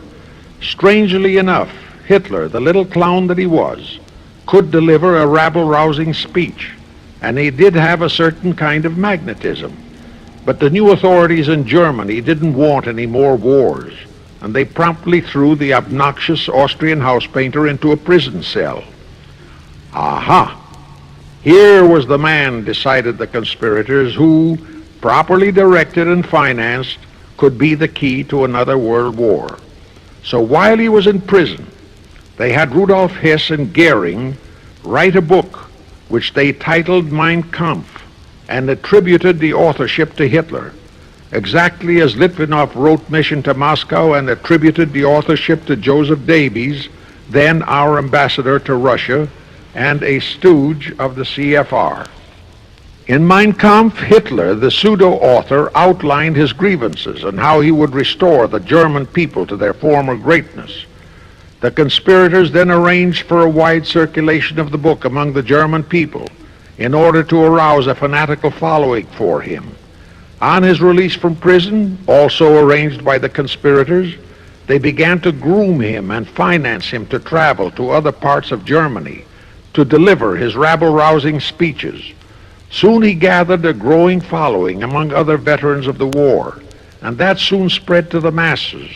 [SPEAKER 1] Strangely enough, Hitler, the little clown that he was, could deliver a rabble-rousing speech, and he did have a certain kind of magnetism. But the new authorities in Germany didn't want any more wars, and they promptly threw the obnoxious Austrian house painter into a prison cell. Aha! Here was the man, decided the conspirators, who, properly directed and financed, could be the key to another world war. So while he was in prison, they had Rudolf Hess and Goering write a book which they titled Mein Kampf and attributed the authorship to Hitler, exactly as Litvinov wrote Mission to Moscow and attributed the authorship to Joseph Davies, then our ambassador to Russia and a stooge of the CFR. In Mein Kampf, Hitler, the pseudo-author, outlined his grievances and how he would restore the German people to their former greatness. The conspirators then arranged for a wide circulation of the book among the German people in order to arouse a fanatical following for him. On his release from prison, also arranged by the conspirators, they began to groom him and finance him to travel to other parts of Germany to deliver his rabble-rousing speeches. Soon he gathered a growing following among other veterans of the war, and that soon spread to the masses,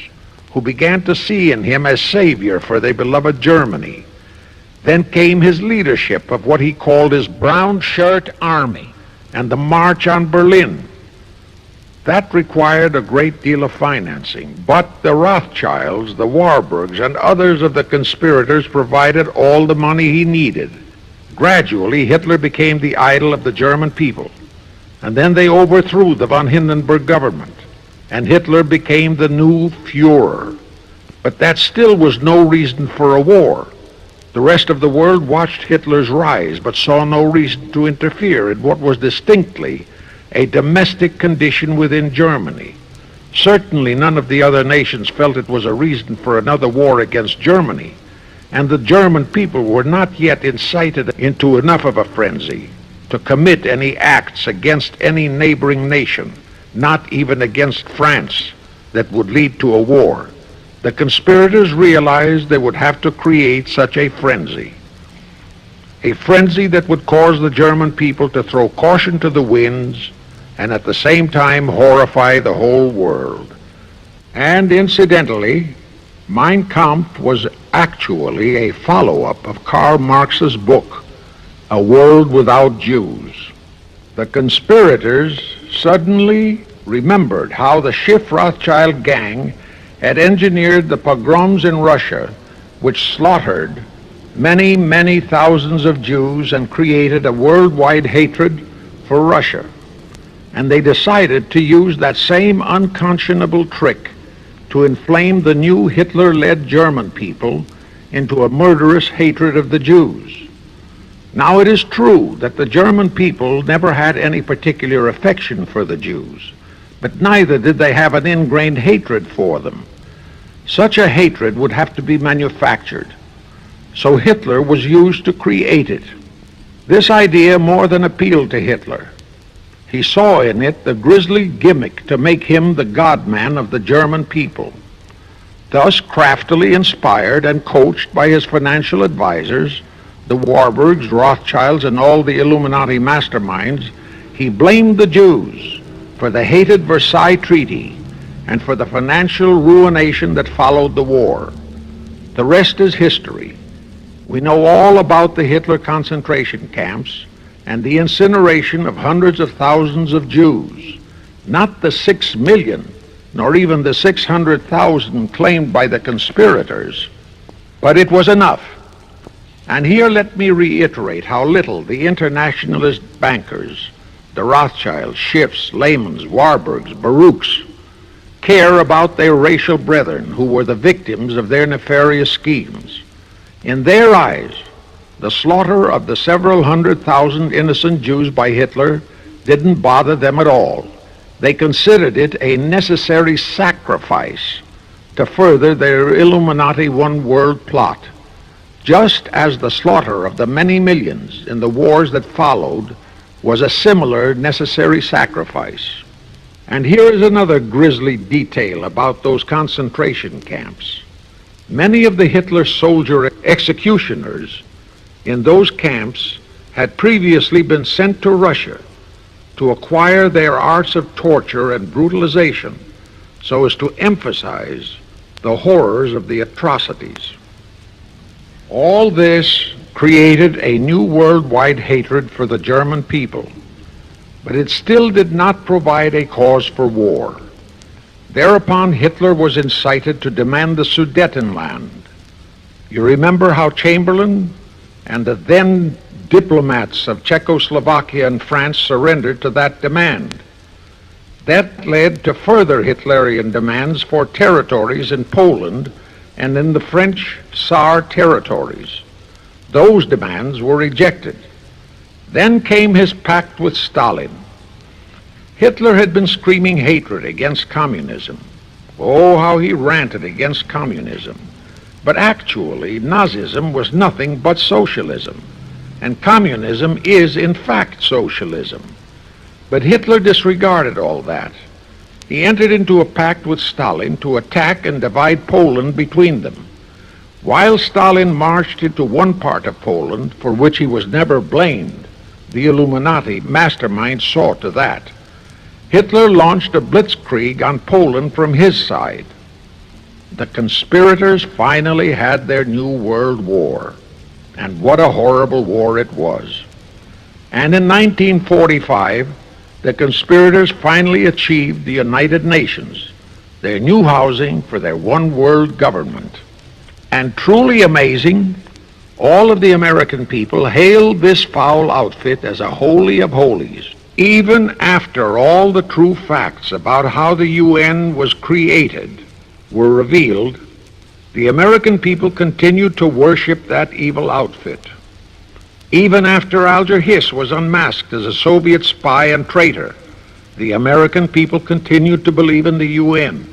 [SPEAKER 1] who began to see in him a savior for their beloved Germany. Then came his leadership of what he called his brown shirt army and the march on Berlin. That required a great deal of financing, but the Rothschilds, the Warburgs, and others of the conspirators provided all the money he needed. Gradually, Hitler became the idol of the German people, and then they overthrew the von Hindenburg government, and Hitler became the new Führer. But that still was no reason for a war. The rest of the world watched Hitler's rise, but saw no reason to interfere in what was distinctly a domestic condition within Germany. Certainly none of the other nations felt it was a reason for another war against Germany, and the German people were not yet incited into enough of a frenzy to commit any acts against any neighboring nation, not even against France, that would lead to a war. The conspirators realized they would have to create such a frenzy that would cause the German people to throw caution to the winds and at the same time horrify the whole world. And incidentally, Mein Kampf was actually a follow-up of Karl Marx's book, A World Without Jews. The conspirators suddenly remembered how the C.F.R. Rothschild gang had engineered the pogroms in Russia, which slaughtered many, many thousands of Jews and created a worldwide hatred for Russia. And they decided to use that same unconscionable trick to inflame the new Hitler-led German people into a murderous hatred of the Jews. Now it is true that the German people never had any particular affection for the Jews, but neither did they have an ingrained hatred for them. Such a hatred would have to be manufactured, so Hitler was used to create it. This idea more than appealed to Hitler. He saw in it the grisly gimmick to make him the God-man of the German people. Thus, craftily inspired and coached by his financial advisors, the Warburgs, Rothschilds, and all the Illuminati masterminds, he blamed the Jews for the hated Versailles Treaty and for the financial ruination that followed the war. The rest is history. We know all about the Hitler concentration camps and the incineration of hundreds of thousands of Jews, not the 6 million, nor even the 600,000 claimed by the conspirators, but it was enough. And here let me reiterate how little the internationalist bankers, the Rothschilds, Schiffs, Lehmans, Warburgs, Baruchs, care about their racial brethren who were the victims of their nefarious schemes. In their eyes, the slaughter of the several 100,000 innocent Jews by Hitler didn't bother them at all. They considered it a necessary sacrifice to further their Illuminati one-world plot, just as the slaughter of the many millions in the wars that followed was a similar necessary sacrifice. And here is another grisly detail about those concentration camps. Many of the Hitler soldier executioners in those camps had previously been sent to Russia to acquire their arts of torture and brutalization so as to emphasize the horrors of the atrocities. All this created a new worldwide hatred for the German people, but it still did not provide a cause for war. Thereupon Hitler was incited to demand the Sudetenland. You remember how Chamberlain and the then diplomats of Czechoslovakia and France surrendered to that demand. That led to further Hitlerian demands for territories in Poland and in the French Saar territories. Those demands were rejected. Then came his pact with Stalin. Hitler had been screaming hatred against communism. Oh, how he ranted against communism. But actually, Nazism was nothing but socialism, and communism is in fact socialism. But Hitler disregarded all that. He entered into a pact with Stalin to attack and divide Poland between them. While Stalin marched into one part of Poland, for which he was never blamed, the Illuminati mastermind saw to that. Hitler launched a blitzkrieg on Poland from his side. The conspirators finally had their new world war, and what a horrible war it was. And in 1945, the conspirators finally achieved the United Nations, their new housing for their one world government. And truly amazing, all of the American people hailed this foul outfit as a holy of holies. Even after all the true facts about how the UN was created were revealed, the American people continued to worship that evil outfit. Even after Alger Hiss was unmasked as a Soviet spy and traitor, the American people continued to believe in the UN.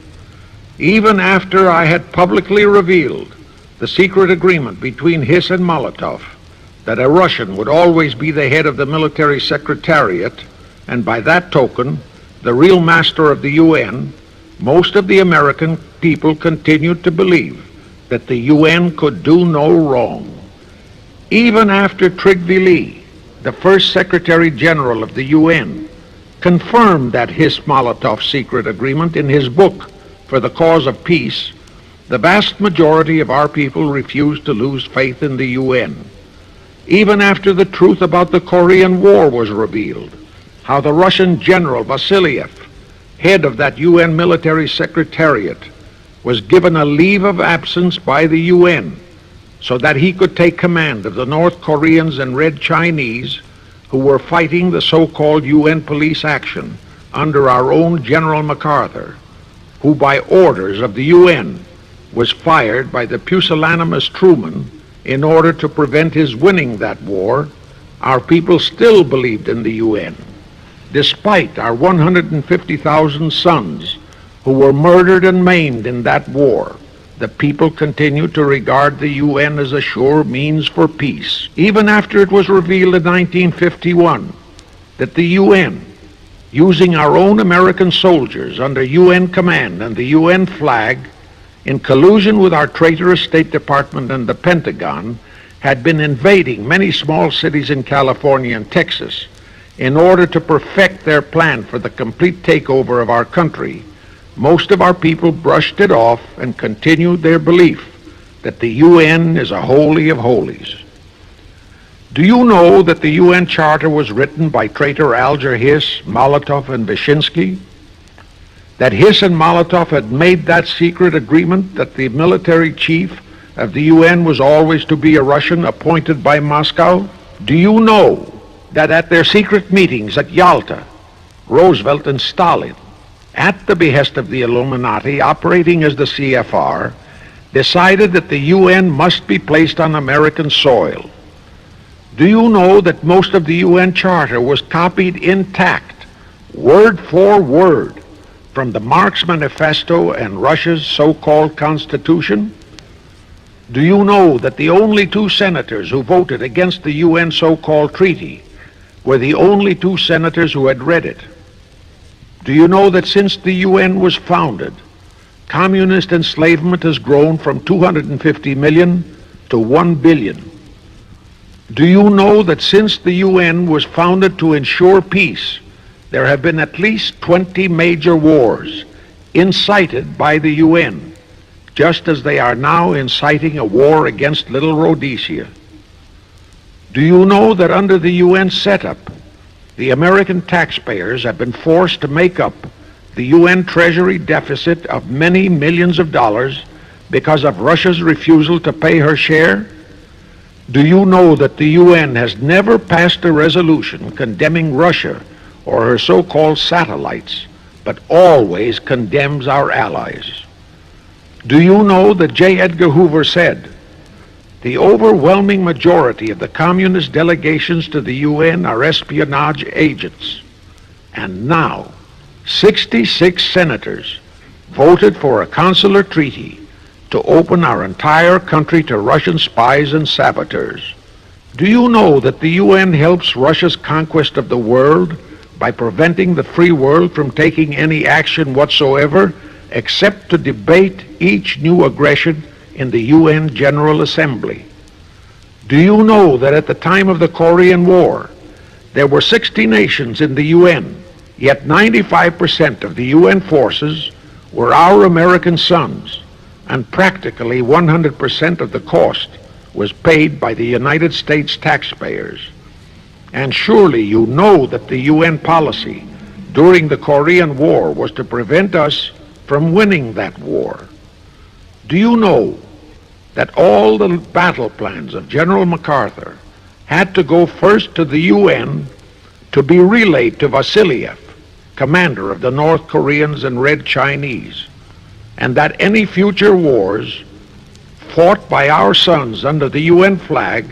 [SPEAKER 1] Even after I had publicly revealed the secret agreement between Hiss and Molotov that a Russian would always be the head of the military secretariat, and by that token, the real master of the UN, most of the American people continued to believe that the UN could do no wrong. Even after Trygve Lie, the first Secretary General of the UN, confirmed that Hiss-Molotov secret agreement in his book For the Cause of Peace, the vast majority of our people refused to lose faith in the UN. Even after the truth about the Korean War was revealed, how the Russian General Vasiliev, head of that UN military secretariat, was given a leave of absence by the UN so that he could take command of the North Koreans and Red Chinese who were fighting the so-called UN police action under our own General MacArthur, who by orders of the UN was fired by the pusillanimous Truman in order to prevent his winning that war. Our people still believed in the UN, despite our 150,000 sons who were murdered and maimed in that war. The people continued to regard the UN as a sure means for peace, even after it was revealed in 1951 that the UN, using our own American soldiers under UN command and the UN flag, in collusion with our traitorous State Department and the Pentagon, had been invading many small cities in California and Texas in order to perfect their plan for the complete takeover of our country. Most of our people brushed it off and continued their belief that the UN is a holy of holies. Do you know that the UN Charter was written by traitor Alger Hiss, Molotov, and Wyszynski? That Hiss and Molotov had made that secret agreement that the military chief of the UN was always to be a Russian appointed by Moscow? Do you know that at their secret meetings at Yalta, Roosevelt and Stalin, at the behest of the Illuminati operating as the CFR, decided that the UN must be placed on American soil? Do you know that most of the UN Charter was copied intact, word for word, from the Marx Manifesto and Russia's so-called Constitution? Do you know that the only two senators who voted against the UN so-called treaty were the only two senators who had read it? Do you know that since the UN was founded, communist enslavement has grown from 250 million to 1 billion? Do you know that since the UN was founded to ensure peace, there have been at least 20 major wars incited by the UN, just as they are now inciting a war against Little Rhodesia? Do you know that under the UN setup, the American taxpayers have been forced to make up the UN Treasury deficit of many millions of dollars because of Russia's refusal to pay her share? Do you know that the UN has never passed a resolution condemning Russia or her so-called satellites, but always condemns our allies? Do you know that J. Edgar Hoover said, "The overwhelming majority of the communist delegations to the UN are espionage agents"? And now, 66 senators voted for a consular treaty to open our entire country to Russian spies and saboteurs. Do you know that the UN helps Russia's conquest of the world by preventing the free world from taking any action whatsoever except to debate each new aggression in the UN General Assembly? Do you know that at the time of the Korean War, there were 60 nations in the UN, yet 95% of the UN forces were our American sons, and practically 100% of the cost was paid by the United States taxpayers? And surely you know that the UN policy during the Korean War was to prevent us from winning that war. Do you know that all the battle plans of General MacArthur had to go first to the UN to be relayed to Vasiliev, commander of the North Koreans and Red Chinese, and that any future wars fought by our sons under the UN flag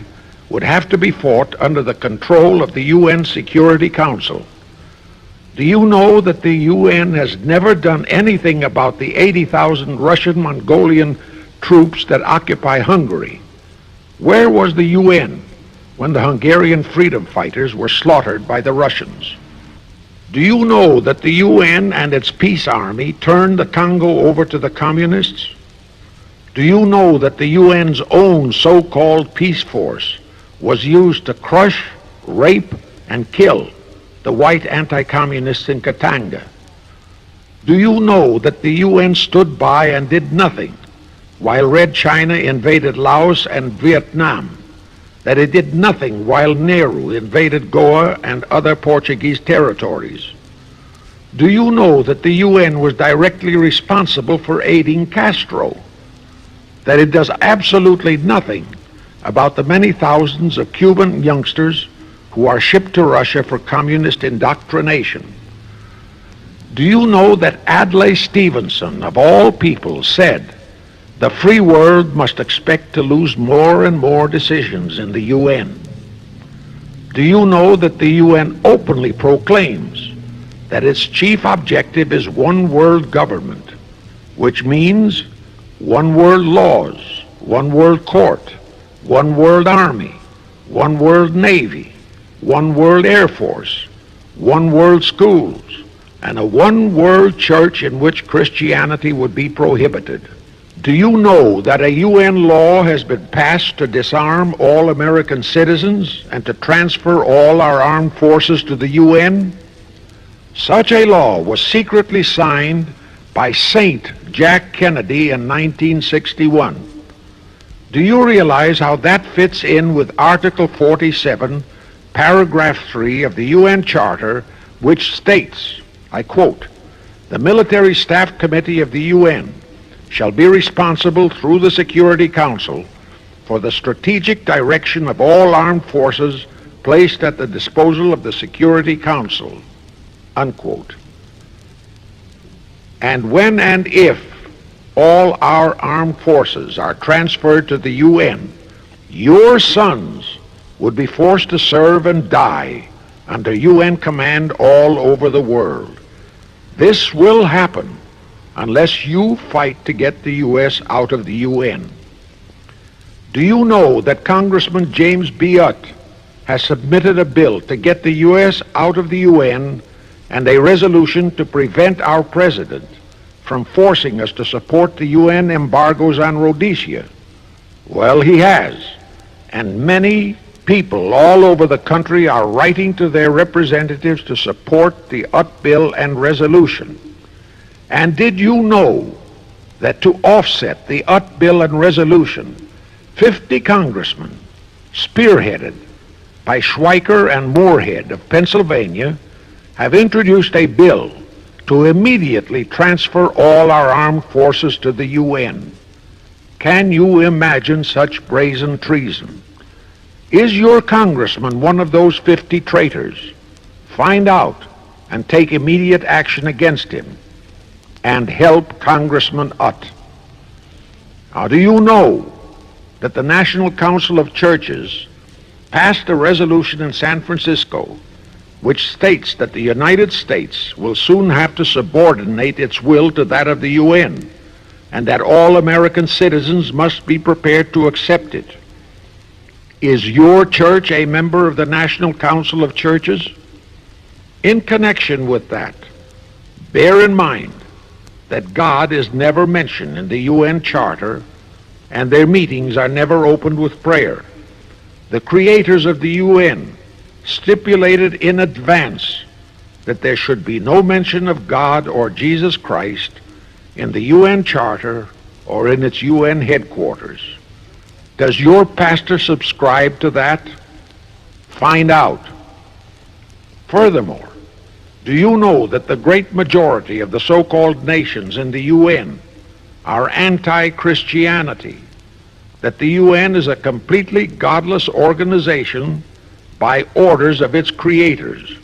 [SPEAKER 1] would have to be fought under the control of the UN Security Council. Do you know that the UN has never done anything about the 80,000 Russian Mongolian troops that occupy Hungary? Where was the UN when the Hungarian freedom fighters were slaughtered by the Russians? Do you know that the UN and its peace army turned the Congo over to the communists? Do you know that the UN's own so-called peace force was used to crush, rape, and kill the white anti-communists in Katanga? Do you know that the UN stood by and did nothing while Red China invaded Laos and Vietnam? That it did nothing while Nehru invaded Goa and other Portuguese territories? Do you know that the UN was directly responsible for aiding Castro? That it does absolutely nothing about the many thousands of Cuban youngsters who are shipped to Russia for communist indoctrination? Do you know that Adlai Stevenson, of all people, said the free world must expect to lose more and more decisions in the UN? Do you know that the UN openly proclaims that its chief objective is one world government, which means one world laws, one world court, one world army, one world navy, one world air force, one world schools, and a one world church in which Christianity would be prohibited? Do you know that a UN law has been passed to disarm all American citizens and to transfer all our armed forces to the UN? Such a law was secretly signed by Saint Jack Kennedy in 1961. Do you realize how that fits in with Article 47, Paragraph 3 of the UN Charter, which states, I quote, "The Military Staff Committee of the UN shall be responsible through the Security Council for the strategic direction of all armed forces placed at the disposal of the Security Council," unquote. And when and if all our armed forces are transferred to the UN, your sons would be forced to serve and die under UN command all over the world. This will happen unless you fight to get the U.S. out of the UN. Do you know that Congressman James B. Utt has submitted a bill to get the U.S. out of the UN and a resolution to prevent our president from forcing us to support the UN embargoes on Rhodesia? Well, he has, and many people all over the country are writing to their representatives to support the Utt bill and resolution. And did you know that to offset the Utt bill and resolution, 50 congressmen, spearheaded by Schweiker and Moorhead of Pennsylvania, have introduced a bill to immediately transfer all our armed forces to the UN? Can you imagine such brazen treason? Is your congressman one of those 50 traitors? Find out and take immediate action against him, and help Congressman Utt. Now, do you know that the National Council of Churches passed a resolution in San Francisco which states that the United States will soon have to subordinate its will to that of the UN, and that all American citizens must be prepared to accept it? Is your church a member of the National Council of Churches? In connection with that, bear in mind that God is never mentioned in the UN Charter, and their meetings are never opened with prayer. The creators of the UN stipulated in advance that there should be no mention of God or Jesus Christ in the UN Charter or in its UN headquarters. Does your pastor subscribe to that? Find out. Furthermore, do you know that the great majority of the so-called nations in the UN are anti-Christianity? That the UN is a completely godless organization by orders of its creators,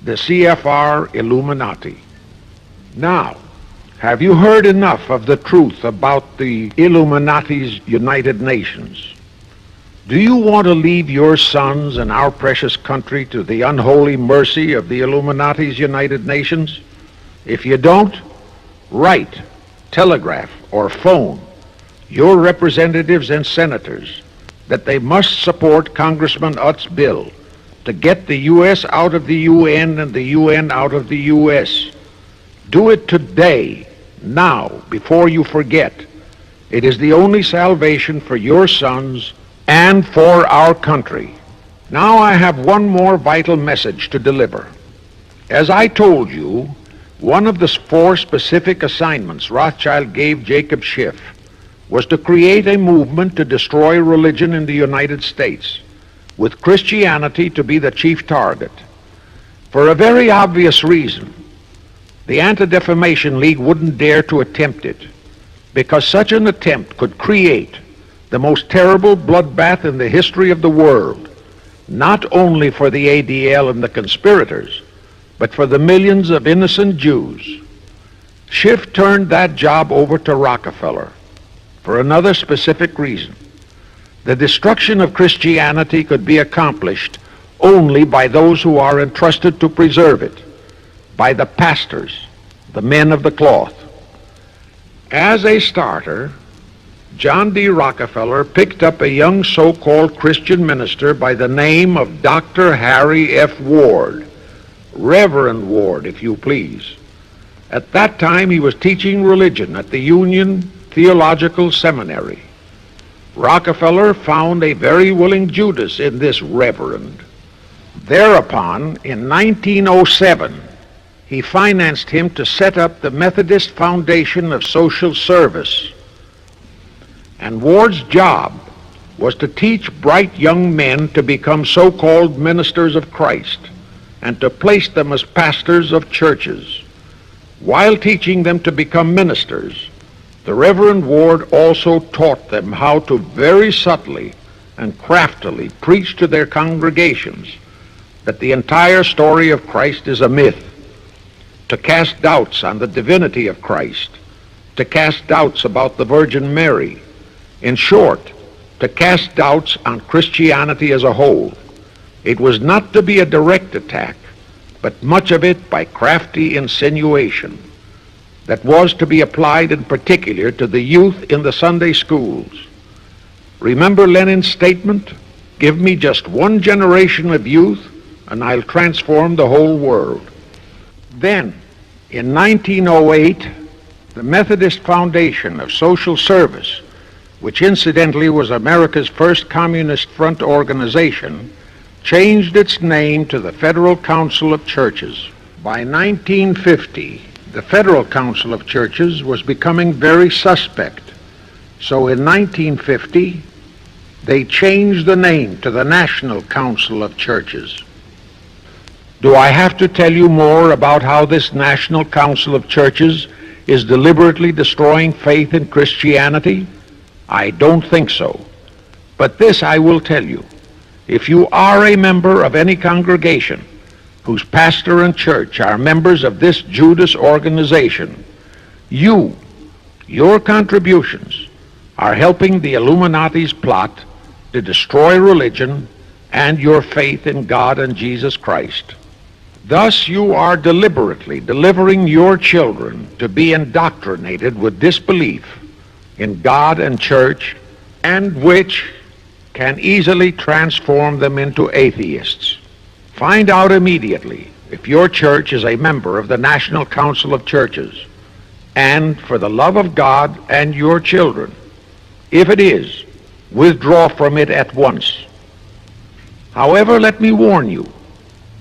[SPEAKER 1] the CFR Illuminati. Now, Have you heard enough of the truth about the Illuminati's United Nations? Do you want to leave your sons and our precious country to the unholy mercy of the Illuminati's United Nations? If you don't, write, telegraph, or phone your representatives and senators that they must support Congressman Utt's bill to get the U.S. out of the UN and the UN out of the U.S. Do it today, now, before you forget. It is the only salvation for your sons and for our country. Now I have one more vital message to deliver. As I told you, one of the 4 specific assignments Rothschild gave Jacob Schiff was to create a movement to destroy religion in the United States, with Christianity to be the chief target. For a very obvious reason, the Anti-Defamation League wouldn't dare to attempt it, because such an attempt could create the most terrible bloodbath in the history of the world, not only for the ADL and the conspirators, but for the millions of innocent Jews. Schiff turned that job over to Rockefeller for another specific reason. The destruction of Christianity could be accomplished only by those who are entrusted to preserve it, by the pastors, the men of the cloth. As a starter, John D. Rockefeller picked up a young so-called Christian minister by the name of Dr. Harry F. Ward, Reverend Ward, if you please. At that time, he was teaching religion at the Union Theological Seminary. Rockefeller found a very willing Judas in this reverend. Thereupon, in 1907, he financed him to set up the Methodist Foundation of Social Service. And Ward's job was to teach bright young men to become so-called ministers of Christ and to place them as pastors of churches. While teaching them to become ministers, the Reverend Ward also taught them how to very subtly and craftily preach to their congregations that the entire story of Christ is a myth, to cast doubts on the divinity of Christ, to cast doubts about the Virgin Mary. In short, to cast doubts on Christianity as a whole. It was not to be a direct attack, but much of it by crafty insinuation that was to be applied in particular to the youth in the Sunday schools. Remember Lenin's statement, "Give me just one generation of youth and I'll transform the whole world." Then, in 1908, the Methodist Foundation of Social Service, which incidentally was America's first Communist Front organization, changed its name to the Federal Council of Churches. By 1950, the Federal Council of Churches was becoming very suspect. So in 1950, they changed the name to the National Council of Churches. Do I have to tell you more about how this National Council of Churches is deliberately destroying faith in Christianity? I don't think so. But this I will tell you. If you are a member of any congregation whose pastor and church are members of this Judas organization, your contributions are helping the Illuminati's plot to destroy religion and your faith in God and Jesus Christ. Thus you are deliberately delivering your children to be indoctrinated with disbelief in God and church, and which can easily transform them into atheists. Find out immediately if your church is a member of the National Council of Churches, and for the love of God and your children, if it is, withdraw from it at once. However, let me warn you,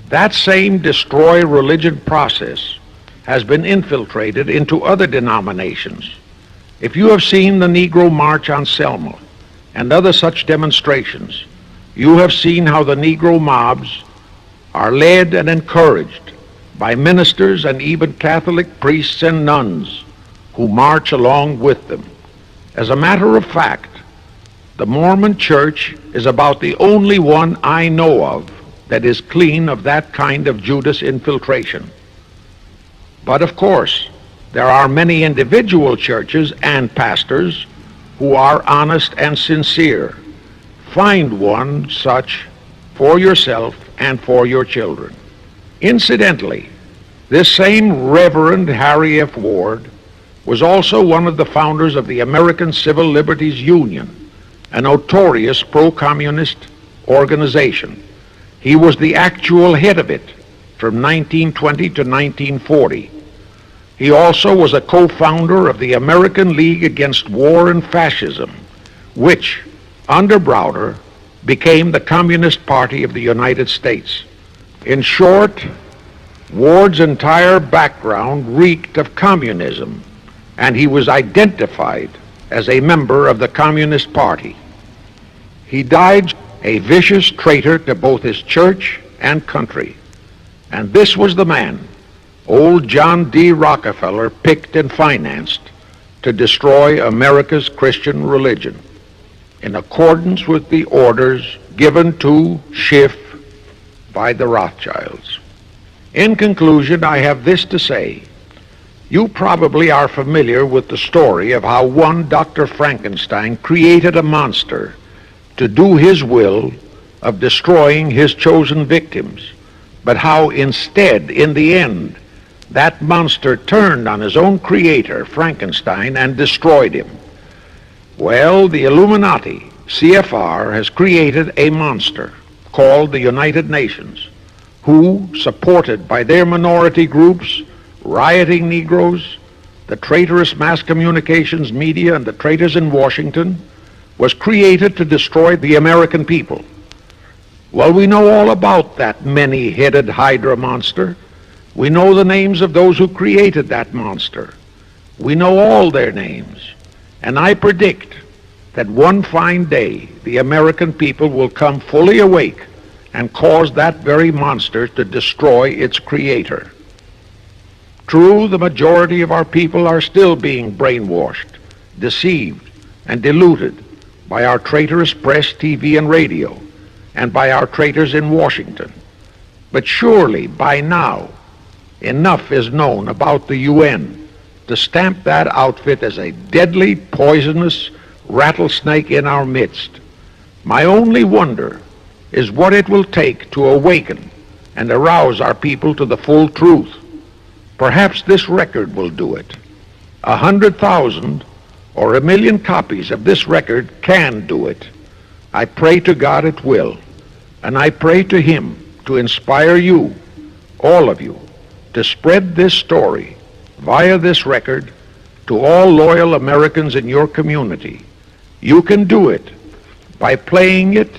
[SPEAKER 1] that same destroy religion process has been infiltrated into other denominations. If you have seen the Negro March on Selma and other such demonstrations, you have seen how the Negro mobs are led and encouraged by ministers and even Catholic priests and nuns who march along with them. As a matter of fact, the Mormon Church is about the only one I know of that is clean of that kind of Judas infiltration. But of course, There are many individual churches and pastors who are honest and sincere. Find one such for yourself and for your children. Incidentally, this same Reverend Harry F. Ward was also one of the founders of the American Civil Liberties Union, a notorious pro-communist organization. He was the actual head of it from 1920 to 1940. He also was a co-founder of the American League Against War and Fascism, which, under Browder, became the Communist Party of the United States. In short, Ward's entire background reeked of communism, and he was identified as a member of the Communist Party. He died a vicious traitor to both his church and country, and this was the man old John D. Rockefeller picked and financed to destroy America's Christian religion, in accordance with the orders given to Schiff by the Rothschilds. In conclusion, I have this to say. You probably are familiar with the story of how one Dr. Frankenstein created a monster to do his will of destroying his chosen victims, but how instead, in the end, that monster turned on his own creator, Frankenstein, and destroyed him. Well, the Illuminati, C.F.R., has created a monster called the United Nations, who, supported by their minority groups, rioting Negroes, the traitorous mass communications media, and the traitors in Washington, was created to destroy the American people. Well, we know all about that many-headed Hydra monster. We know the names of those who created that monster. We know all their names. And I predict that one fine day the American people will come fully awake and cause that very monster to destroy its creator. True, the majority of our people are still being brainwashed, deceived, and deluded by our traitorous press, TV, and radio, and by our traitors in Washington. But surely, by now, enough is known about the UN to stamp that outfit as a deadly, poisonous rattlesnake in our midst. My only wonder is what it will take to awaken and arouse our people to the full truth. Perhaps this record will do it. 100,000 or 1,000,000 copies of this record can do it. I pray to God it will, and I pray to Him to inspire you, all of you, to spread this story via this record to all loyal Americans in your community. You can do it by playing it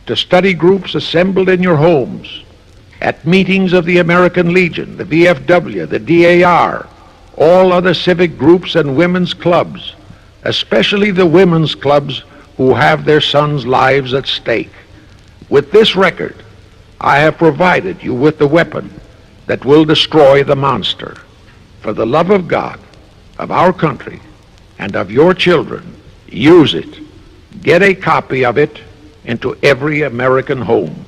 [SPEAKER 1] to study groups assembled in your homes, at meetings of the American Legion, the VFW, the DAR, all other civic groups and women's clubs, especially the women's clubs who have their sons' lives at stake. With this record, I have provided you with the weapon that will destroy the monster. For the love of God, of our country, and of your children, use it. Get a copy of it into every American home.